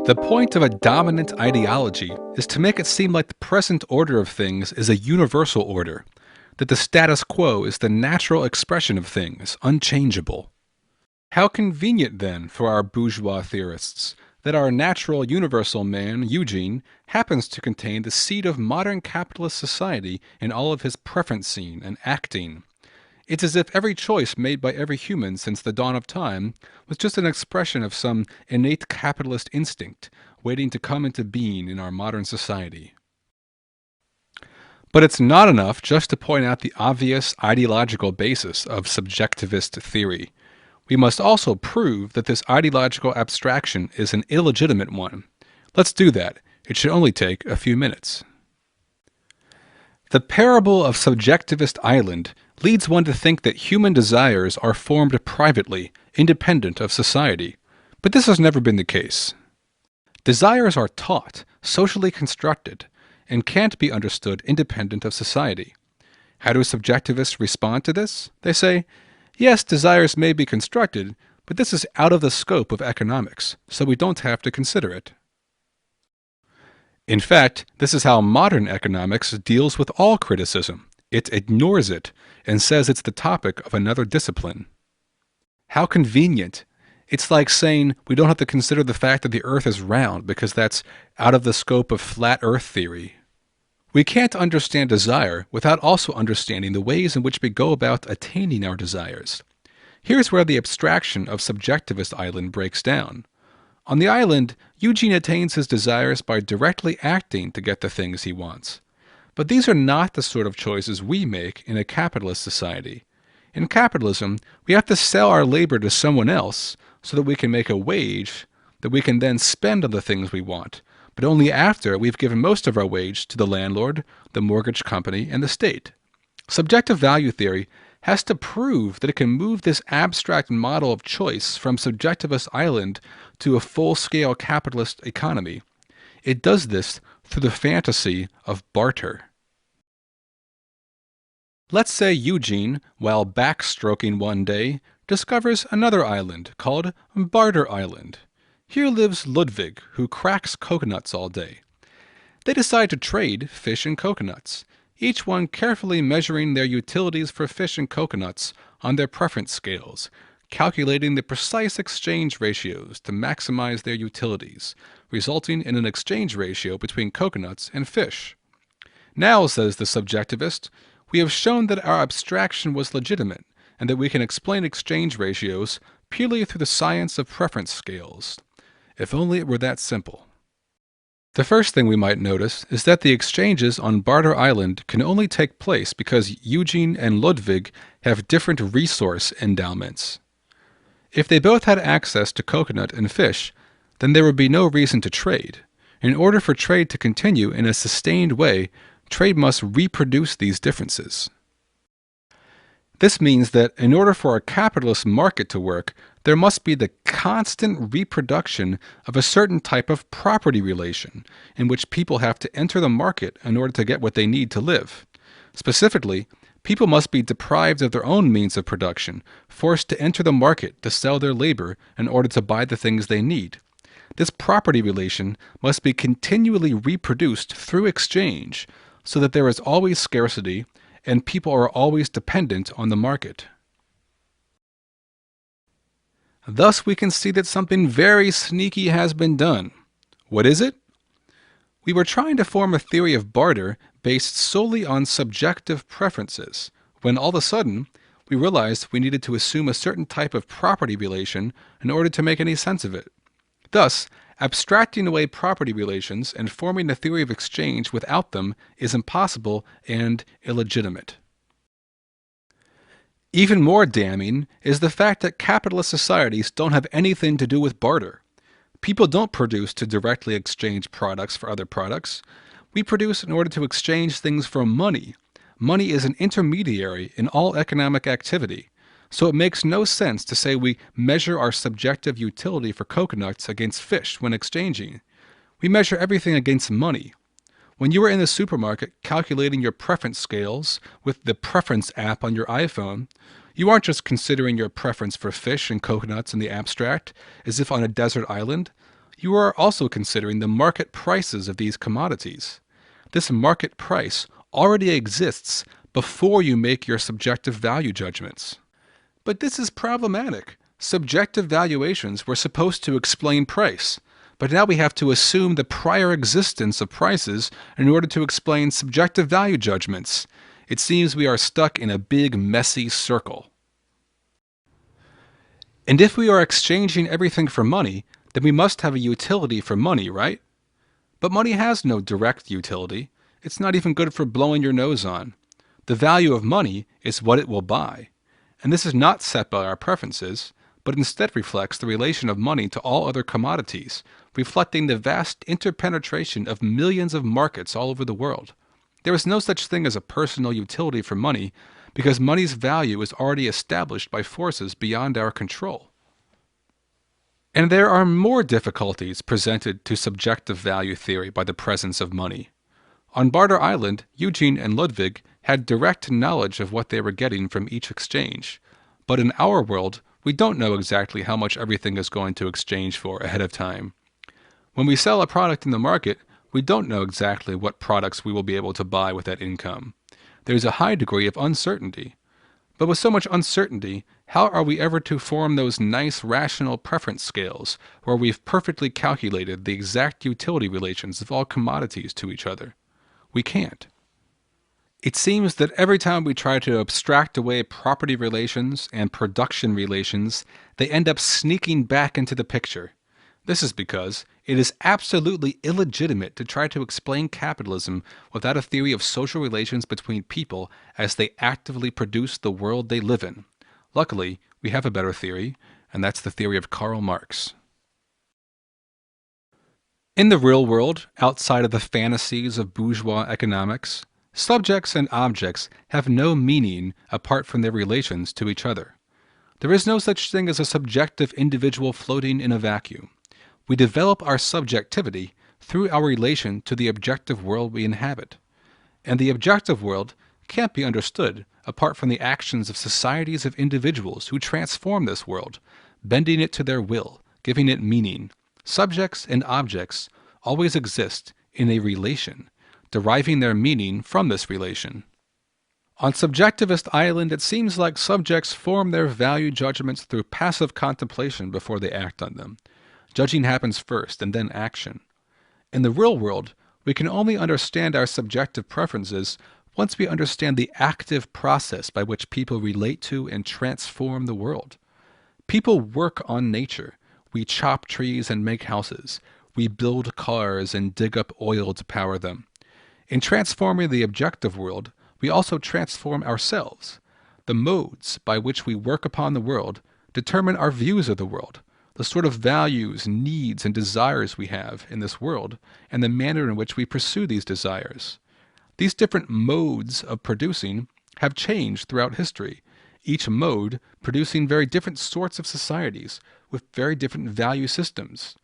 The point of a dominant ideology is to make it seem like the present order of things is a universal order, that the status quo is the natural expression of things, unchangeable. How convenient, then, for our bourgeois theorists, that our natural universal man, Eugene, happens to contain the seed of modern capitalist society in all of his preferencing and acting. It's as if every choice made by every human since the dawn of time was just an expression of some innate capitalist instinct waiting to come into being in our modern society. But it's not enough just to point out the obvious ideological basis of subjectivist theory. We must also prove that this ideological abstraction is an illegitimate one. Let's do that. It should only take a few minutes. The parable of Subjectivist Island leads one to think that human desires are formed privately, independent of society. But this has never been the case. Desires are taught, socially constructed, and can't be understood independent of society. How do subjectivists respond to this? They say, yes, desires may be constructed, but this is out of the scope of economics, so we don't have to consider it. In fact, this is how modern economics deals with all criticism. It ignores it and says it's the topic of another discipline. How convenient. It's like saying we don't have to consider the fact that the earth is round because that's out of the scope of flat earth theory. We can't understand desire without also understanding the ways in which we go about attaining our desires. Here's where the abstraction of Subjectivist Island breaks down. On the island, Eugene attains his desires by directly acting to get the things he wants. But these are not the sort of choices we make in a capitalist society. In capitalism, we have to sell our labor to someone else so that we can make a wage that we can then spend on the things we want, but only after we've given most of our wage to the landlord, the mortgage company, and the state. Subjective value theory has to prove that it can move this abstract model of choice from Subjectivist Island to a full-scale capitalist economy. It does this through the fantasy of barter. Let's say Eugene, while backstroking one day, discovers another island called Barter Island. Here lives Ludwig, who cracks coconuts all day. They decide to trade fish and coconuts, each one carefully measuring their utilities for fish and coconuts on their preference scales, calculating the precise exchange ratios to maximize their utilities, resulting in an exchange ratio between coconuts and fish. Now, says the subjectivist, we have shown that our abstraction was legitimate, and that we can explain exchange ratios purely through the science of preference scales. If only it were that simple. The first thing we might notice is that the exchanges on Barter Island can only take place because Eugene and Ludwig have different resource endowments. If they both had access to coconut and fish, then there would be no reason to trade. In order for trade to continue in a sustained way, trade must reproduce these differences. This means that in order for a capitalist market to work, there must be the constant reproduction of a certain type of property relation in which people have to enter the market in order to get what they need to live. Specifically, people must be deprived of their own means of production, forced to enter the market to sell their labor in order to buy the things they need. This property relation must be continually reproduced through exchange so that there is always scarcity and people are always dependent on the market. Thus, we can see that something very sneaky has been done. What is it? We were trying to form a theory of barter based solely on subjective preferences, when all of a sudden, we realized we needed to assume a certain type of property relation in order to make any sense of it. Thus, abstracting away property relations and forming a theory of exchange without them is impossible and illegitimate. Even more damning is the fact that capitalist societies don't have anything to do with barter. People don't produce to directly exchange products for other products. We produce in order to exchange things for money. Money is an intermediary in all economic activity. So it makes no sense to say we measure our subjective utility for coconuts against fish when exchanging. We measure everything against money. When you are in the supermarket calculating your preference scales with the Preference app on your iPhone, you aren't just considering your preference for fish and coconuts in the abstract, as if on a desert island. You are also considering the market prices of these commodities. This market price already exists before you make your subjective value judgments. But this is problematic. Subjective valuations were supposed to explain price, but now we have to assume the prior existence of prices in order to explain subjective value judgments. It seems we are stuck in a big, messy circle. And if we are exchanging everything for money, then we must have a utility for money, right? But money has no direct utility. It's not even good for blowing your nose on. The value of money is what it will buy. And this is not set by our preferences, but instead reflects the relation of money to all other commodities, reflecting the vast interpenetration of millions of markets all over the world. There is no such thing as a personal utility for money, because money's value is already established by forces beyond our control. And there are more difficulties presented to subjective value theory by the presence of money. On Barter Island, Eugene and Ludwig had direct knowledge of what they were getting from each exchange. But in our world, we don't know exactly how much everything is going to exchange for ahead of time. When we sell a product in the market, we don't know exactly what products we will be able to buy with that income. There's a high degree of uncertainty. But with so much uncertainty, how are we ever to form those nice rational preference scales where we've perfectly calculated the exact utility relations of all commodities to each other? We can't. It seems that every time we try to abstract away property relations and production relations, they end up sneaking back into the picture. This is because it is absolutely illegitimate to try to explain capitalism without a theory of social relations between people as they actively produce the world they live in. Luckily, we have a better theory, and that's the theory of Karl Marx. In the real world, outside of the fantasies of bourgeois economics, subjects and objects have no meaning apart from their relations to each other. There is no such thing as a subjective individual floating in a vacuum. We develop our subjectivity through our relation to the objective world we inhabit. And the objective world can't be understood apart from the actions of societies of individuals who transform this world, bending it to their will, giving it meaning. Subjects and objects always exist in a relation, deriving their meaning from this relation. On Subjectivist Island, it seems like subjects form their value judgments through passive contemplation before they act on them. Judging happens first and then action. In the real world, we can only understand our subjective preferences once we understand the active process by which people relate to and transform the world. People work on nature. We chop trees and make houses. We build cars and dig up oil to power them. In transforming the objective world, we also transform ourselves. The modes by which we work upon the world determine our views of the world, the sort of values, needs, and desires we have in this world, and the manner in which we pursue these desires. These different modes of producing have changed throughout history, each mode producing very different sorts of societies with very different value systems.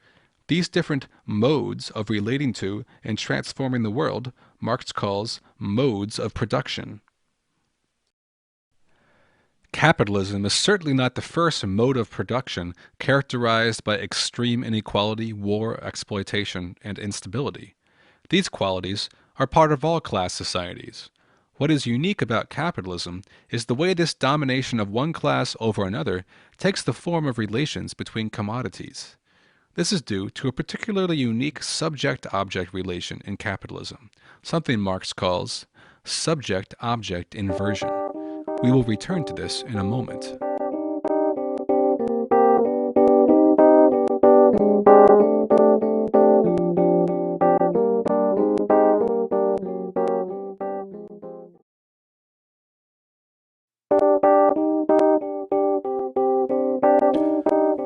These different modes of relating to and transforming the world Marx calls modes of production. Capitalism is certainly not the first mode of production characterized by extreme inequality, war, exploitation, and instability. These qualities are part of all class societies. What is unique about capitalism is the way this domination of one class over another takes the form of relations between commodities. This is due to a particularly unique subject-object relation in capitalism, something Marx calls subject-object inversion. We will return to this in a moment.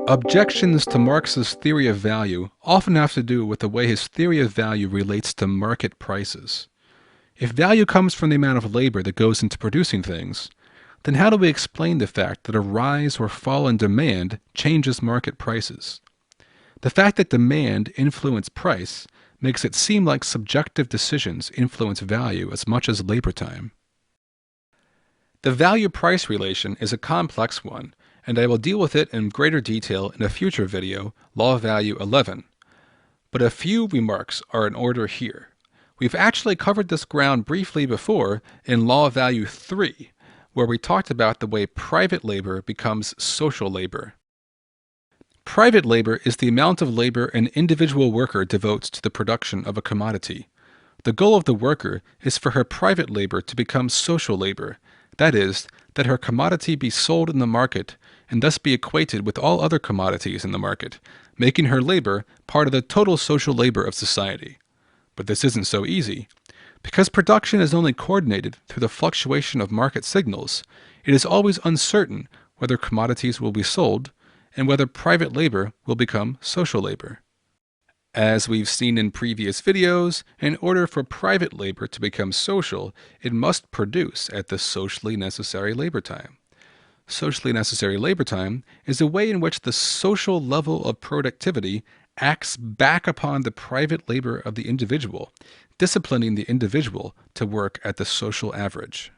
Objections to Marx's theory of value often have to do with the way his theory of value relates to market prices. If value comes from the amount of labor that goes into producing things, then how do we explain the fact that a rise or fall in demand changes market prices? The fact that demand influences price makes it seem like subjective decisions influence value as much as labor time. The value-price relation is a complex one, and I will deal with it in greater detail in a future video, Law of Value 11. But a few remarks are in order here. We've actually covered this ground briefly before in Law of Value 3, where we talked about the way private labor becomes social labor. Private labor is the amount of labor an individual worker devotes to the production of a commodity. The goal of the worker is for her private labor to become social labor, that is, that her commodity be sold in the market and thus be equated with all other commodities in the market, making her labor part of the total social labor of society. But this isn't so easy. Because production is only coordinated through the fluctuation of market signals, it is always uncertain whether commodities will be sold and whether private labor will become social labor. As we've seen in previous videos, in order for private labor to become social, it must produce at the socially necessary labor time. Socially necessary labor time is a way in which the social level of productivity acts back upon the private labor of the individual, disciplining the individual to work at the social average.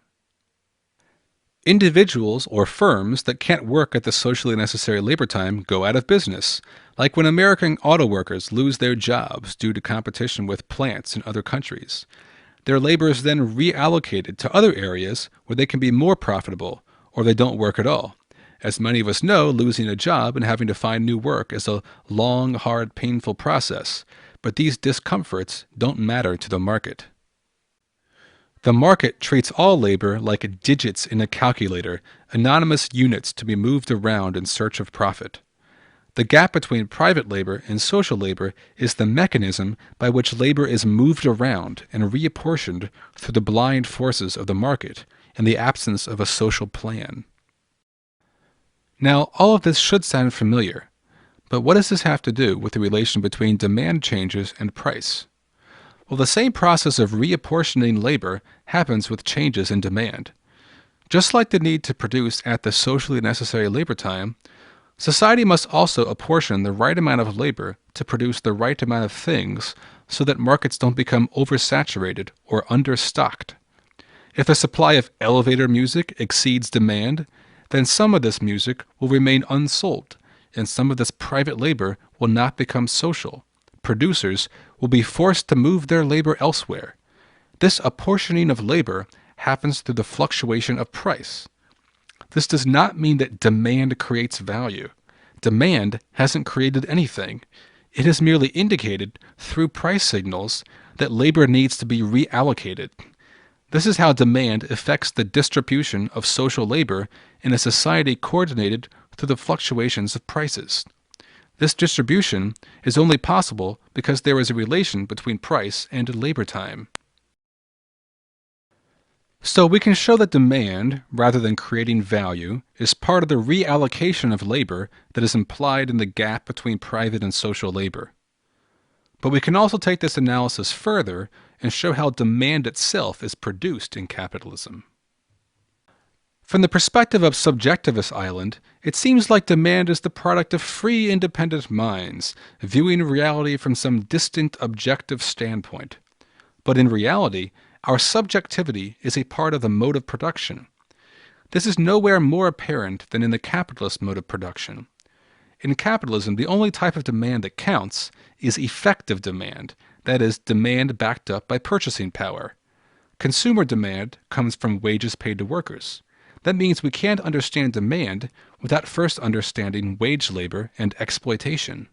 Individuals or firms that can't work at the socially necessary labor time go out of business, like when American auto workers lose their jobs due to competition with plants in other countries. Their labor is then reallocated to other areas where they can be more profitable, or they don't work at all. As many of us know, losing a job and having to find new work is a long, hard, painful process, but these discomforts don't matter to the market. The market treats all labor like digits in a calculator, anonymous units to be moved around in search of profit. The gap between private labor and social labor is the mechanism by which labor is moved around and reapportioned through the blind forces of the market in the absence of a social plan. Now, all of this should sound familiar, but what does this have to do with the relation between demand changes and price? Well, the same process of reapportioning labor happens with changes in demand. Just like the need to produce at the socially necessary labor time, society must also apportion the right amount of labor to produce the right amount of things so that markets don't become oversaturated or understocked. If the supply of elevator music exceeds demand, then some of this music will remain unsold, and some of this private labor will not become social. Producers will be forced to move their labor elsewhere. This apportioning of labor happens through the fluctuation of price. This does not mean that demand creates value. Demand hasn't created anything. It has merely indicated through price signals that labor needs to be reallocated. This is how demand affects the distribution of social labor in a society coordinated through the fluctuations of prices. This distribution is only possible because there is a relation between price and labor time. So we can show that demand, rather than creating value, is part of the reallocation of labor that is implied in the gap between private and social labor. But we can also take this analysis further and show how demand itself is produced in capitalism. From the perspective of Subjectivist Island, it seems like demand is the product of free, independent minds, viewing reality from some distant, objective standpoint. But in reality, our subjectivity is a part of the mode of production. This is nowhere more apparent than in the capitalist mode of production. In capitalism, the only type of demand that counts is effective demand, that is, demand backed up by purchasing power. Consumer demand comes from wages paid to workers. That means we can't understand demand without first understanding wage labor and exploitation.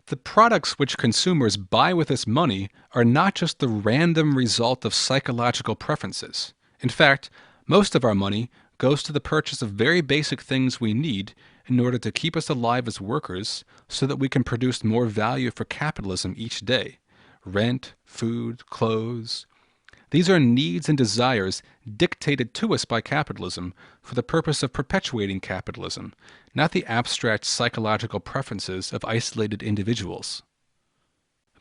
The products which consumers buy with this money are not just the random result of psychological preferences. In fact, most of our money goes to the purchase of very basic things we need in order to keep us alive as workers so that we can produce more value for capitalism each day. Rent, food, clothes. These are needs and desires dictated to us by capitalism for the purpose of perpetuating capitalism, not the abstract psychological preferences of isolated individuals.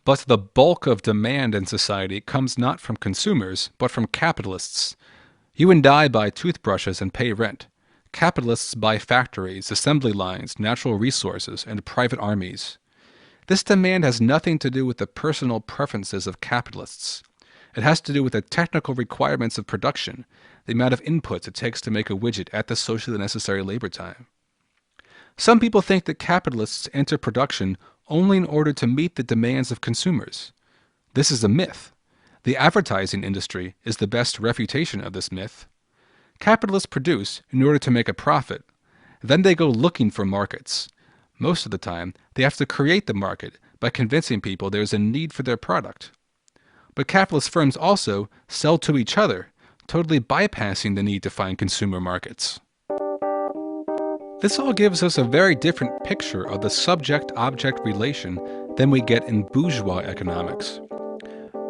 But the bulk of demand in society comes not from consumers, but from capitalists. You and I buy toothbrushes and pay rent. Capitalists buy factories, assembly lines, natural resources, and private armies. This demand has nothing to do with the personal preferences of capitalists. It has to do with the technical requirements of production, the amount of inputs it takes to make a widget at the socially necessary labor time. Some people think that capitalists enter production only in order to meet the demands of consumers. This is a myth. The advertising industry is the best refutation of this myth. Capitalists produce in order to make a profit. Then they go looking for markets. Most of the time, they have to create the market by convincing people there is a need for their product. But capitalist firms also sell to each other, totally bypassing the need to find consumer markets. This all gives us a very different picture of the subject-object relation than we get in bourgeois economics.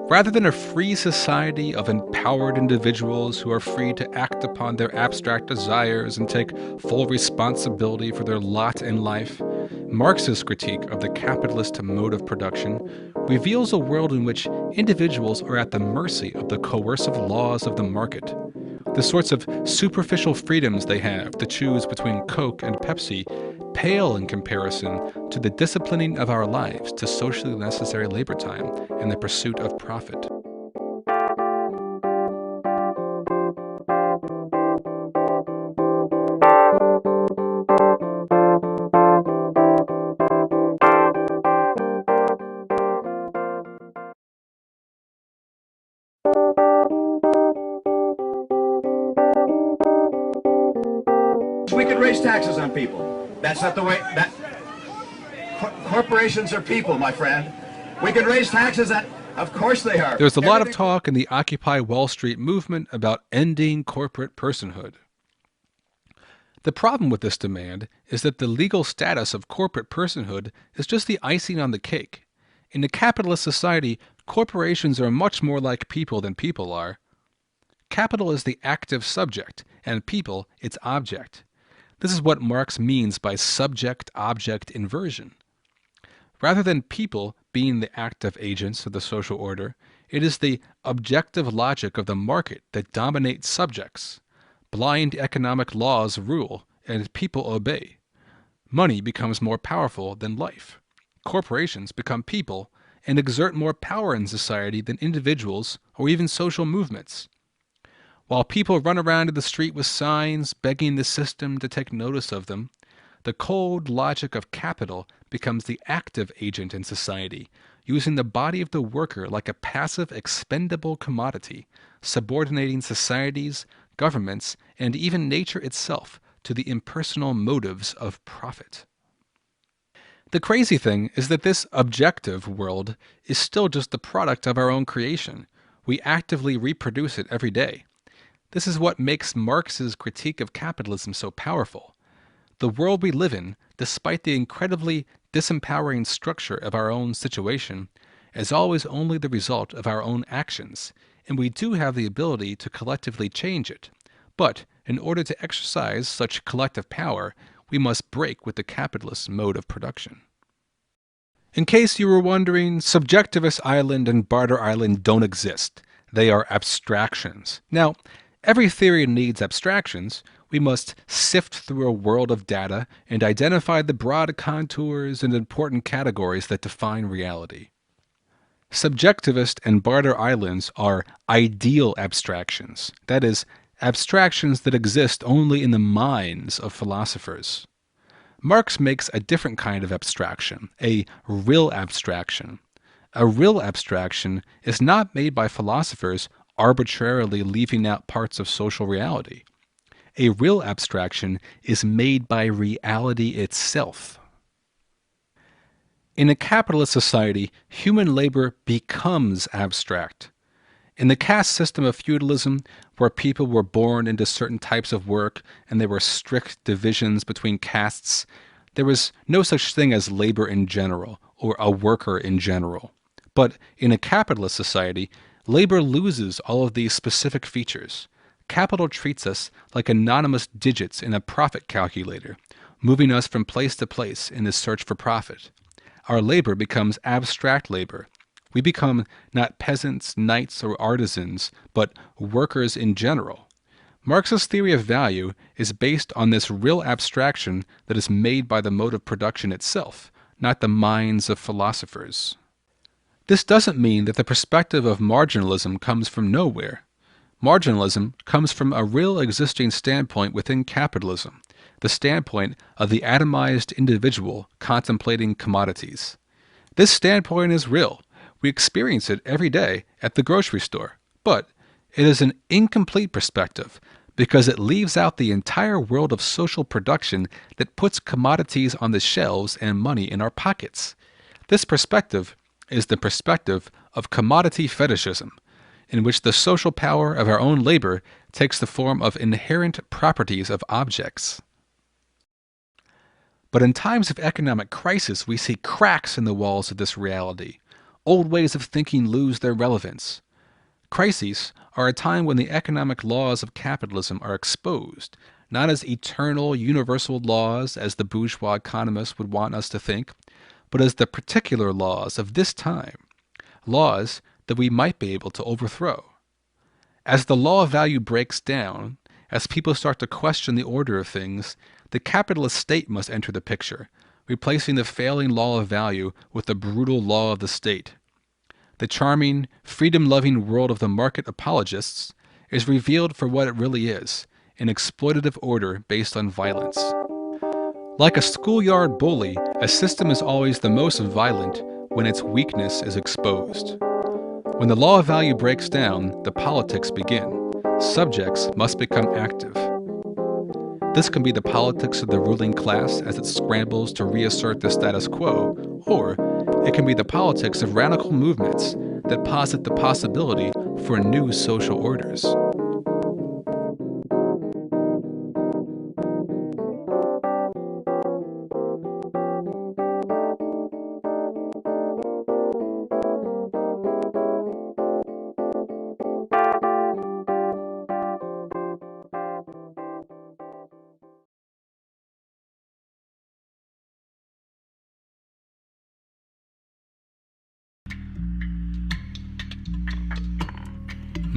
Rather than a free society of empowered individuals who are free to act upon their abstract desires and take full responsibility for their lot in life, Marx's critique of the capitalist mode of production reveals a world in which individuals are at the mercy of the coercive laws of the market. The sorts of superficial freedoms they have to choose between Coke and Pepsi pale in comparison to the disciplining of our lives to socially necessary labor time and the pursuit of profit. We could raise taxes on people. That's not the way. Corporations are people, my friend. We can raise taxes on. Of course they are. There's a lot of talk in the Occupy Wall Street movement about ending corporate personhood. The problem with this demand is that the legal status of corporate personhood is just the icing on the cake. In a capitalist society, corporations are much more like people than people are. Capital is the active subject, and people its object. This is what Marx means by subject-object inversion. Rather than people being the active agents of the social order, it is the objective logic of the market that dominates subjects. Blind economic laws rule, and people obey. Money becomes more powerful than life. Corporations become people and exert more power in society than individuals or even social movements. While people run around in the street with signs begging the system to take notice of them, the cold logic of capital becomes the active agent in society, using the body of the worker like a passive, expendable commodity, subordinating societies, governments, and even nature itself to the impersonal motives of profit. The crazy thing is that this objective world is still just the product of our own creation. We actively reproduce it every day. This is what makes Marx's critique of capitalism so powerful. The world we live in, despite the incredibly disempowering structure of our own situation, is always only the result of our own actions, and we do have the ability to collectively change it. But in order to exercise such collective power, we must break with the capitalist mode of production. In case you were wondering, Subjectivist Island and Barter Island don't exist. They are abstractions. Now, every theory needs abstractions. We must sift through a world of data and identify the broad contours and important categories that define reality. Subjectivist and barter islands are ideal abstractions, that is, abstractions that exist only in the minds of philosophers. Marx makes a different kind of abstraction, a real abstraction. A real abstraction is not made by philosophers arbitrarily leaving out parts of social reality. A real abstraction is made by reality itself. In a capitalist society, human labor becomes abstract. In the caste system of feudalism, where people were born into certain types of work and there were strict divisions between castes, there was no such thing as labor in general or a worker in general. But in a capitalist society, Labor loses all of these specific features. Capital treats us like anonymous digits in a profit calculator, moving us from place to place in the search for profit. Our labor becomes abstract labor. We become not peasants, knights, or artisans, but workers in general. Marx's theory of value is based on this real abstraction that is made by the mode of production itself, not the minds of philosophers. This doesn't mean that the perspective of marginalism comes from nowhere. Marginalism comes from a real existing standpoint within capitalism, the standpoint of the atomized individual contemplating commodities. This standpoint is real. We experience it every day at the grocery store, but it is an incomplete perspective because it leaves out the entire world of social production that puts commodities on the shelves and money in our pockets. This perspective is the perspective of commodity fetishism, in which the social power of our own labor takes the form of inherent properties of objects. But in times of economic crisis, we see cracks in the walls of this reality. Old ways of thinking lose their relevance. Crises are a time when the economic laws of capitalism are exposed, not as eternal, universal laws as the bourgeois economists would want us to think, but as the particular laws of this time, laws that we might be able to overthrow. As the law of value breaks down, as people start to question the order of things, the capitalist state must enter the picture, replacing the failing law of value with the brutal law of the state. The charming, freedom-loving world of the market apologists is revealed for what it really is, an exploitative order based on violence. Like a schoolyard bully, a system is always the most violent when its weakness is exposed. When the law of value breaks down, the politics begin. Subjects must become active. This can be the politics of the ruling class as it scrambles to reassert the status quo, or it can be the politics of radical movements that posit the possibility for new social orders.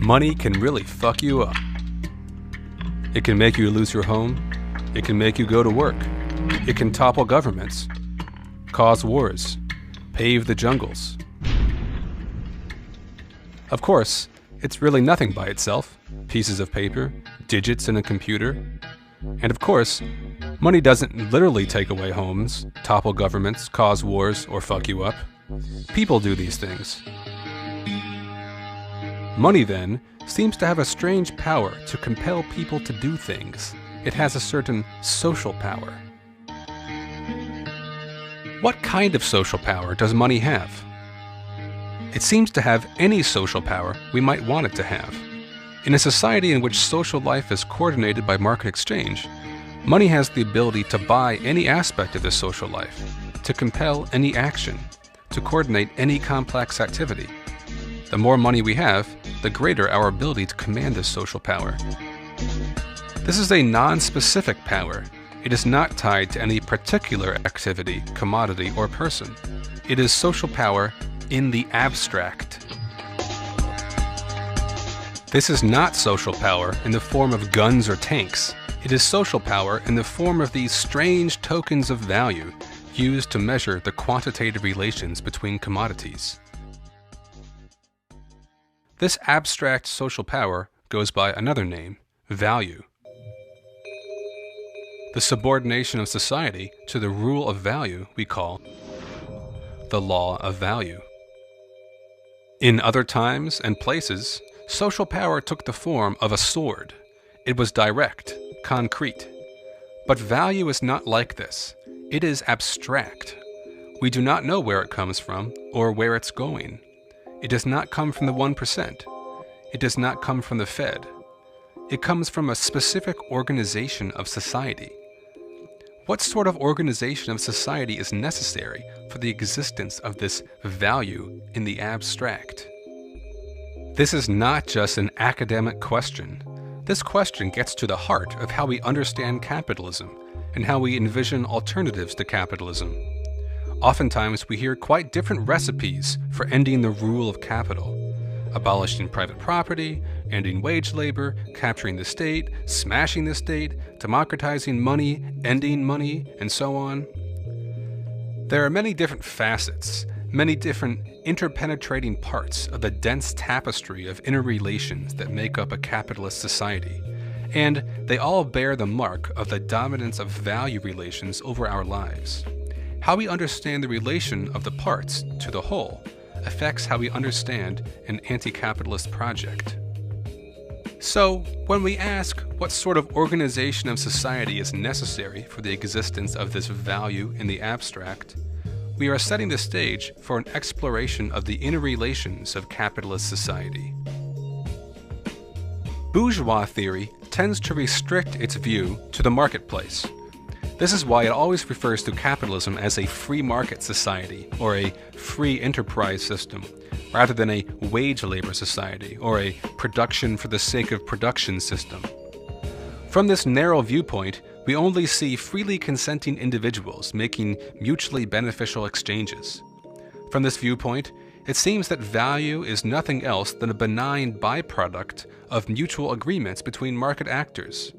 Money can really fuck you up. It can make you lose your home. It can make you go to work. It can topple governments, cause wars, pave the jungles. Of course, it's really nothing by itself. Pieces of paper, digits in a computer. And of course, money doesn't literally take away homes, topple governments, cause wars, or fuck you up. People do these things. Money, then, seems to have a strange power to compel people to do things. It has a certain social power. What kind of social power does money have? It seems to have any social power we might want it to have. In a society in which social life is coordinated by market exchange, money has the ability to buy any aspect of this social life, to compel any action, to coordinate any complex activity. The more money we have, the greater our ability to command this social power. This is a non-specific power. It is not tied to any particular activity, commodity, or person. It is social power in the abstract. This is not social power in the form of guns or tanks. It is social power in the form of these strange tokens of value used to measure the quantitative relations between commodities. This abstract social power goes by another name, value. The subordination of society to the rule of value we call the law of value. In other times and places, social power took the form of a sword. It was direct, concrete. But value is not like this. It is abstract. We do not know where it comes from or where it's going. It does not come from the 1%. It does not come from the Fed. It comes from a specific organization of society. What sort of organization of society is necessary for the existence of this value in the abstract? This is not just an academic question. This question gets to the heart of how we understand capitalism and how we envision alternatives to capitalism. Oftentimes, we hear quite different recipes for ending the rule of capital: abolishing private property, ending wage labor, capturing the state, smashing the state, democratizing money, ending money, and so on. There are many different facets, many different interpenetrating parts of the dense tapestry of interrelations that make up a capitalist society, and they all bear the mark of the dominance of value relations over our lives. How we understand the relation of the parts to the whole affects how we understand an anti-capitalist project. So, when we ask what sort of organization of society is necessary for the existence of this value in the abstract, we are setting the stage for an exploration of the interrelations of capitalist society. Bourgeois theory tends to restrict its view to the marketplace. This is why it always refers to capitalism as a free market society or a free enterprise system, rather than a wage labor society or a production for the sake of production system. From this narrow viewpoint, we only see freely consenting individuals making mutually beneficial exchanges. From this viewpoint, it seems that value is nothing else than a benign byproduct of mutual agreements between market actors.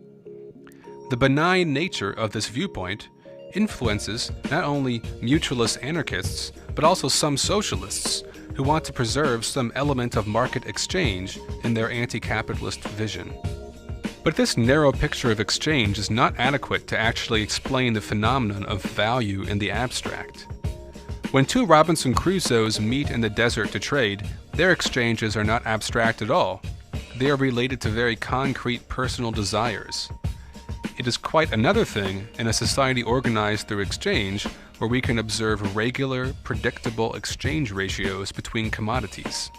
The benign nature of this viewpoint influences not only mutualist anarchists, but also some socialists who want to preserve some element of market exchange in their anti-capitalist vision. But this narrow picture of exchange is not adequate to actually explain the phenomenon of value in the abstract. When two Robinson Crusoes meet in the desert to trade, their exchanges are not abstract at all. They are related to very concrete personal desires. It is quite another thing in a society organized through exchange, where we can observe regular, predictable exchange ratios between commodities.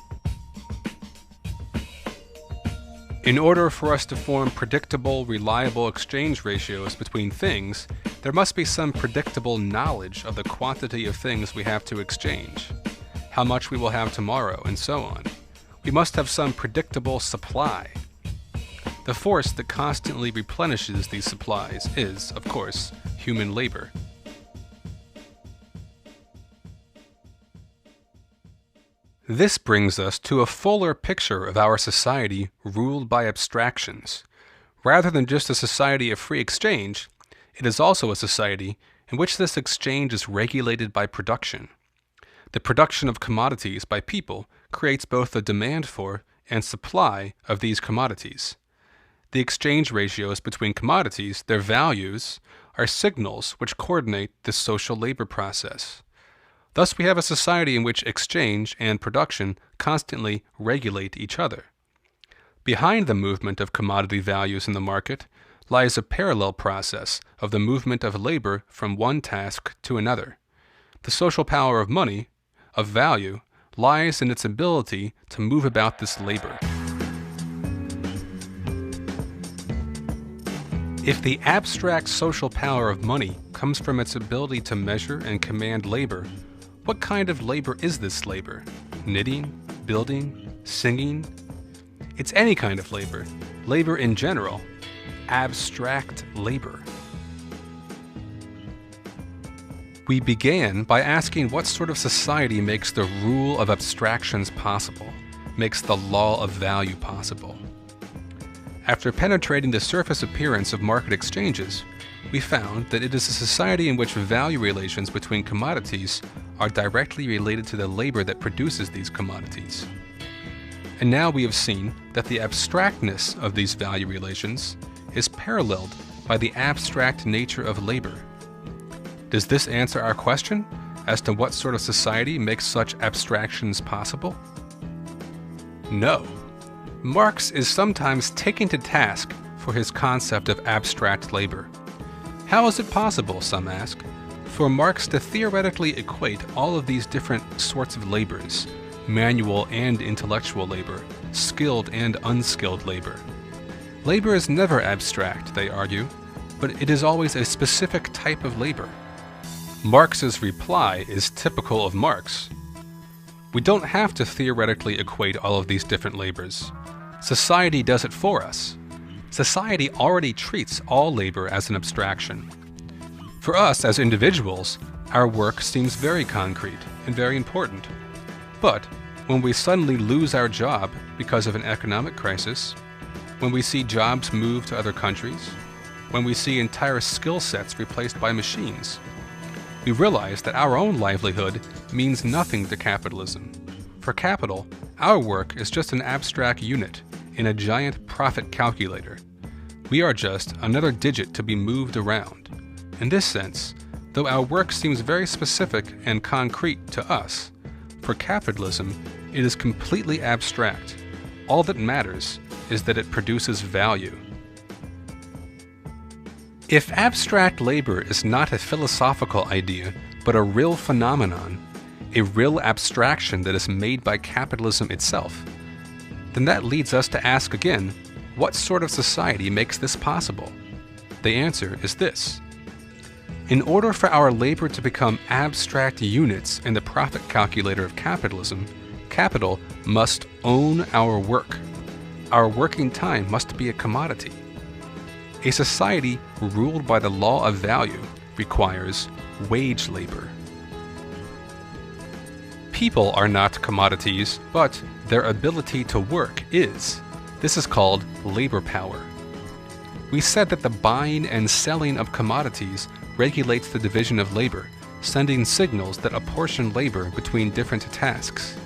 In order for us to form predictable, reliable exchange ratios between things, there must be some predictable knowledge of the quantity of things we have to exchange, how much we will have tomorrow, and so on. We must have some predictable supply. The force that constantly replenishes these supplies is, of course, human labor. This brings us to a fuller picture of our society ruled by abstractions. Rather than just a society of free exchange, it is also a society in which this exchange is regulated by production. The production of commodities by people creates both the demand for and supply of these commodities. The exchange ratios between commodities, their values, are signals which coordinate this social labor process. Thus, we have a society in which exchange and production constantly regulate each other. Behind the movement of commodity values in the market lies a parallel process of the movement of labor from one task to another. The social power of money, of value, lies in its ability to move about this labor. If the abstract social power of money comes from its ability to measure and command labor, what kind of labor is this labor? Knitting? Building? Singing? It's any kind of labor. Labor in general. Abstract labor. We began by asking what sort of society makes the rule of abstractions possible, makes the law of value possible. After penetrating the surface appearance of market exchanges, we found that it is a society in which value relations between commodities are directly related to the labor that produces these commodities. And now we have seen that the abstractness of these value relations is paralleled by the abstract nature of labor. Does this answer our question as to what sort of society makes such abstractions possible? No. Marx is sometimes taken to task for his concept of abstract labor. How is it possible, some ask, for Marx to theoretically equate all of these different sorts of labors, manual and intellectual labor, skilled and unskilled labor? Labor is never abstract, they argue, but it is always a specific type of labor. Marx's reply is typical of Marx. We don't have to theoretically equate all of these different labors. Society does it for us. Society already treats all labor as an abstraction. For us as individuals, our work seems very concrete and very important. But when we suddenly lose our job because of an economic crisis, when we see jobs move to other countries, when we see entire skill sets replaced by machines, we realize that our own livelihood means nothing to capitalism. For capital, our work is just an abstract unit in a giant profit calculator. We are just another digit to be moved around. In this sense, though our work seems very specific and concrete to us, for capitalism, it is completely abstract. All that matters is that it produces value. If abstract labor is not a philosophical idea, but a real phenomenon, a real abstraction that is made by capitalism itself, then that leads us to ask again, what sort of society makes this possible? The answer is this. In order for our labor to become abstract units in the profit calculator of capitalism, capital must own our work. Our working time must be a commodity. A society ruled by the law of value requires wage labor. People are not commodities, but their ability to work is. This is called labor power. We said that the buying and selling of commodities regulates the division of labor, sending signals that apportion labor between different tasks.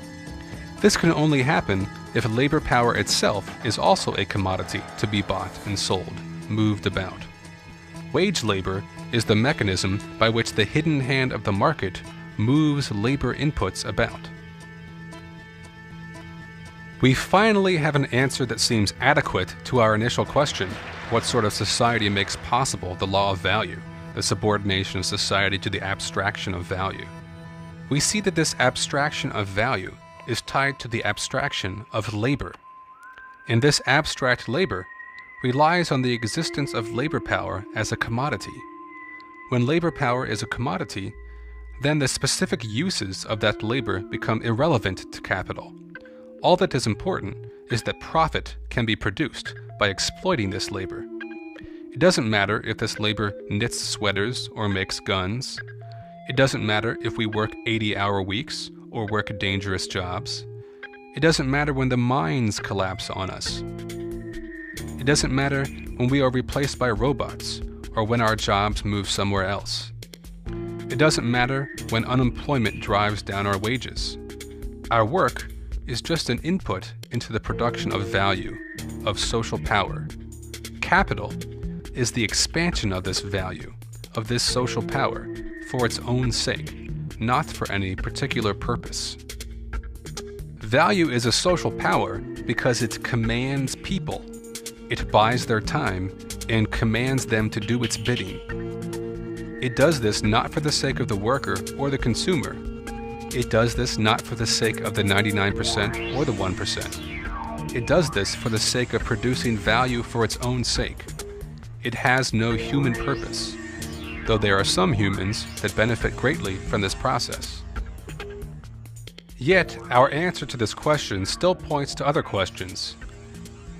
This can only happen if labor power itself is also a commodity to be bought and sold, moved about. Wage labor is the mechanism by which the hidden hand of the market moves labor inputs about. We finally have an answer that seems adequate to our initial question, what sort of society makes possible the law of value, the subordination of society to the abstraction of value? We see that this abstraction of value is tied to the abstraction of labor. And this abstract labor relies on the existence of labor power as a commodity. When labor power is a commodity, then the specific uses of that labor become irrelevant to capital. All that is important is that profit can be produced by exploiting this labor. It doesn't matter if this labor knits sweaters or makes guns. It doesn't matter if we work 80-hour weeks or work dangerous jobs. It doesn't matter when the mines collapse on us. It doesn't matter when we are replaced by robots or when our jobs move somewhere else. It doesn't matter when unemployment drives down our wages. Our work is just an input into the production of value, of social power. Capital is the expansion of this value, of this social power, for its own sake, not for any particular purpose. Value is a social power because it commands people. It buys their time and commands them to do its bidding. It does this not for the sake of the worker or the consumer. It does this not for the sake of the 99% or the 1%. It does this for the sake of producing value for its own sake. It has no human purpose, though there are some humans that benefit greatly from this process. Yet, our answer to this question still points to other questions.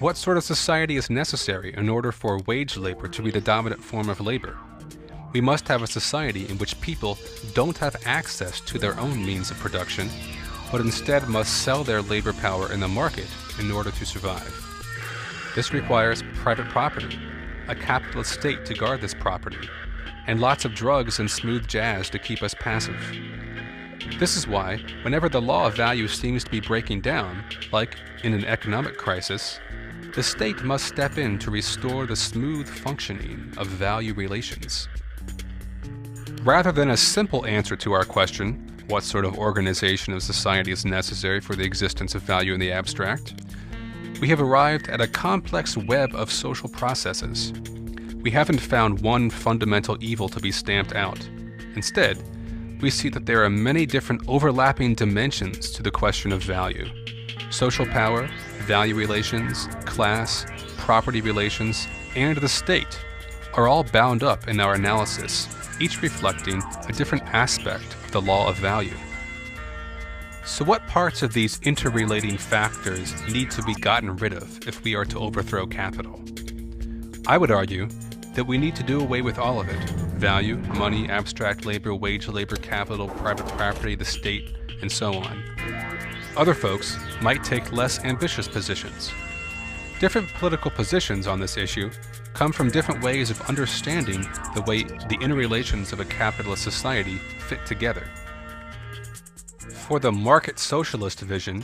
What sort of society is necessary in order for wage labor to be the dominant form of labor? We must have a society in which people don't have access to their own means of production, but instead must sell their labor power in the market in order to survive. This requires private property, a capitalist state to guard this property, and lots of drugs and smooth jazz to keep us passive. This is why, whenever the law of value seems to be breaking down, like in an economic crisis, the state must step in to restore the smooth functioning of value relations. Rather than a simple answer to our question, what sort of organization of society is necessary for the existence of value in the abstract, we have arrived at a complex web of social processes. We haven't found one fundamental evil to be stamped out. Instead, we see that there are many different overlapping dimensions to the question of value. Social power, value relations, class, property relations, and the state are all bound up in our analysis, each reflecting a different aspect of the law of value. So what parts of these interrelating factors need to be gotten rid of if we are to overthrow capital? I would argue that we need to do away with all of it: value, money, abstract labor, wage labor, capital, private property, the state, and so on. Other folks might take less ambitious positions. Different political positions on this issue come from different ways of understanding the way the interrelations of a capitalist society fit together. For the market socialist vision,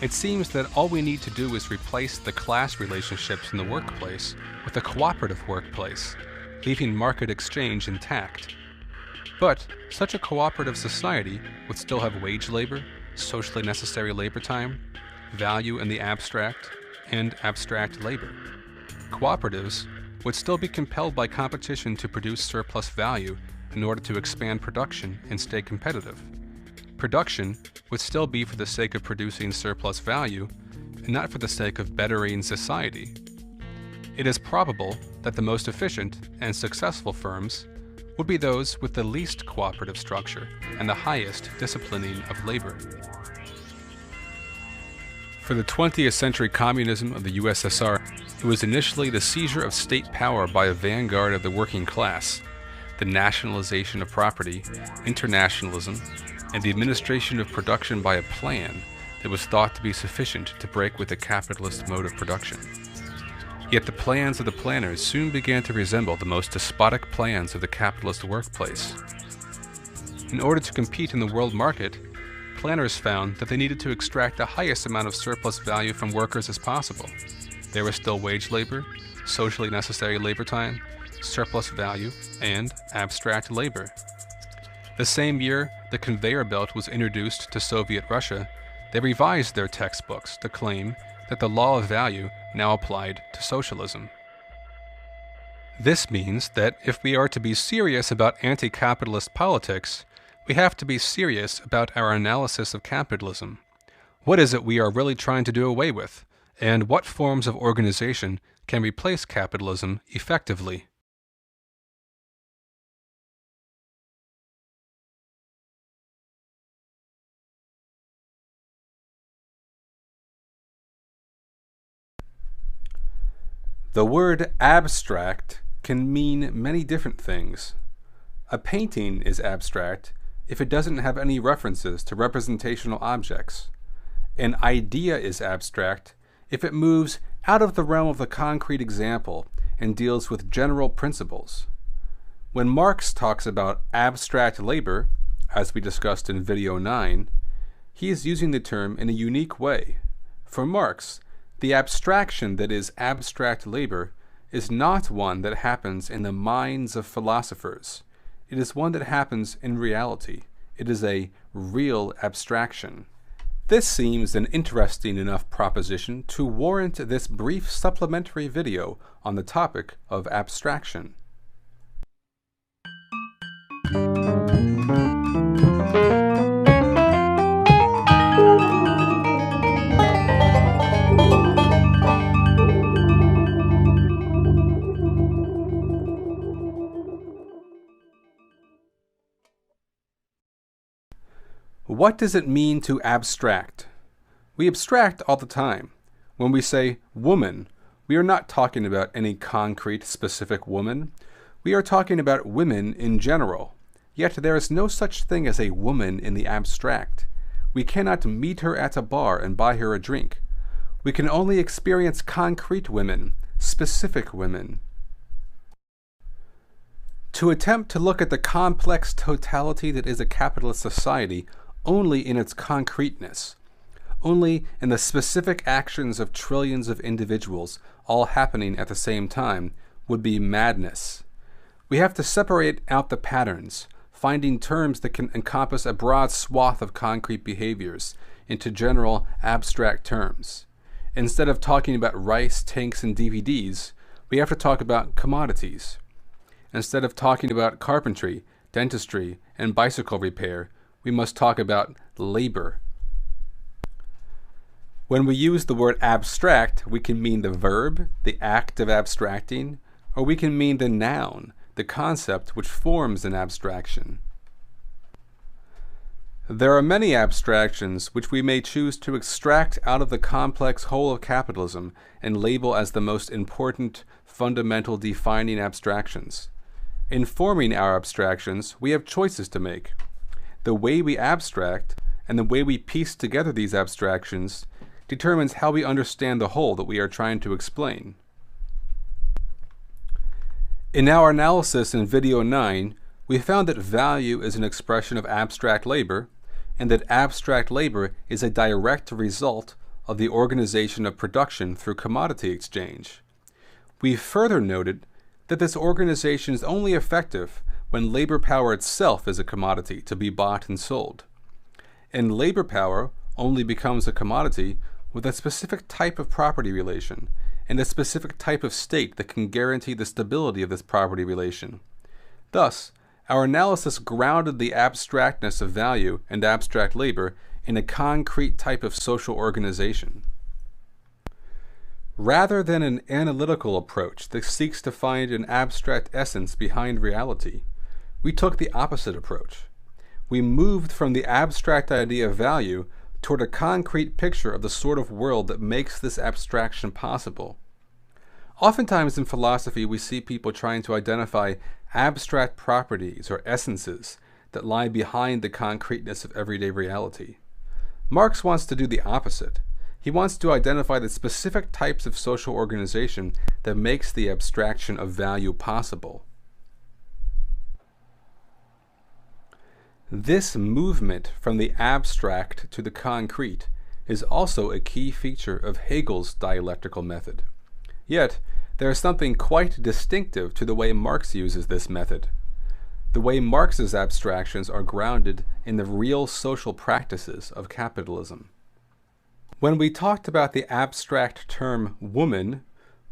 it seems that all we need to do is replace the class relationships in the workplace with a cooperative workplace, leaving market exchange intact. But such a cooperative society would still have wage labor, socially necessary labor time, value in the abstract, and abstract labor. Cooperatives would still be compelled by competition to produce surplus value in order to expand production and stay competitive. Production would still be for the sake of producing surplus value and not for the sake of bettering society. It is probable that the most efficient and successful firms would be those with the least cooperative structure and the highest disciplining of labor. For the 20th century communism of the USSR, it was initially the seizure of state power by a vanguard of the working class, the nationalization of property, internationalism, and the administration of production by a plan that was thought to be sufficient to break with the capitalist mode of production. Yet the plans of the planners soon began to resemble the most despotic plans of the capitalist workplace. In order to compete in the world market, planners found that they needed to extract the highest amount of surplus value from workers as possible. There was still wage labor, socially necessary labor time, surplus value, and abstract labor. The same year the conveyor belt was introduced to Soviet Russia, they revised their textbooks to claim that the law of value now applied to socialism. This means that if we are to be serious about anti-capitalist politics, we have to be serious about our analysis of capitalism. What is it we are really trying to do away with? And what forms of organization can replace capitalism effectively? The word abstract can mean many different things. A painting is abstract if it doesn't have any references to representational objects. An idea is abstract if it moves out of the realm of the concrete example and deals with general principles. When Marx talks about abstract labor, as we discussed in video 9, he is using the term in a unique way. For Marx, the abstraction that is abstract labor is not one that happens in the minds of philosophers. It is one that happens in reality. It is a real abstraction. This seems an interesting enough proposition to warrant this brief supplementary video on the topic of abstraction. What does it mean to abstract? We abstract all the time. When we say woman, we are not talking about any concrete, specific woman. We are talking about women in general. Yet there is no such thing as a woman in the abstract. We cannot meet her at a bar and buy her a drink. We can only experience concrete women, specific women. To attempt to look at the complex totality that is a capitalist society only in its concreteness, only in the specific actions of trillions of individuals all happening at the same time, would be madness. We have to separate out the patterns, finding terms that can encompass a broad swath of concrete behaviors into general abstract terms. Instead of talking about rice, tanks, and DVDs, we have to talk about commodities. Instead of talking about carpentry, dentistry, and bicycle repair, we must talk about labor. When we use the word abstract, we can mean the verb, the act of abstracting, or we can mean the noun, the concept which forms an abstraction. There are many abstractions which we may choose to extract out of the complex whole of capitalism and label as the most important, fundamental defining abstractions. In forming our abstractions, we have choices to make. The way we abstract and the way we piece together these abstractions determines how we understand the whole that we are trying to explain. In our analysis in video 9, we found that value is an expression of abstract labor, and that abstract labor is a direct result of the organization of production through commodity exchange. We further noted that this organization is only effective when labor power itself is a commodity to be bought and sold. And labor power only becomes a commodity with a specific type of property relation and a specific type of state that can guarantee the stability of this property relation. Thus, our analysis grounded the abstractness of value and abstract labor in a concrete type of social organization. Rather than an analytical approach that seeks to find an abstract essence behind reality, we took the opposite approach. We moved from the abstract idea of value toward a concrete picture of the sort of world that makes this abstraction possible. Oftentimes in philosophy, we see people trying to identify abstract properties or essences that lie behind the concreteness of everyday reality. Marx wants to do the opposite. He wants to identify the specific types of social organization that makes the abstraction of value possible. This movement from the abstract to the concrete is also a key feature of Hegel's dialectical method. Yet, there is something quite distinctive to the way Marx uses this method. The way Marx's abstractions are grounded in the real social practices of capitalism. When we talked about the abstract term woman,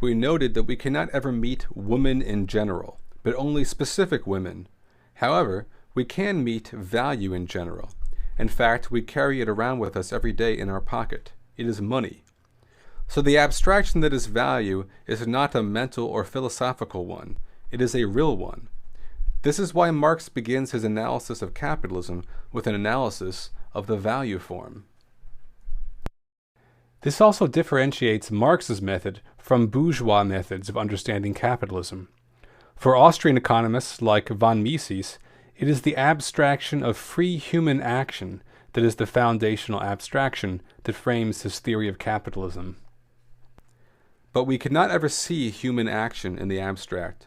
we noted that we cannot ever meet women in general, but only specific women. However, we can meet value in general. In fact, we carry it around with us every day in our pocket. It is money. So the abstraction that is value is not a mental or philosophical one. It is a real one. This is why Marx begins his analysis of capitalism with an analysis of the value form. This also differentiates Marx's method from bourgeois methods of understanding capitalism. For Austrian economists like von Mises, it is the abstraction of free human action that is the foundational abstraction that frames his theory of capitalism. But we cannot ever see human action in the abstract.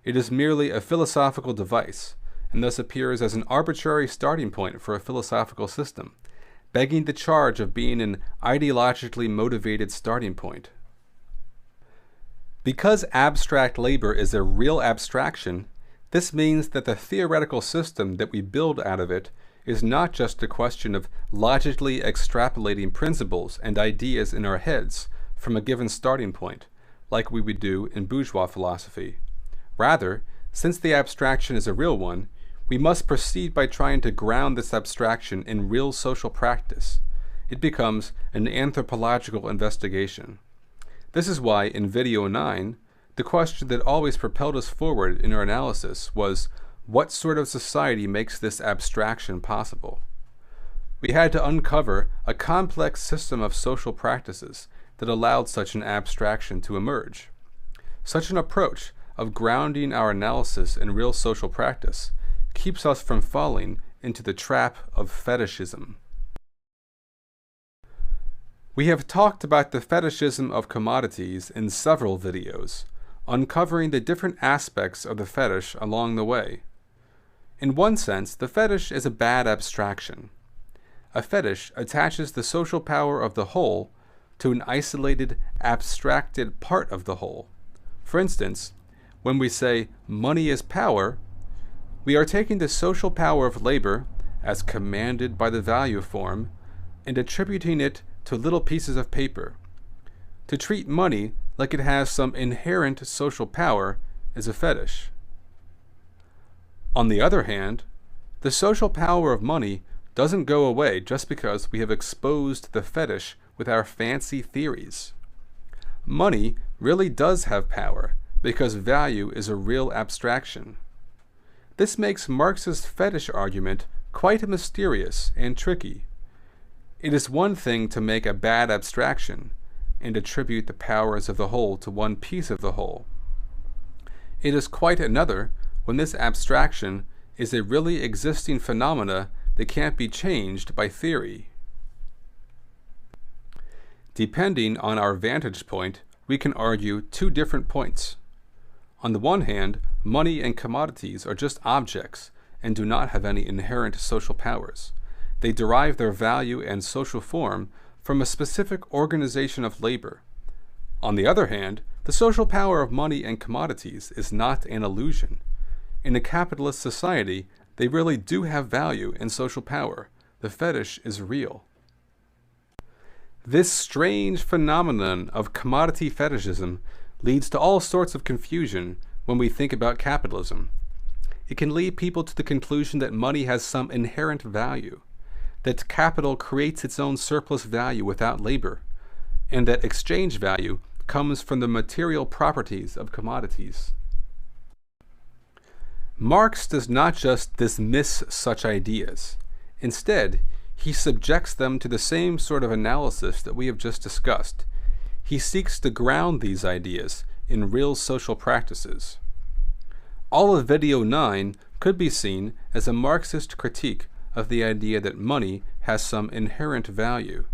It is merely a philosophical device, and thus appears as an arbitrary starting point for a philosophical system, begging the charge of being an ideologically motivated starting point. Because abstract labor is a real abstraction, this means that the theoretical system that we build out of it is not just a question of logically extrapolating principles and ideas in our heads from a given starting point, like we would do in bourgeois philosophy. Rather, since the abstraction is a real one, we must proceed by trying to ground this abstraction in real social practice. It becomes an anthropological investigation. This is why, in video 9, the question that always propelled us forward in our analysis was, what sort of society makes this abstraction possible? We had to uncover a complex system of social practices that allowed such an abstraction to emerge. Such an approach of grounding our analysis in real social practice keeps us from falling into the trap of fetishism. We have talked about the fetishism of commodities in several videos, uncovering the different aspects of the fetish along the way. In one sense, the fetish is a bad abstraction. A fetish attaches the social power of the whole to an isolated, abstracted part of the whole. For instance, when we say money is power, we are taking the social power of labor as commanded by the value form and attributing it to little pieces of paper. To treat money like it has some inherent social power is a fetish. On the other hand, the social power of money doesn't go away just because we have exposed the fetish with our fancy theories. Money really does have power because value is a real abstraction. This makes Marx's fetish argument quite mysterious and tricky. It is one thing to make a bad abstraction and attribute the powers of the whole to one piece of the whole. It is quite another when this abstraction is a really existing phenomena that can't be changed by theory. Depending on our vantage point, we can argue two different points. On the one hand, money and commodities are just objects and do not have any inherent social powers. They derive their value and social form from a specific organization of labor. On the other hand, the social power of money and commodities is not an illusion. In a capitalist society, they really do have value and social power. The fetish is real. This strange phenomenon of commodity fetishism leads to all sorts of confusion when we think about capitalism. It can lead people to the conclusion that money has some inherent value, that capital creates its own surplus value without labor, and that exchange value comes from the material properties of commodities. Marx does not just dismiss such ideas. Instead, he subjects them to the same sort of analysis that we have just discussed. He seeks to ground these ideas in real social practices. All of Video 9 could be seen as a Marxist critique of the idea that money has some inherent value.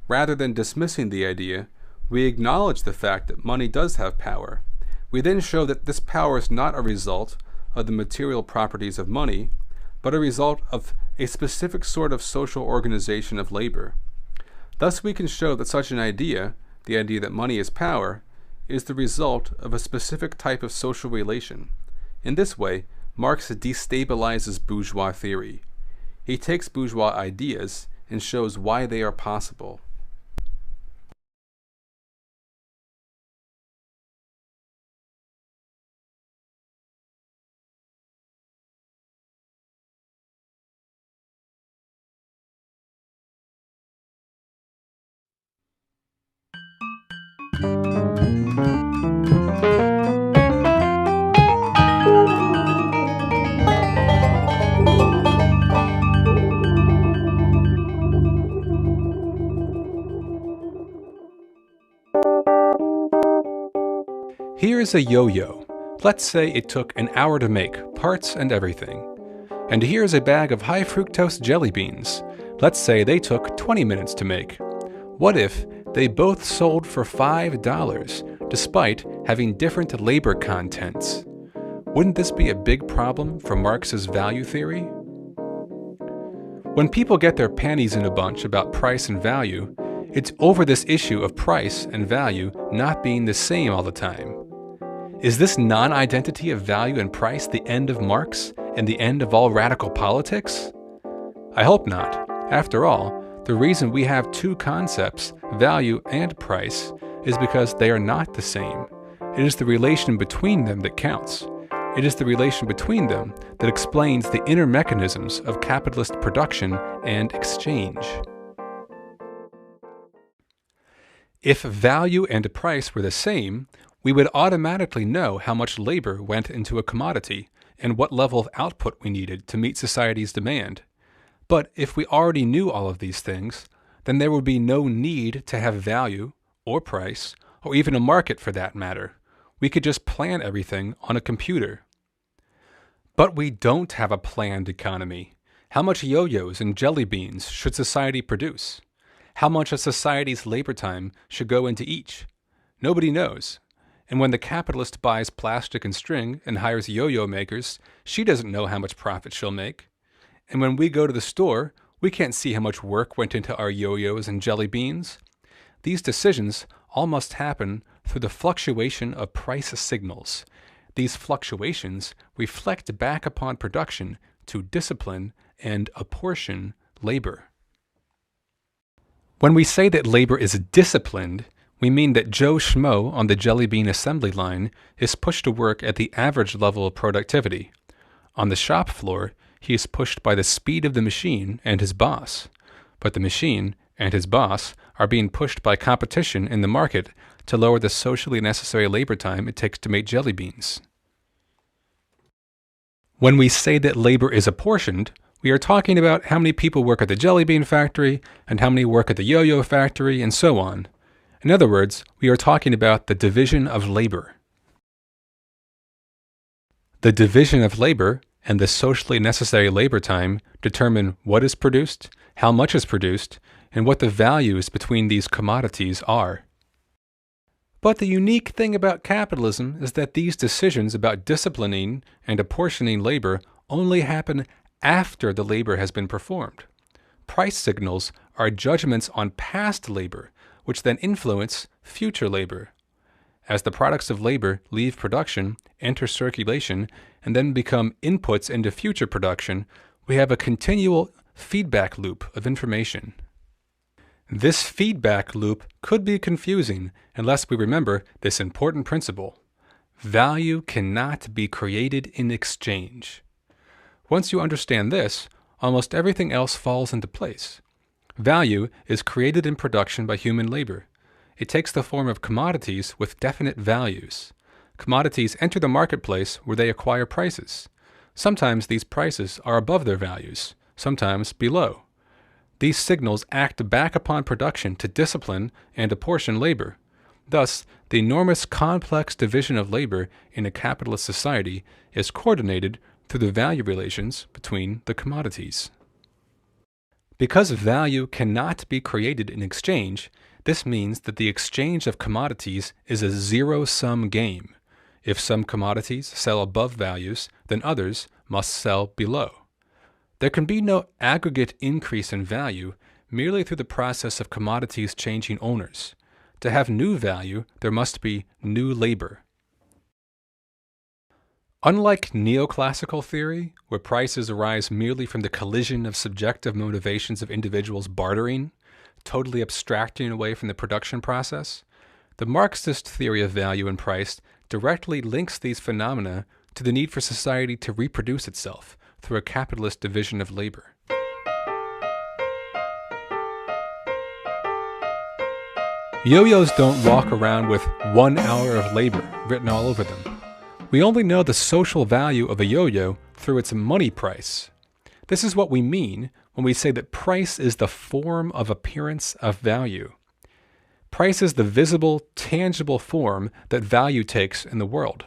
Rather than dismissing the idea, we acknowledge the fact that money does have power. We then show that this power is not a result of the material properties of money, but a result of a specific sort of social organization of labor. Thus we can show that such an idea, the idea that money is power, is the result of a specific type of social relation. In this way, Marx destabilizes bourgeois theory. He takes bourgeois ideas and shows why they are possible. Here is a yo-yo. Let's say it took an hour to make, parts and everything. And here's a bag of high fructose jelly beans. Let's say they took 20 minutes to make. What if they both sold for $5 despite having different labor contents? Wouldn't this be a big problem for Marx's value theory? When people get their panties in a bunch about price and value, it's over this issue of price and value not being the same all the time. Is this non-identity of value and price the end of Marx and the end of all radical politics? I hope not. After all, the reason we have two concepts, value and price, is because they are not the same. It is the relation between them that counts. It is the relation between them that explains the inner mechanisms of capitalist production and exchange. If value and price were the same, we would automatically know how much labor went into a commodity and what level of output we needed to meet society's demand. But if we already knew all of these things, then there would be no need to have value or price or even a market for that matter. We could just plan everything on a computer. But we don't have a planned economy. How much yo-yos and jelly beans should society produce? How much of society's labor time should go into each? Nobody knows. And when the capitalist buys plastic and string and hires yo-yo makers, she doesn't know how much profit she'll make. And when we go to the store, we can't see how much work went into our yo-yos and jelly beans. These decisions all must happen through the fluctuation of price signals. These fluctuations reflect back upon production to discipline and apportion labor. When we say that labor is disciplined, we mean that Joe Schmo on the jelly bean assembly line is pushed to work at the average level of productivity. On the shop floor, he is pushed by the speed of the machine and his boss. But the machine and his boss are being pushed by competition in the market to lower the socially necessary labor time it takes to make jelly beans. When we say that labor is apportioned, We are talking about how many people work at the jelly bean factory and how many work at the yo-yo factory and so on. In other words, we are talking about the division of labor. The division of labor and the socially necessary labor time determine what is produced, how much is produced, and what the values between these commodities are. But the unique thing about capitalism is that these decisions about disciplining and apportioning labor only happen after the labor has been performed. Price signals are judgments on past labor, which then influence future labor. As the products of labor leave production, enter circulation, and then become inputs into future production, we have a continual feedback loop of information. This feedback loop could be confusing unless we remember this important principle. Value cannot be created in exchange. Once you understand this, almost everything else falls into place. Value is created in production by human labor. It takes the form of commodities with definite values. Commodities enter the marketplace where they acquire prices. Sometimes these prices are above their values, sometimes below. These signals act back upon production to discipline and apportion labor. Thus, the enormous complex division of labor in a capitalist society is coordinated through the value relations between the commodities. Because value cannot be created in exchange, this means that the exchange of commodities is a zero-sum game. If some commodities sell above values, then others must sell below. There can be no aggregate increase in value merely through the process of commodities changing owners. To have new value, there must be new labor. Unlike neoclassical theory, where prices arise merely from the collision of subjective motivations of individuals bartering, totally abstracting away from the production process, the Marxist theory of value and price directly links these phenomena to the need for society to reproduce itself through a capitalist division of labor. Yo-yos don't walk around with 1 hour of labor written all over them. We only know the social value of a yo-yo through its money price. This is what we mean when we say that price is the form of appearance of value. Price is the visible, tangible form that value takes in the world.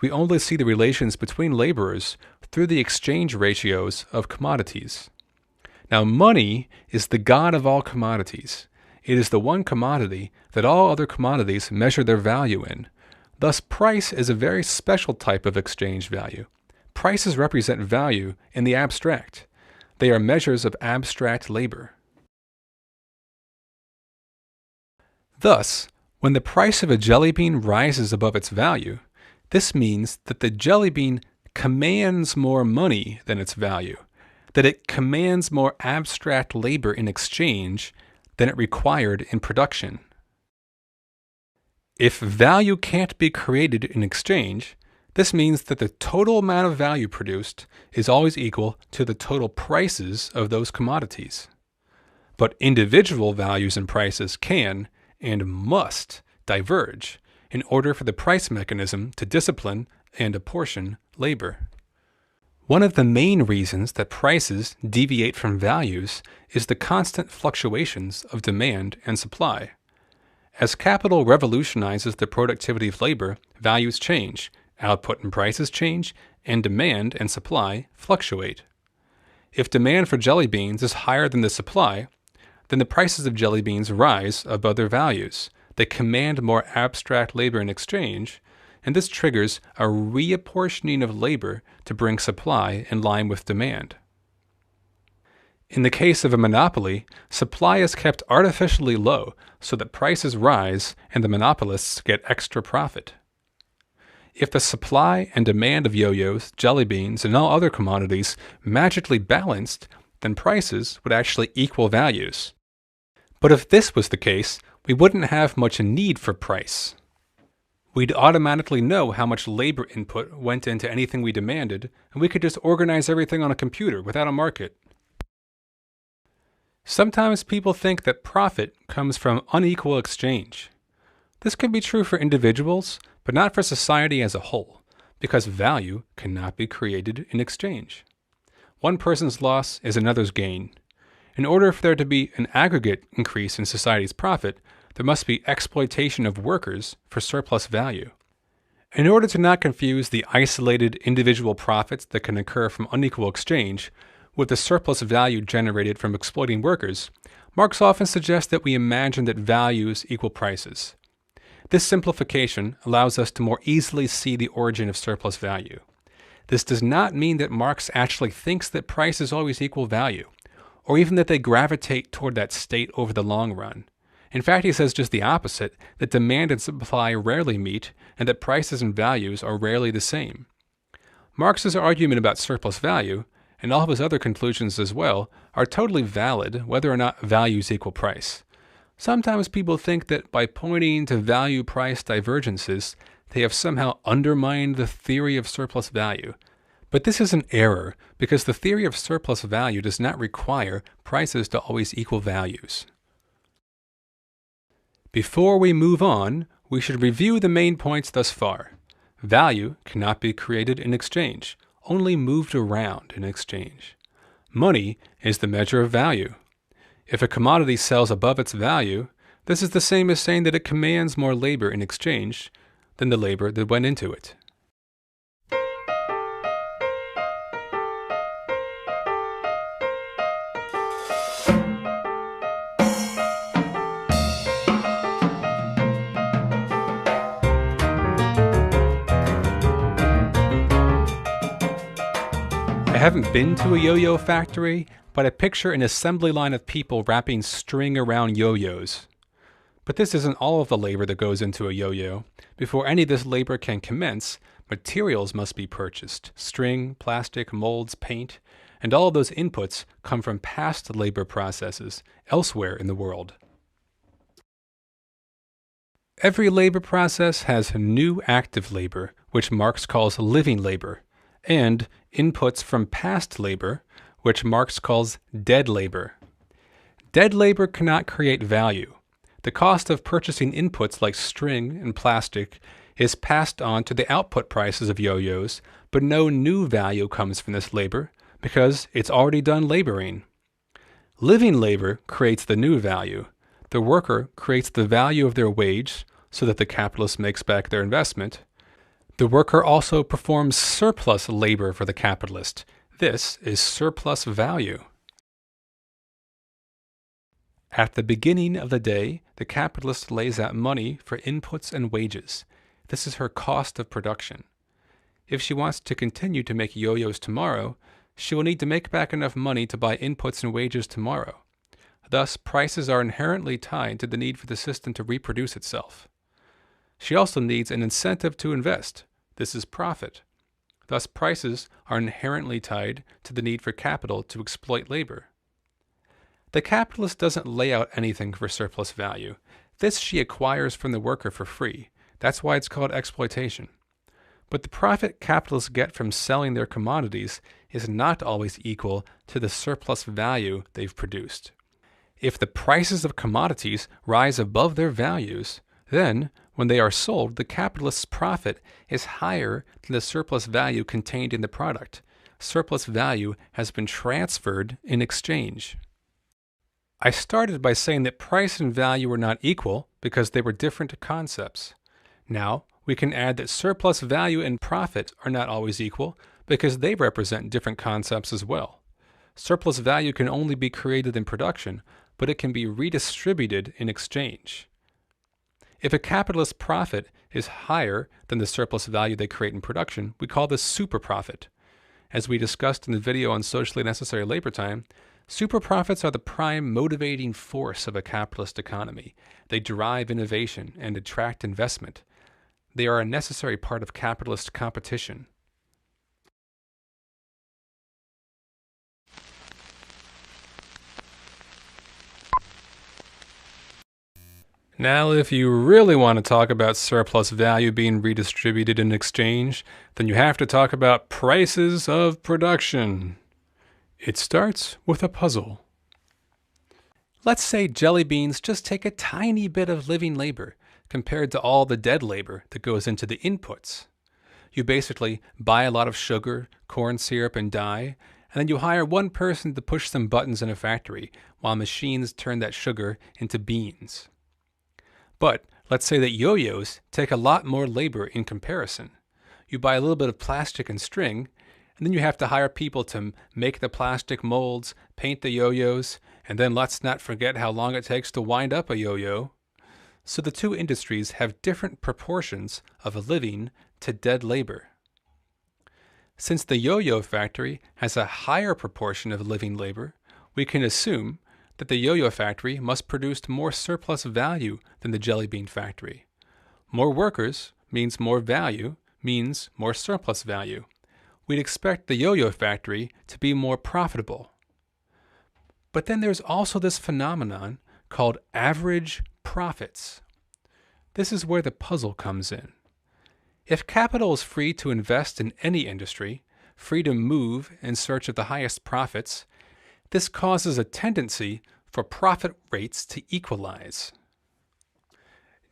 We only see the relations between laborers through the exchange ratios of commodities. Now, money is the god of all commodities. It is the one commodity that all other commodities measure their value in. Thus, price is a very special type of exchange value. Prices represent value in the abstract. They are measures of abstract labor. Thus, when the price of a jelly bean rises above its value, this means that the jelly bean commands more money than its value, that it commands more abstract labor in exchange than it required in production. If value can't be created in exchange, this means that the total amount of value produced is always equal to the total prices of those commodities. But individual values and prices can and must diverge in order for the price mechanism to discipline and apportion labor. One of the main reasons that prices deviate from values is the constant fluctuations of demand and supply. As capital revolutionizes the productivity of labor, values change, output and prices change, and demand and supply fluctuate. If demand for jelly beans is higher than the supply, then the prices of jelly beans rise above their values. They command more abstract labor in exchange, and this triggers a reapportioning of labor to bring supply in line with demand. In the case of a monopoly, supply is kept artificially low so that prices rise and the monopolists get extra profit. If the supply and demand of yo-yos, jelly beans, and all other commodities magically balanced, then prices would actually equal values. But if this was the case, we wouldn't have much need for price. We'd automatically know how much labor input went into anything we demanded, and we could just organize everything on a computer without a market. Sometimes people think that profit comes from unequal exchange. This can be true for individuals, but not for society as a whole, because value cannot be created in exchange. One person's loss is another's gain. In order for there to be an aggregate increase in society's profit, there must be exploitation of workers for surplus value. In order to not confuse the isolated individual profits that can occur from unequal exchange with the surplus value generated from exploiting workers, Marx often suggests that we imagine that values equal prices. This simplification allows us to more easily see the origin of surplus value. This does not mean that Marx actually thinks that prices always equal value, or even that they gravitate toward that state over the long run. In fact, he says just the opposite, that demand and supply rarely meet, and that prices and values are rarely the same. Marx's argument about surplus value, and all of his other conclusions as well, are totally valid whether or not values equal price. Sometimes people think that by pointing to value-price divergences, they have somehow undermined the theory of surplus value. But this is an error, because the theory of surplus value does not require prices to always equal values. Before we move on, we should review the main points thus far. Value cannot be created in exchange, only moved around in exchange. Money is the measure of value. If a commodity sells above its value, this is the same as saying that it commands more labor in exchange than the labor that went into it. I haven't been to a yo-yo factory, but I picture an assembly line of people wrapping string around yo-yos. But this isn't all of the labor that goes into a yo-yo. Before any of this labor can commence, materials must be purchased. String, plastic, molds, paint, and all of those inputs come from past labor processes elsewhere in the world. Every labor process has new active labor, which Marx calls living labor, and inputs from past labor, which Marx calls dead labor. Dead labor cannot create value. The cost of purchasing inputs like string and plastic is passed on to the output prices of yo-yos, but no new value comes from this labor because it's already done laboring. Living labor creates the new value. The worker creates the value of their wage so that the capitalist makes back their investment. The worker also performs surplus labor for the capitalist. This is surplus value. At the beginning of the day, the capitalist lays out money for inputs and wages. This is her cost of production. If she wants to continue to make yo-yos tomorrow, she will need to make back enough money to buy inputs and wages tomorrow. Thus, prices are inherently tied to the need for the system to reproduce itself. She also needs an incentive to invest. This is profit. Thus, prices are inherently tied to the need for capital to exploit labor. The capitalist doesn't lay out anything for surplus value. This she acquires from the worker for free. That's why it's called exploitation. But the profit capitalists get from selling their commodities is not always equal to the surplus value they've produced. If the prices of commodities rise above their values, then, when they are sold, the capitalist's profit is higher than the surplus value contained in the product. Surplus value has been transferred in exchange. I started by saying that price and value were not equal because they were different concepts. Now, we can add that surplus value and profit are not always equal because they represent different concepts as well. Surplus value can only be created in production, but it can be redistributed in exchange. If a capitalist's profit is higher than the surplus value they create in production, we call this super profit. As we discussed in the video on socially necessary labor time, super profits are the prime motivating force of a capitalist economy. They drive innovation and attract investment. They are a necessary part of capitalist competition. Now, if you really want to talk about surplus value being redistributed in exchange, then you have to talk about prices of production. It starts with a puzzle. Let's say jelly beans just take a tiny bit of living labor compared to all the dead labor that goes into the inputs. You basically buy a lot of sugar, corn syrup, and dye, and then you hire one person to push some buttons in a factory while machines turn that sugar into beans. But let's say that yo-yos take a lot more labor in comparison. You buy a little bit of plastic and string, and then you have to hire people to make the plastic molds, paint the yo-yos, and then let's not forget how long it takes to wind up a yo-yo. So the two industries have different proportions of living to dead labor. Since the yo-yo factory has a higher proportion of living labor, we can assume that the yo-yo factory must produce more surplus value than the jelly bean factory. More workers means more value, means more surplus value. We'd expect the yo-yo factory to be more profitable. But then there's also this phenomenon called average profits. This is where the puzzle comes in. If capital is free to invest in any industry, free to move in search of the highest profits, this causes a tendency for profit rates to equalize.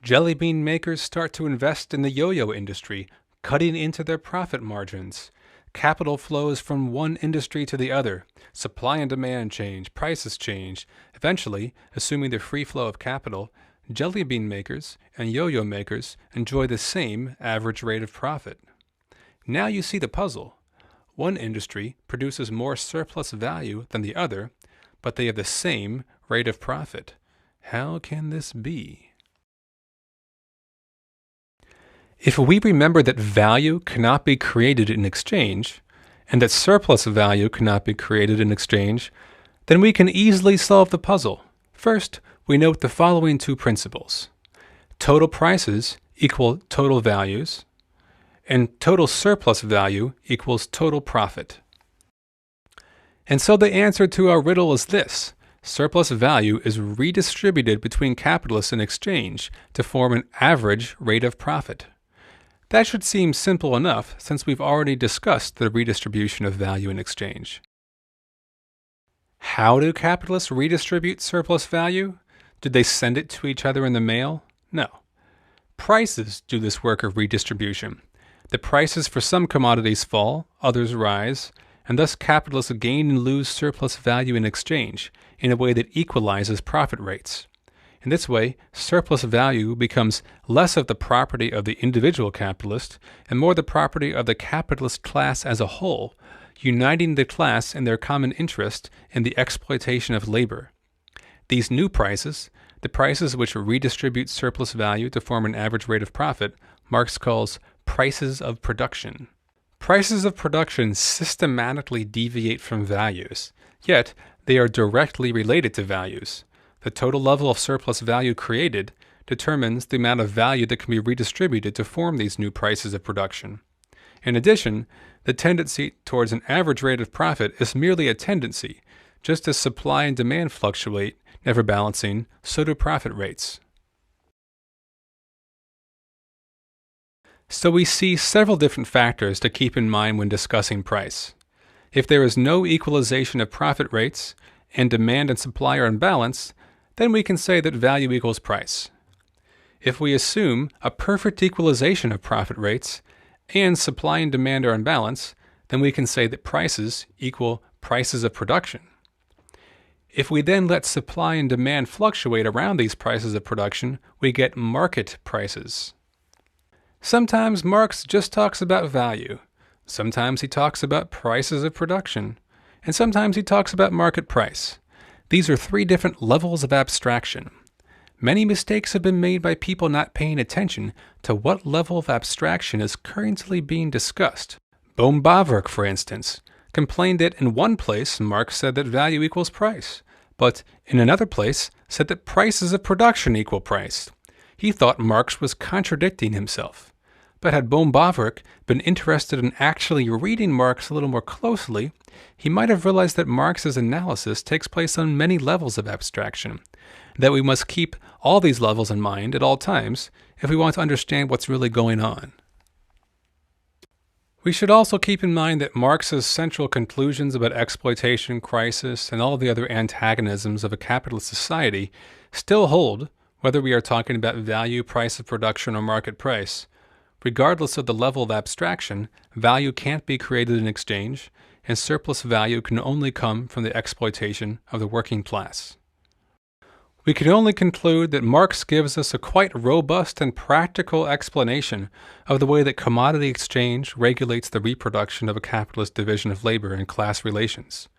Jelly bean makers start to invest in the yo-yo industry, cutting into their profit margins. Capital flows from one industry to the other. Supply and demand change, prices change. Eventually, assuming the free flow of capital, jelly bean makers and yo-yo makers enjoy the same average rate of profit. Now you see the puzzle. One industry produces more surplus value than the other, but they have the same rate of profit. How can this be? If we remember that value cannot be created in exchange, and that surplus value cannot be created in exchange, then we can easily solve the puzzle. First, we note the following two principles. Total prices equal total values, and total surplus value equals total profit. And so the answer to our riddle is this. Surplus value is redistributed between capitalists in exchange to form an average rate of profit. That should seem simple enough since we've already discussed the redistribution of value in exchange. How do capitalists redistribute surplus value? Did they send it to each other in the mail? No. Prices do this work of redistribution. The prices for some commodities fall, others rise, and thus capitalists gain and lose surplus value in exchange in a way that equalizes profit rates. In this way, surplus value becomes less of the property of the individual capitalist and more the property of the capitalist class as a whole, uniting the class in their common interest in the exploitation of labor. These new prices, the prices which redistribute surplus value to form an average rate of profit, Marx calls prices of production. Prices of production systematically deviate from values, yet they are directly related to values. The total level of surplus value created determines the amount of value that can be redistributed to form these new prices of production. In addition, the tendency towards an average rate of profit is merely a tendency. Just as supply and demand fluctuate, never balancing, so do profit rates. So we see several different factors to keep in mind when discussing price. If there is no equalization of profit rates, and demand and supply are in balance, then we can say that value equals price. If we assume a perfect equalization of profit rates, and supply and demand are in balance, then we can say that prices equal prices of production. If we then let supply and demand fluctuate around these prices of production, we get market prices. Sometimes Marx just talks about value. Sometimes he talks about prices of production. And sometimes he talks about market price. These are three different levels of abstraction. Many mistakes have been made by people not paying attention to what level of abstraction is currently being discussed. Bohm-Bawerk, for instance, complained that in one place Marx said that value equals price, but in another place said that prices of production equal price. He thought Marx was contradicting himself. But had Bohm-Bawerk been interested in actually reading Marx a little more closely, he might have realized that Marx's analysis takes place on many levels of abstraction, that we must keep all these levels in mind at all times if we want to understand what's really going on. We should also keep in mind that Marx's central conclusions about exploitation, crisis, and all the other antagonisms of a capitalist society still hold, whether we are talking about value, price of production, or market price. Regardless of the level of abstraction, value can't be created in exchange, and surplus value can only come from the exploitation of the working class. We can only conclude that Marx gives us a quite robust and practical explanation of the way that commodity exchange regulates the reproduction of a capitalist division of labor and class relations.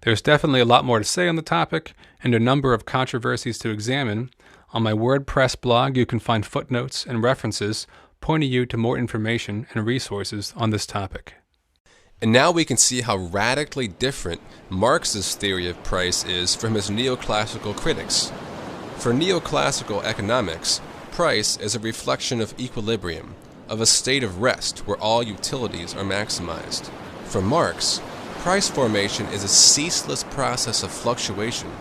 There's definitely a lot more to say on the topic and a number of controversies to examine. On my WordPress blog, you can find footnotes and references pointing you to more information and resources on this topic. And now we can see how radically different Marx's theory of price is from his neoclassical critics. For neoclassical economics, price is a reflection of equilibrium, of a state of rest where all utilities are maximized. For Marx, price formation is a ceaseless process of fluctuation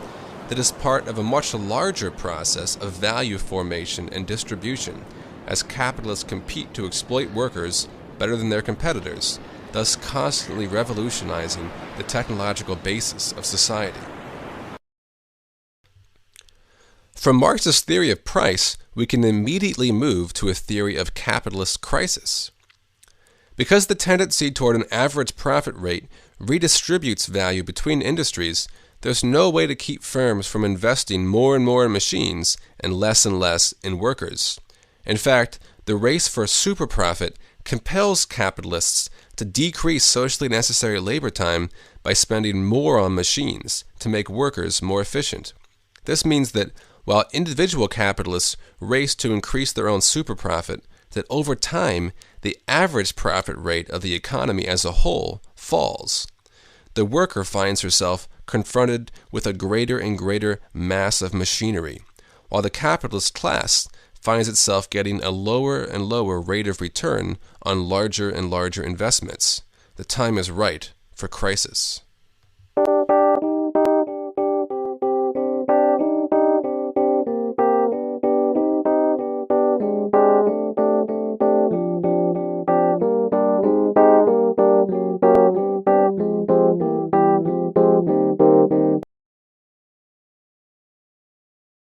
that is part of a much larger process of value formation and distribution, as capitalists compete to exploit workers better than their competitors, thus constantly revolutionizing the technological basis of society. From Marx's theory of price, we can immediately move to a theory of capitalist crisis. Because the tendency toward an average profit rate redistributes value between industries, there's no way to keep firms from investing more and more in machines and less in workers. In fact, the race for super profit compels capitalists to decrease socially necessary labor time by spending more on machines to make workers more efficient. This means that while individual capitalists race to increase their own super profit, that over time, the average profit rate of the economy as a whole falls. The worker finds herself confronted with a greater and greater mass of machinery, while the capitalist class finds itself getting a lower and lower rate of return on larger and larger investments. The time is right for crisis.